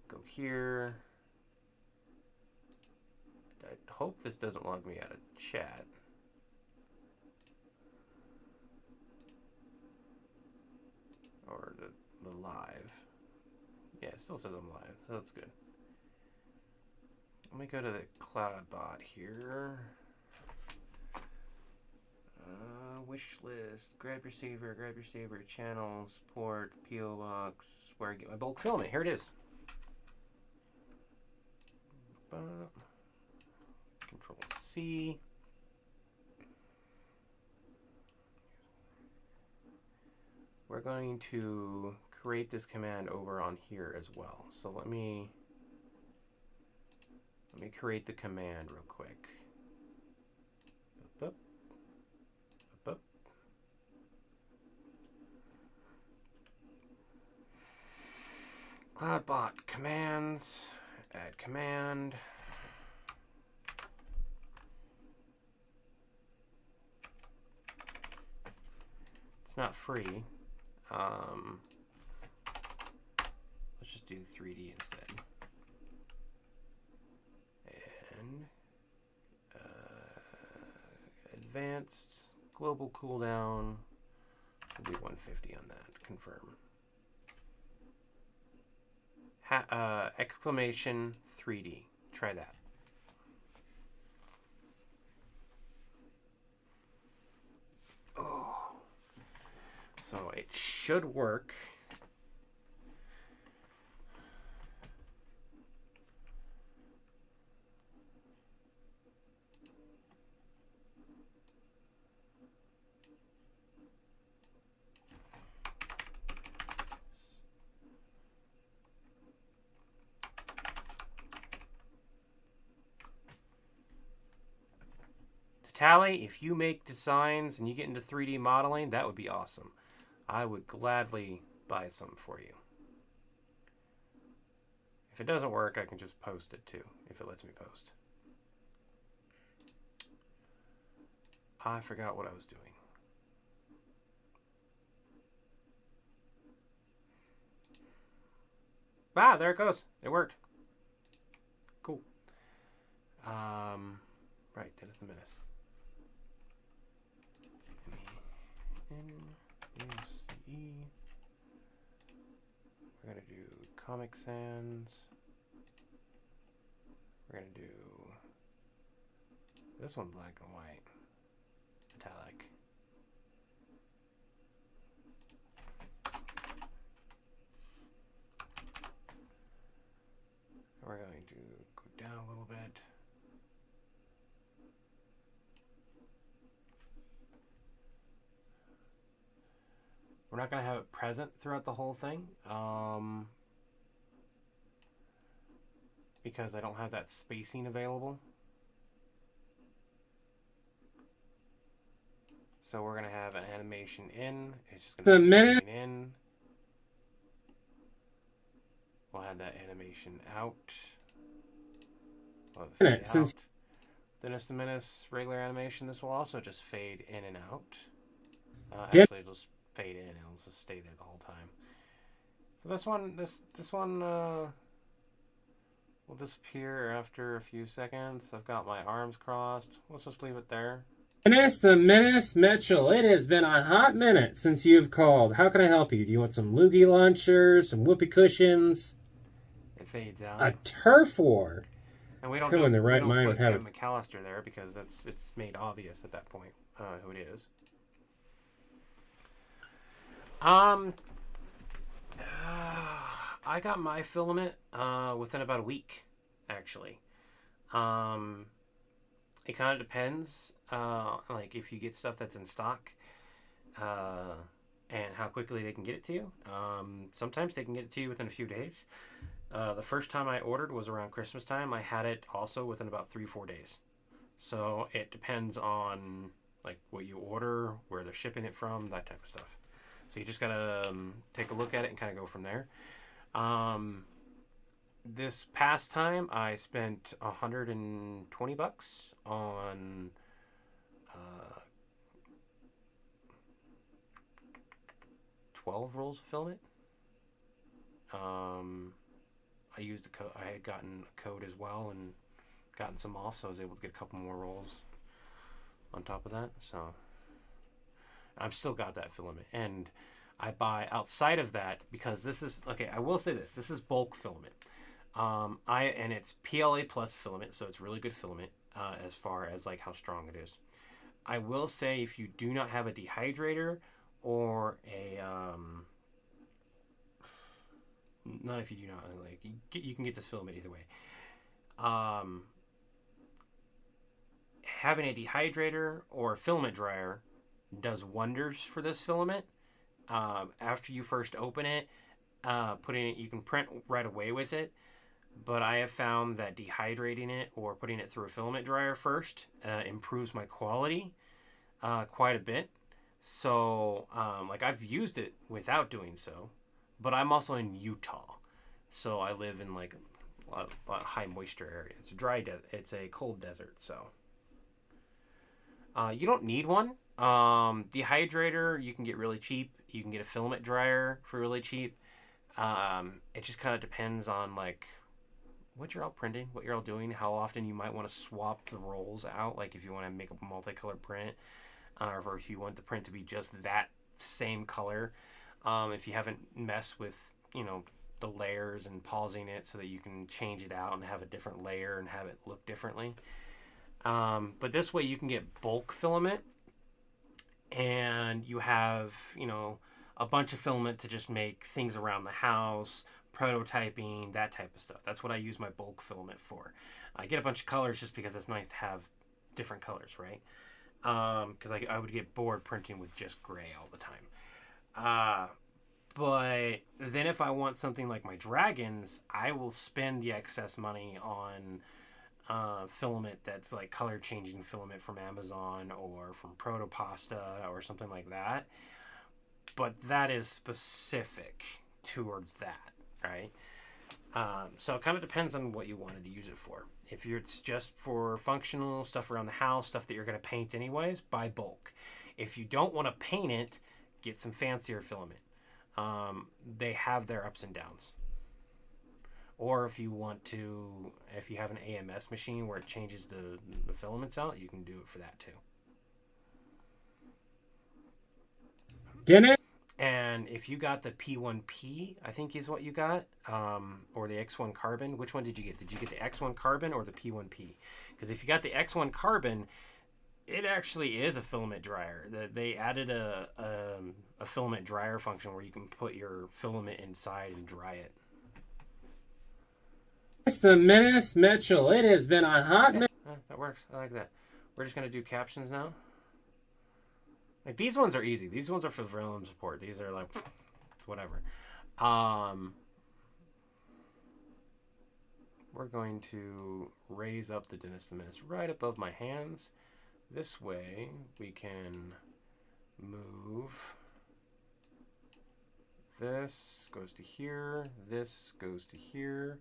Go here. I hope this doesn't log me out of chat. Or the live. Yeah, it still says I'm live, so that's good. Let me go to the CloudBot here. Wish list, grab your saver, channel, support, PO box, where I get my bulk filament. Here it is. Control C. We're going to create this command over on here as well. So let me create the command real quick. Up, up, up. CloudBot commands, add command. It's not free. Let's just do 3D instead. And advanced global cooldown We'll do 150 on that. Confirm. Exclamation 3D. Try that. Oh. So it should work. Tally, if you make designs and you get into 3D modeling, that would be awesome. I would gladly buy some for you. If it doesn't work, I can just post it too, if it lets me post. I forgot what I was doing. Ah, there it goes. It worked. Cool. Right, Dennis the Menace. N-U-C-E. We're going to do Comic Sans. We're going to do this one black and white. Metallic. We're going to go down a little bit. We're not going to have it present throughout the whole thing, because I don't have that spacing available. So we're going to have an animation in. It's just going to be fading in. We'll have that animation out. We'll fade out. Dennis the Menace regular animation. This will also just fade in and out. Actually, it'll just fade in and it'll just stay there the whole time. So this one will disappear after a few seconds. I've got my arms crossed. Let's just leave it there. Dennis the Menace Mitchell, it has been a hot minute since you've called. How can I help you? Do you want some loogie launchers, some whoopee cushions? It fades out. A turf war? And we don't Who in the right mind put would have Kevin McAllister there because it's made obvious at that point who it is. I got my filament within about a week, actually. It kind of depends, like if you get stuff that's in stock, and how quickly they can get it to you. Sometimes they can get it to you within a few days. The first time I ordered was around Christmas time. I had it also within about 3-4 days. So it depends on like what you order, where they're shipping it from, that type of stuff. So you just gotta take a look at it and kind of go from there. This past time, I spent $120 on 12 rolls of filament. I used a code. I had gotten a code as well and gotten some off, so I was able to get a couple more rolls on top of that. So I've still got that filament, and I buy outside of that because this is okay. I will say this is bulk filament. And it's PLA plus filament, so it's really good filament as far as like how strong it is. I will say if you do not have a dehydrator or a not if you do not like you can get this filament either way. Having a dehydrator or a filament dryer does wonders for this filament. After you first open it, putting it, you can print right away with it. But I have found that dehydrating it or putting it through a filament dryer first improves my quality quite a bit. So, like I've used it without doing so, but I'm also in Utah, so I live in like a lot of high moisture area. It's it's a cold desert, so you don't need one. Dehydrator you can get really cheap. You can get a filament dryer for really cheap. It just kind of depends on like what you're all printing, what you're all doing, how often you might want to swap the rolls out, like if you want to make a multicolored print, or if you want the print to be just that same color. If you haven't messed with, you know, the layers and pausing it so that you can change it out and have a different layer and have it look differently. But this way you can get bulk filament, and you have, you know, a bunch of filament to just make things around the house, prototyping, that type of stuff. That's what I use my bulk filament for. I get a bunch of colors just because it's nice to have different colors, right? Because I would get bored printing with just gray all the time. But then if I want something like my dragons, I will spend the excess money on filament that's like color changing filament from Amazon or from Protopasta or something like that. But that is specific towards that, right? So it kind of depends on what you wanted to use it for. If it's just for functional stuff around the house, stuff that you're going to paint anyways, buy bulk. If you don't want to paint it, get some fancier filament. They have their ups and downs. Or if you want to, if you have an AMS machine where it changes the filaments out, you can do it for that too. Dinner? And if you got the P1P, I think is what you got, or the X1 Carbon, which one did you get? Did you get the X1 Carbon or the P1P? Because if you got the X1 Carbon, it actually is a filament dryer. They added a filament dryer function where you can put your filament inside and dry it. Mr. Menace Mitchell, it has been a hot minute. That works. I like that. We're just going to do captions now. Like, these ones are easy. These ones are for villain support. These are like, whatever. We're going to raise up the Dennis the Menace right above my hands. This way we can move. This goes to here. This goes to here.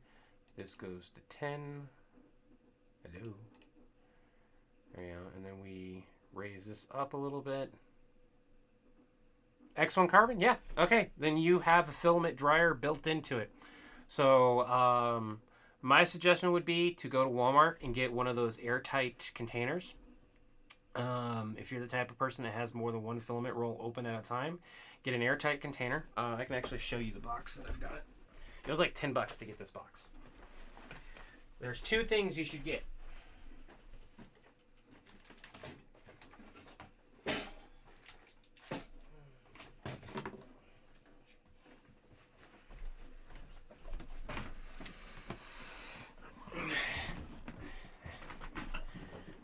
This goes to 10. Hello. There you go. And then we raise this up a little bit. X1 Carbon? Yeah. Okay. Then you have a filament dryer built into it. So my suggestion would be to go to Walmart and get one of those airtight containers. If you're the type of person that has more than one filament roll open at a time, get an airtight container. I can actually show you the box that I've got. It was like $10 to get this box. There's two things you should get.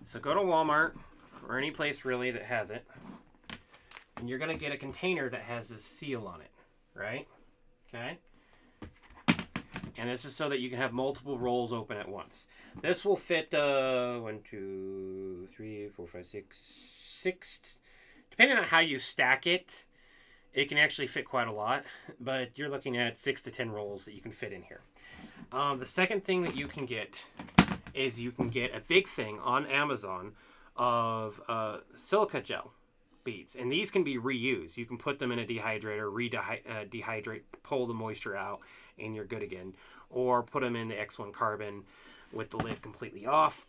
So go to Walmart or any place really that has it, and you're going to get a container that has this seal on it, right? Okay? And this is so that you can have multiple rolls open at once. This will fit 1, 2, 3, 4, 5, 6. Depending on how you stack it, it can actually fit quite a lot, but you're looking at 6 to 10 rolls that you can fit in here. The second thing that you can get is you can get a big thing on Amazon of silica gel beads, and these can be reused. You can put them in a dehydrator, dehydrate, pull the moisture out, and you're good again. Or put them in the X1 Carbon with the lid completely off.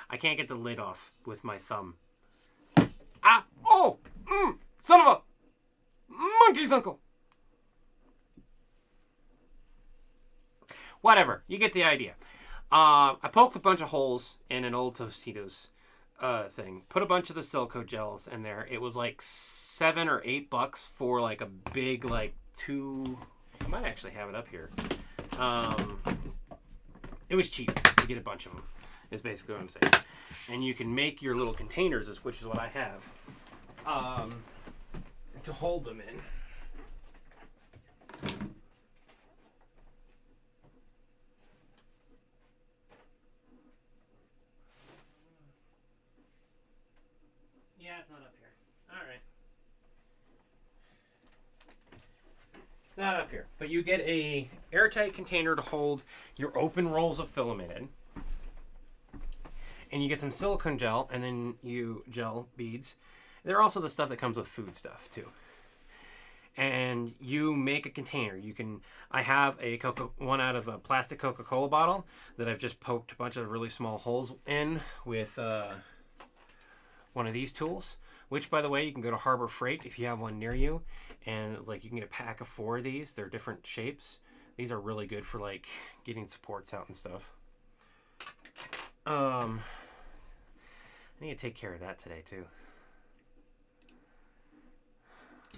I can't get the lid off with my thumb. Ah! Oh! Son of a monkey's uncle! Whatever. You get the idea. I poked a bunch of holes in an old Tostitos thing. Put a bunch of the silico gels in there. It was like $7 or $8 for like a big, like 2... I might actually have it up here. It was cheap to get a bunch of them, is basically what I'm saying. And you can make your little containers, which is what I have, to hold them in. Yeah, it's not up here. Alright. Not up here. But you get a airtight container to hold your open rolls of filament in. And you get some silicone gel, and then you gel beads. They're also the stuff that comes with food stuff, too. and you make a container. I have one out of a plastic Coca-Cola bottle that I've just poked a bunch of really small holes in with one of these tools, which, by the way, you can go to Harbor Freight if you have one near you, and like you can get a pack of 4 of these. They're different shapes. These are really good for like getting supports out and stuff. I need to take care of that today too.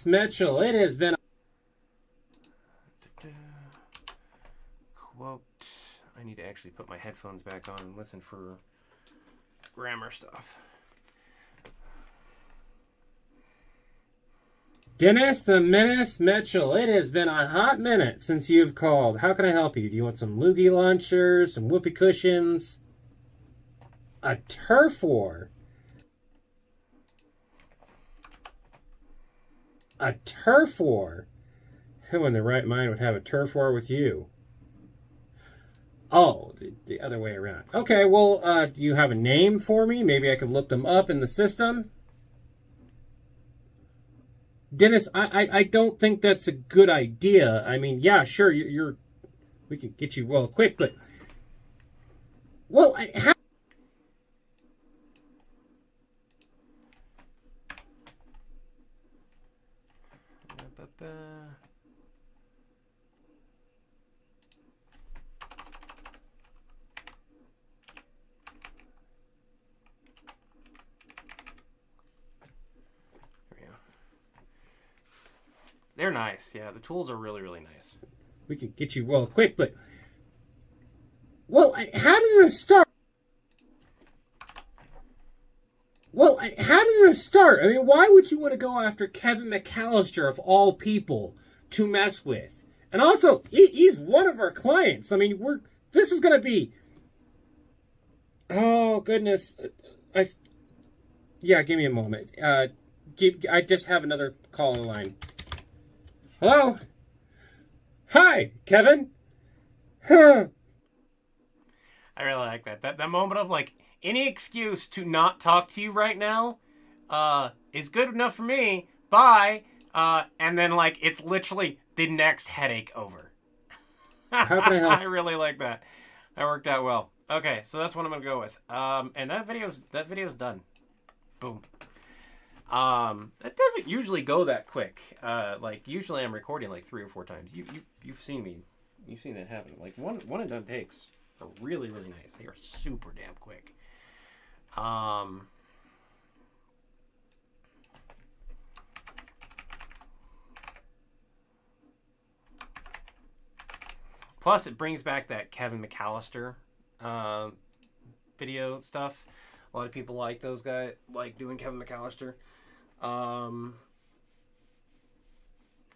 Mitchell, it has been quote. I need to actually put my headphones back on and listen for grammar stuff. Dennis the Menace Mitchell. It has been a hot minute since you've called. How can I help you? Do you want some loogie launchers, some whoopee cushions, a turf war? A turf war? Who in their right mind would have a turf war with you? Oh, the other way around. Okay, well, do you have a name for me? Maybe I could look them up in the system. Dennis, I don't think that's a good idea. I mean, yeah, sure, we can get you well quick, but well, how? They're nice. Yeah, the tools are really, really nice. We can get you well quick, but well, how did this start? Well, how did this start? I mean, why would you want to go after Kevin McAllister of all people to mess with? And also, he's one of our clients. I mean, this is going to be. Oh goodness, yeah, give me a moment. I just have another call on the line. Hello? Hi, Kevin? Huh. I really like that. That moment of like, any excuse to not talk to you right now is good enough for me. Bye. And then like, it's literally the next headache over. How can I help? I really like that. That worked out well. Okay, so that's what I'm going to go with. And that video's done. Boom. That doesn't usually go that quick. Like usually I'm recording like 3 or 4 times. You've seen me. You've seen it happen. Like one and done takes are really, really nice. They are super damn quick. Plus it brings back that Kevin McAllister video stuff. A lot of people like those guys, like doing Kevin McAllister. I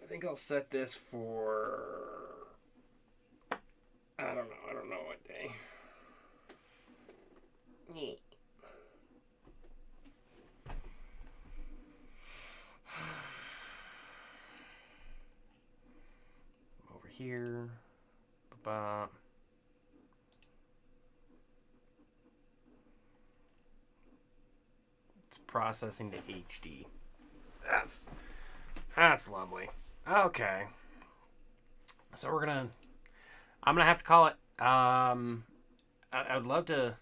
think I'll set this for, I don't know what day. Over here. Ba-ba. It's processing to HD. That's lovely. Okay. So I'm gonna have to call it. I would love to.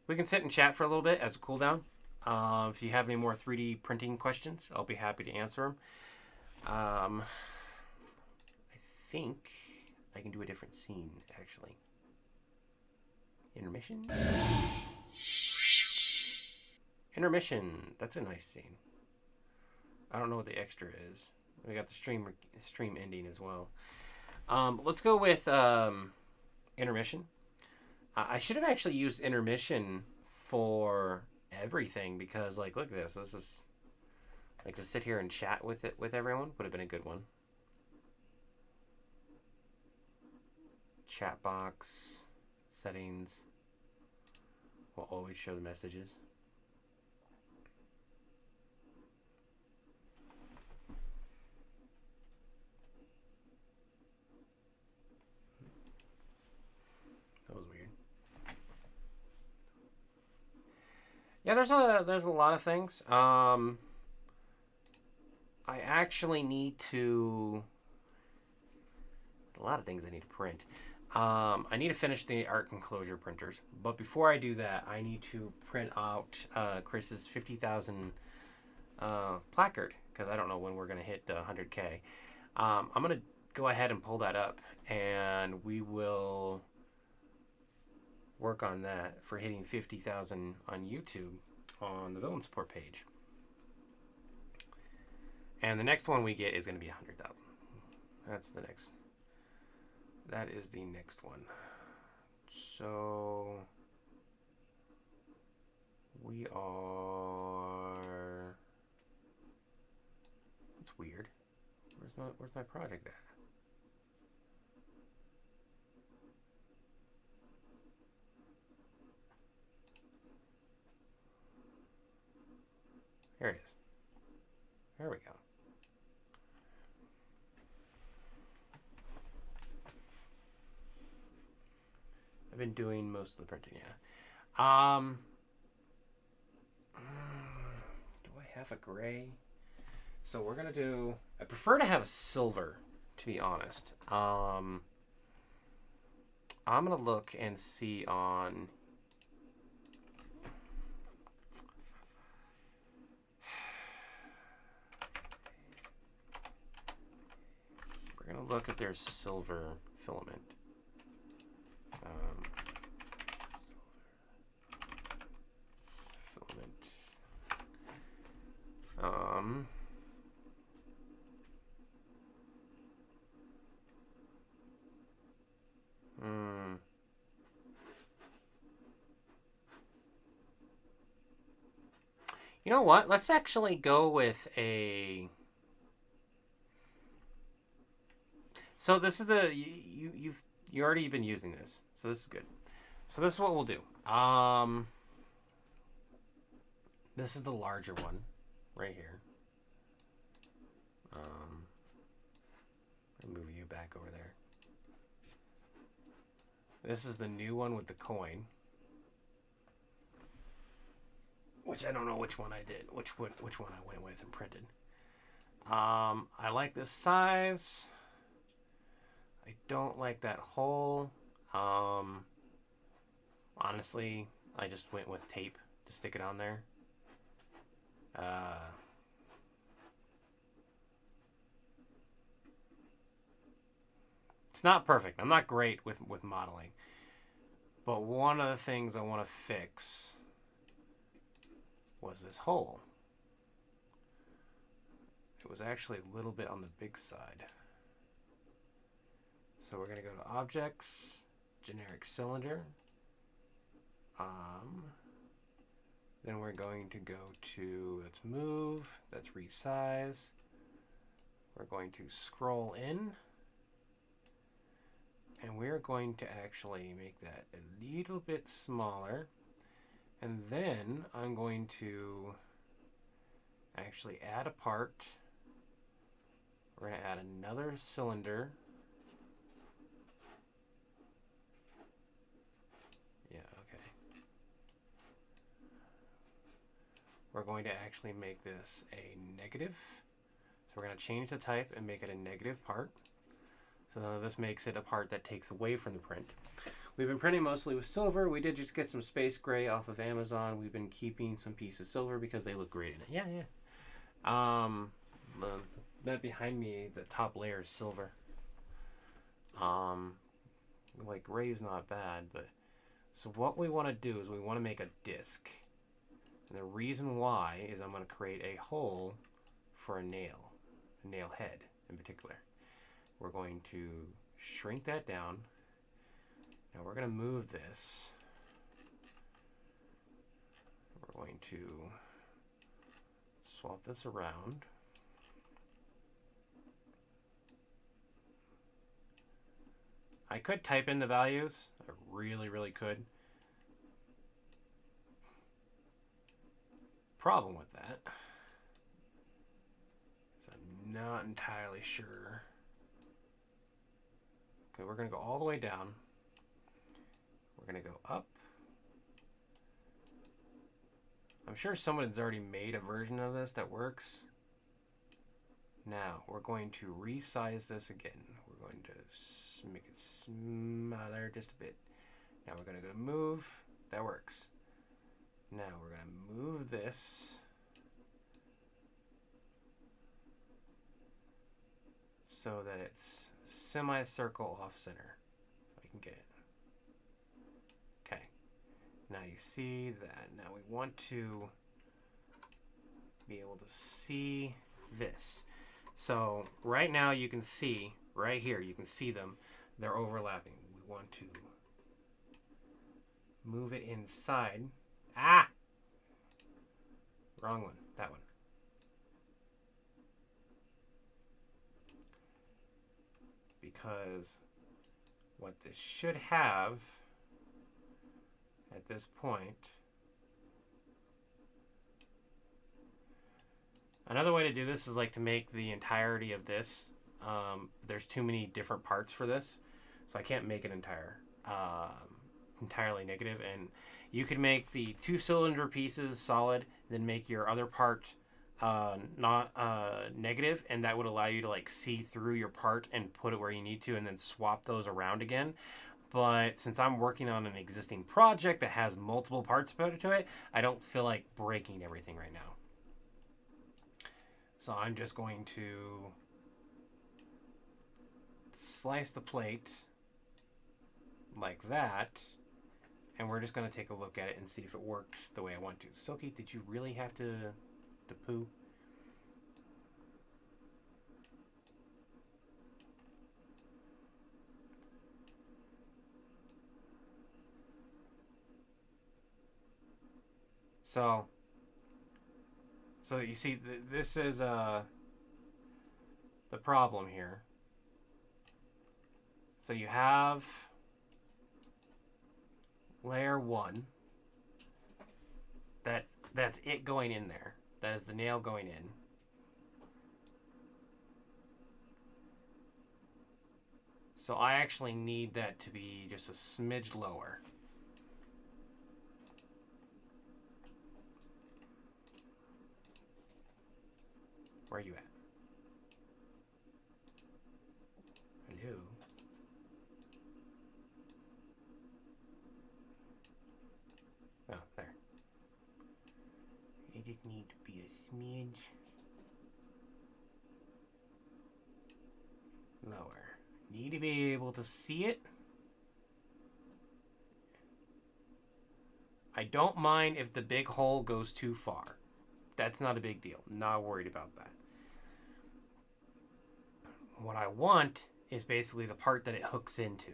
We can sit and chat for a little bit as a cool down. If you have any more 3D printing questions, I'll be happy to answer them. I think I can do a different scene actually. Intermission. Intermission. That's a nice scene. I don't know what the extra is. We got the stream ending as well. Let's go with intermission. I should have actually used intermission for everything because, like, look at this. This is like to sit here and chat with everyone would have been a good one. Chat box settings will always show the messages. That was weird. Yeah, there's a lot of things. I actually need to... A lot of things I need to print. I need to finish the art enclosure printers. But before I do that, I need to print out Chris's 50,000 placard. Because I don't know when we're going to hit 100K. I'm going to go ahead and pull that up. And we will work on that for hitting 50,000 on YouTube on the villain support page. And the next one we get is going to be 100,000. That's the next. That is the next one. So we are. It's weird. Where's my project at? Here it is. There we go. I've been doing most of the printing, yeah. Do I have a gray? So we're gonna do. I prefer to have a silver, to be honest. I'm gonna look and see on. We're gonna look at their silver filament. You know what? Let's actually go with a. So this is the you've already been using this, so this is good. So this is what we'll do. This is the larger one, right here. I'll move you back over there. This is the new one with the coin, which I don't know which one I did, which one I went with and printed. I like this size. I don't like that hole. Honestly, I just went with tape to stick it on there. It's not perfect. I'm not great with modeling. But one of the things I want to fix was this hole. It was actually a little bit on the big side. So we're going to go to Objects, Generic Cylinder. Then we're going to go to, let's move, that's resize. We're going to scroll in. And we're going to actually make that a little bit smaller. And then I'm going to actually add a part. We're going to add another cylinder. Yeah, okay. We're going to actually make this a negative. So we're going to change the type and make it a negative part. So this makes it a part that takes away from the print. We've been printing mostly with silver. We did just get some space gray off of Amazon. We've been keeping some pieces of silver because they look great in it. Yeah, yeah. That behind me, the top layer is silver. Like gray is not bad, but so what we want to do is we want to make a disc. And the reason why is I'm going to create a hole for a nail head in particular. We're going to shrink that down. Now we're going to move this. We're going to swap this around. I could type in the values. I really, really could. Problem with that is I'm not entirely sure. Okay, we're going to go all the way down. We're going to go up. I'm sure someone has already made a version of this that works. Now we're going to resize this again. We're going to make it smaller just a bit. Now we're going to go to move. That works. Now we're going to move this so that it's semicircle off center. If I can get it. Okay. Now you see that. Now we want to be able to see this. So right now you can see, right here, you can see them. They're overlapping. We want to move it inside. Ah! Wrong one. That one. Because what this should have at this point. Another way to do this is like to make the entirety of this. There's too many different parts for this, so I can't make it entirely negative. And you could make the 2-cylinder pieces solid, then make your other part not negative, and that would allow you to like see through your part and put it where you need to, and then swap those around again. But since I'm working on an existing project that has multiple parts put to it, I don't feel like breaking everything right now. So I'm just going to slice the plate like that, and we're just going to take a look at it and see if it worked the way I want to. Silky, did you really have to poo? So you see, this is the problem here. So you have layer 1. That's it going in there. That is the nail going in. So I actually need that to be just a smidge lower. Where are you at? Hello? Oh, there. It just need to be a smidge lower. Need to be able to see it. I don't mind if the big hole goes too far. That's not a big deal. Not worried about that. What I want is basically the part that it hooks into.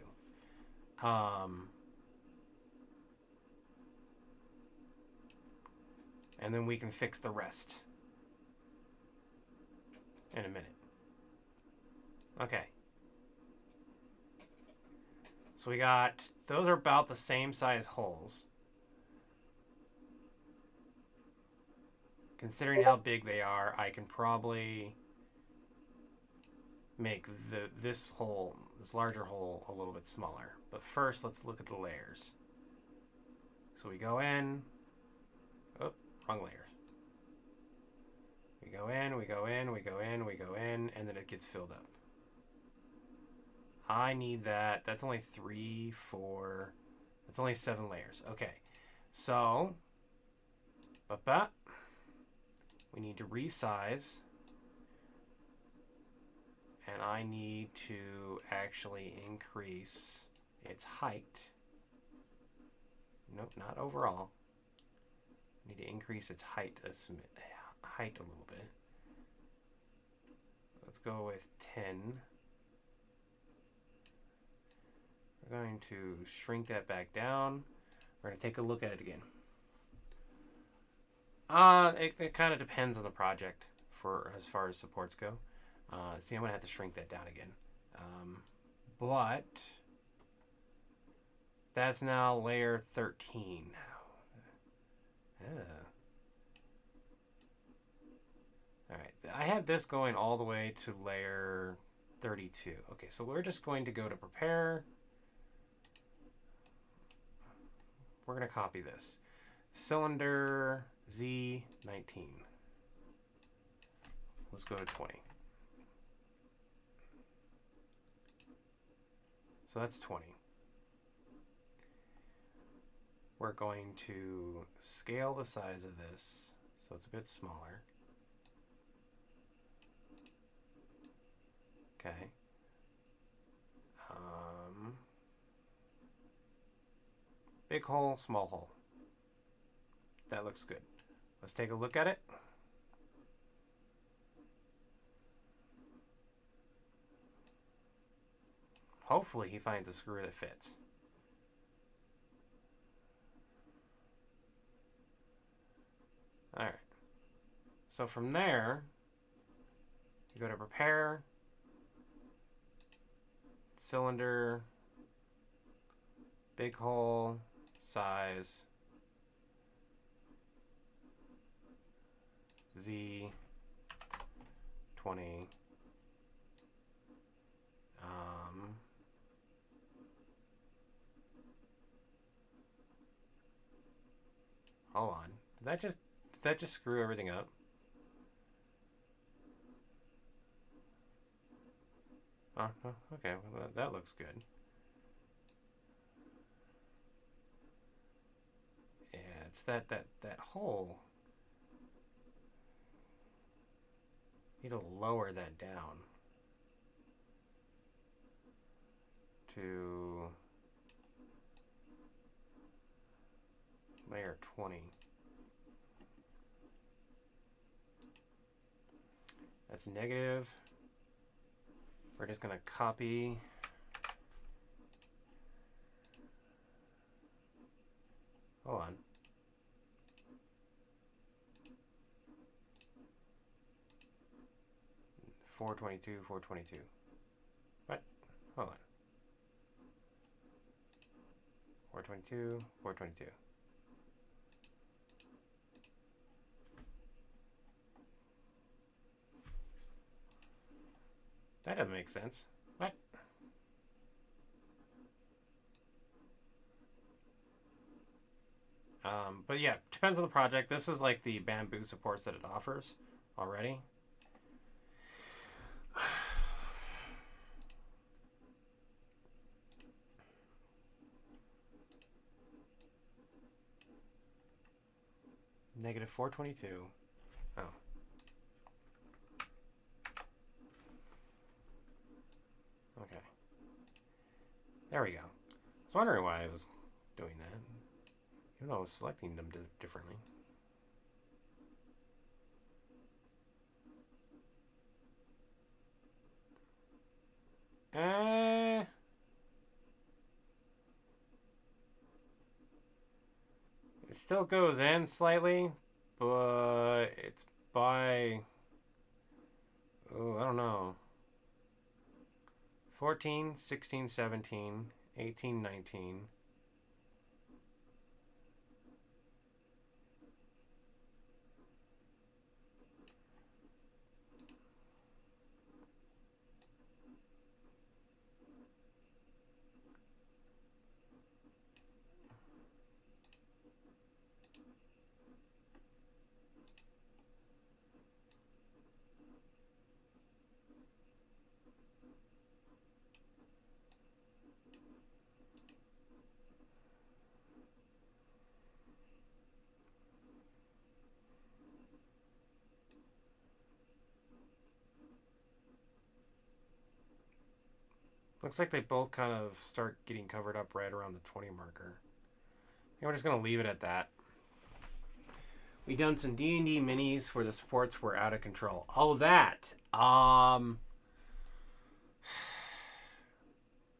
And then we can fix the rest in a minute. Okay. So we got, those are about the same size holes. Considering how big they are, I can probably make this larger hole a little bit smaller. But first, let's look at the layers. So we go in. Oh, wrong layers. We go in, we go in, we go in, we go in, and then it gets filled up. I need that. That's only 3, 4. That's only 7 layers. Okay. So, we need to resize. And I need to actually increase its height. Nope, not overall. I need to increase its height a little bit. Let's go with 10. We're going to shrink that back down. We're going to take a look at it again. It kind of depends on the project for as far as supports go. See, I'm going to have to shrink that down again. But that's now layer 13 now. Alright, I have this going all the way to layer 32. Okay, so we're just going to go to prepare. We're going to copy this. Cylinder Z19. Let's go to 20. So that's 20. We're going to scale the size of this so it's a bit smaller. Okay. Big hole, small hole. That looks good. Let's take a look at it. Hopefully he finds a screw that fits. Alright. So from there, you go to prepare, cylinder, big hole, size, Z, 20, hold on. Did that just screw everything up? Oh, okay. Well, that looks good. Yeah, it's that hole. Need to lower that down to layer 20. That's negative. We're just going to copy. Hold on. $422, $422. What? Hold on. $422, $422. That doesn't make sense. What? But yeah, depends on the project. This is like the bamboo supports that it offers already. Negative 422. Oh. Okay. There we go. I was wondering why I was doing that. Even though I was selecting them differently. It still goes in slightly, but it's by... Oh, I don't know. 14, 16, 17, 18, 19. Looks like they both kind of start getting covered up right around the 20 marker. I think we're just going to leave it at that. We done some D&D minis where the supports were out of control. Oh, that.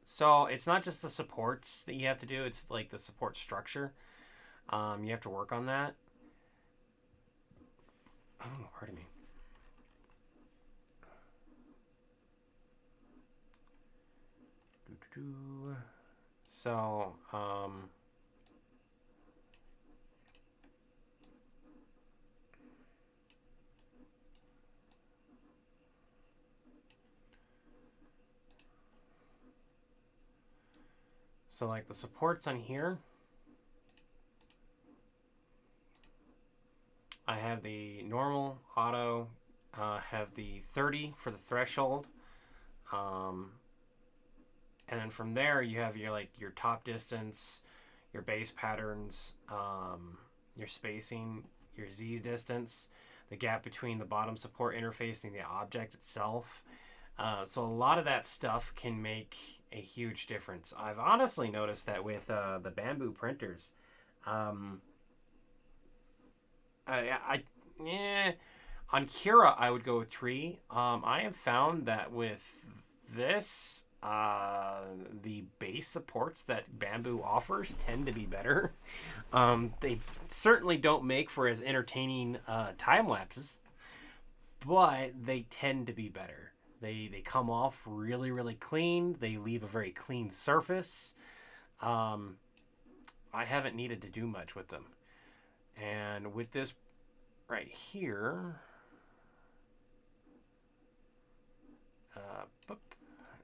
So it's not just the supports that you have to do. It's like the support structure. You have to work on that. Oh, pardon me. So, like the supports on here, I have the normal, auto, have the 30 for the threshold, And then from there, you have your your top distance, your base patterns, your spacing, your Z distance, the gap between the bottom support interface and the object itself. So a lot of that stuff can make a huge difference. I've honestly noticed that with the Bambu printers. On Cura, I would go with Tree. I have found that with this, the base supports that Bambu offers tend to be better. They certainly don't make for as entertaining time lapses, but they tend to be better. They come off really, really clean. They leave a very clean surface. I haven't needed to do much with them. And with this right here,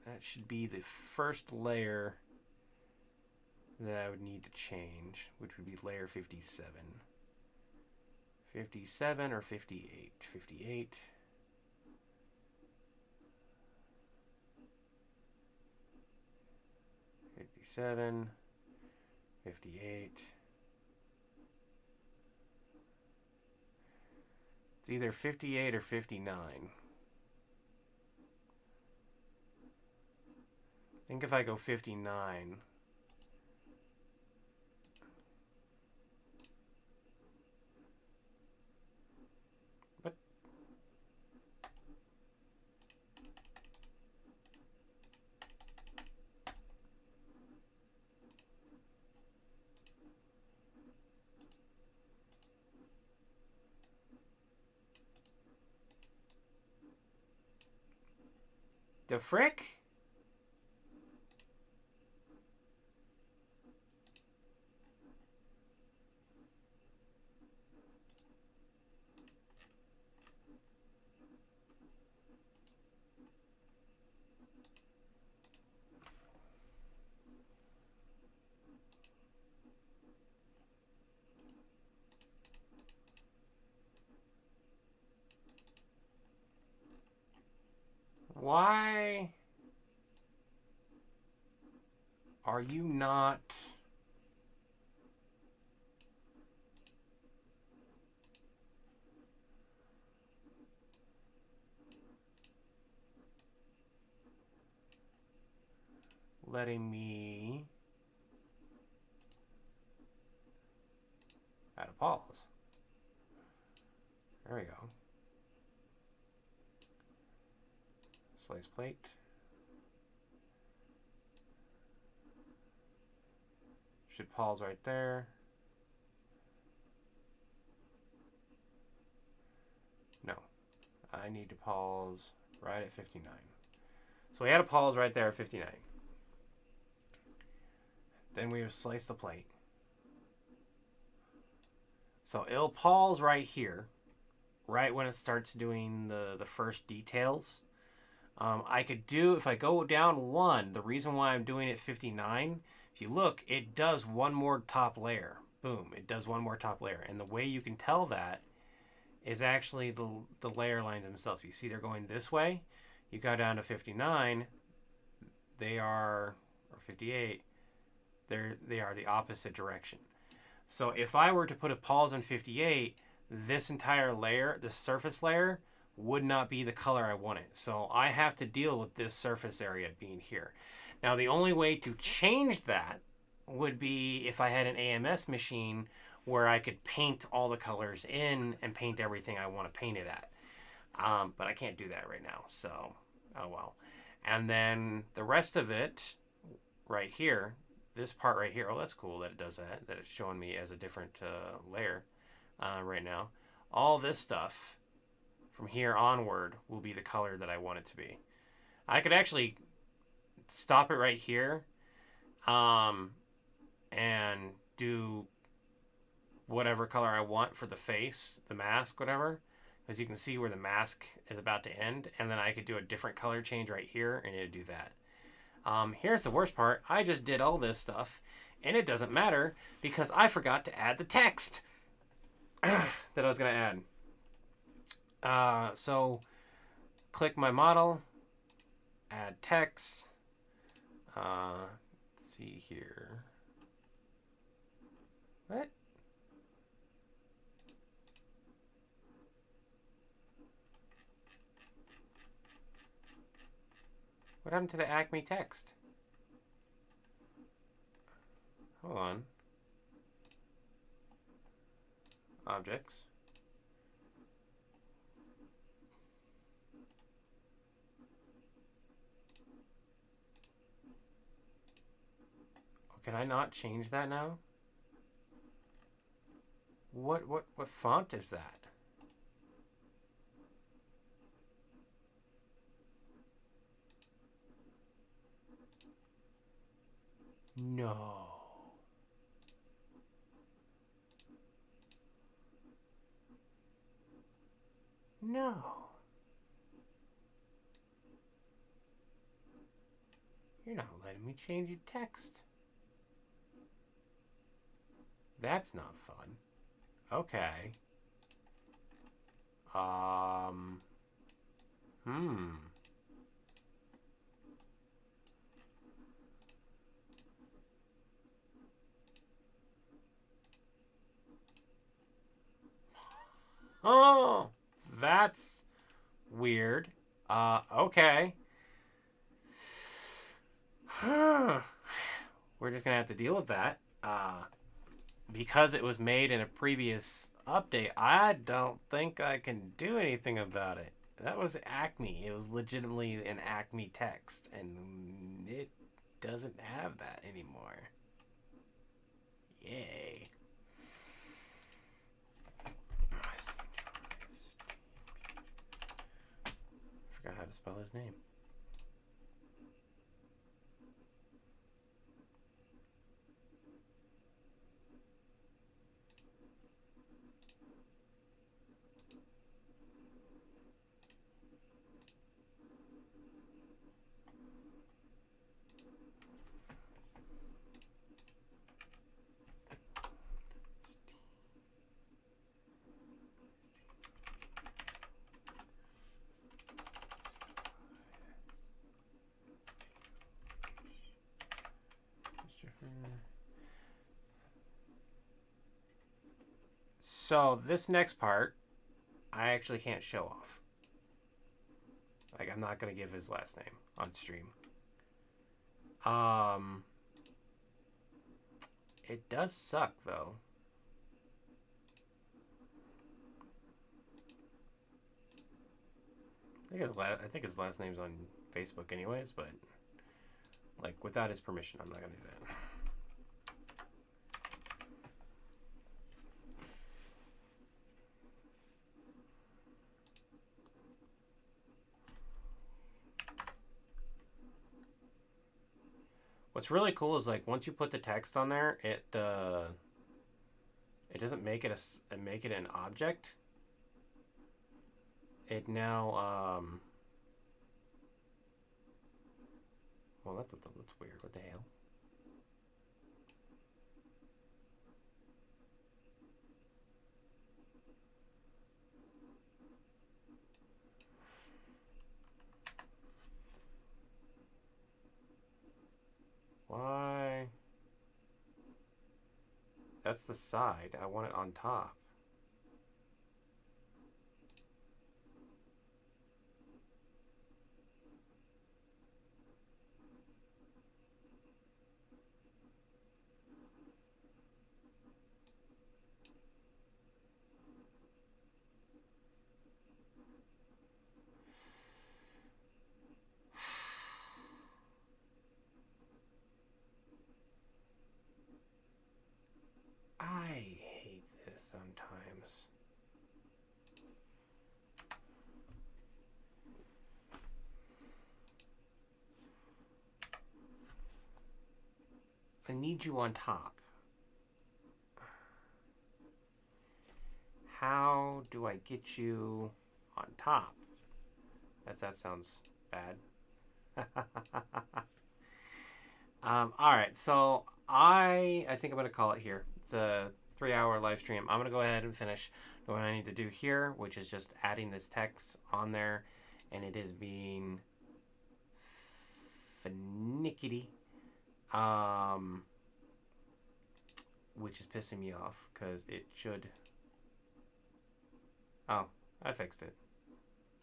that should be the first layer that I would need to change, which would be layer 57. 57 or 58? 58. 57, 58. It's either 58 or 59. I think if I go 59, what? The frick? Why are you not letting me add a pause? There we go. Slice plate. Should pause right there. No, I need to pause right at 59. So we had a pause right there at 59. Then we would slice the plate. So it'll pause right here, right when it starts doing the first details. I could do, if I go down one, the reason why I'm doing it 59, if you look, it does one more top layer. Boom, it does one more top layer. And the way you can tell that is actually the layer lines themselves. You see they're going this way. You go down to 59, they are, or 58, they are the opposite direction. So if I were to put a pause on 58, this entire layer, the surface layer, would not be the color I wanted. So I have to deal with this surface area being here. Now the only way to change that would be if I had an AMS machine where I could paint all the colors in and paint everything I want to paint it at. But I can't do that right now, so oh well. And then the rest of it right here, this part right here, oh that's cool that it does that, that it's showing me as a different layer right now. All this stuff from here onward will be the color that I want it to be. I could actually stop it right here and do whatever color I want for the face, the mask, whatever. Because you can see where the mask is about to end. And then I could do a different color change right here and it'd do that. Here's the worst part. I just did all this stuff and it doesn't matter because I forgot to add the text that I was going to add. So click my model, add text, Let's see here. What? What happened to the Acme text? Hold on. Objects. Oh, can I not change that now? What font is that? No. No. You're not letting me change your text. That's not fun. Okay. Oh, that's weird. Okay. We're just gonna have to deal with that. Because it was made in a previous update, I don't think I can do anything about it. That was Acme. It was legitimately an Acme text, and it doesn't have that anymore. Yay. Forgot how to spell his name. So this next part, I actually can't show off. Like, I'm not gonna give his last name on stream. It does suck though. I think his last name's on Facebook anyways, but like without his permission, I'm not gonna do that. What's really cool is like once you put the text on there, it doesn't make it an object. It now well, that's weird. What the hell? Why? That's the side. I want it on top. I hate this sometimes. I need you on top. How do I get you on top? That sounds bad. All right, so I think I'm gonna call it here. It's a 3-hour live stream. I'm gonna go ahead and finish what I need to do here, which is just adding this text on there, and it is being finickety Which is pissing me off because it should. Oh, I fixed it.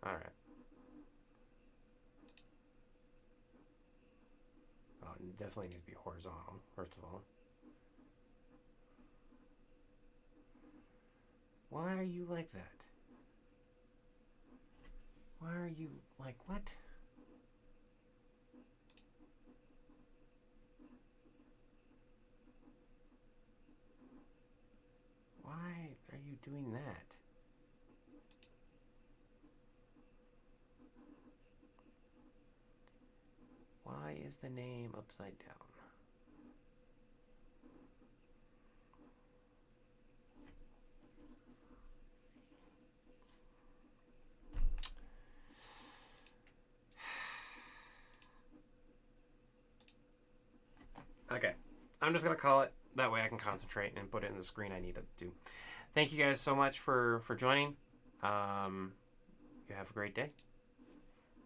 All right. Oh, it definitely needs to be horizontal, first of all. Why are you like that? Why are you like what? Why are you doing that? Why is the name upside down? Okay, I'm just gonna call it. That way I can concentrate and put it in the screen I need to do. Thank you guys so much for joining. You have a great day.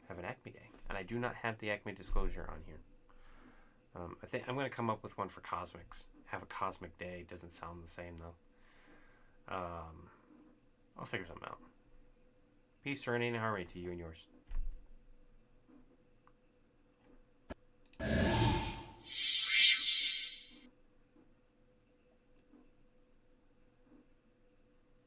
Have an Acme day. And I do not have the Acme disclosure on here. I think I'm going to come up with one for Cosmics. Have a Cosmic Day. Doesn't sound the same, though. I'll figure something out. Peace, serenity, and harmony to you and yours.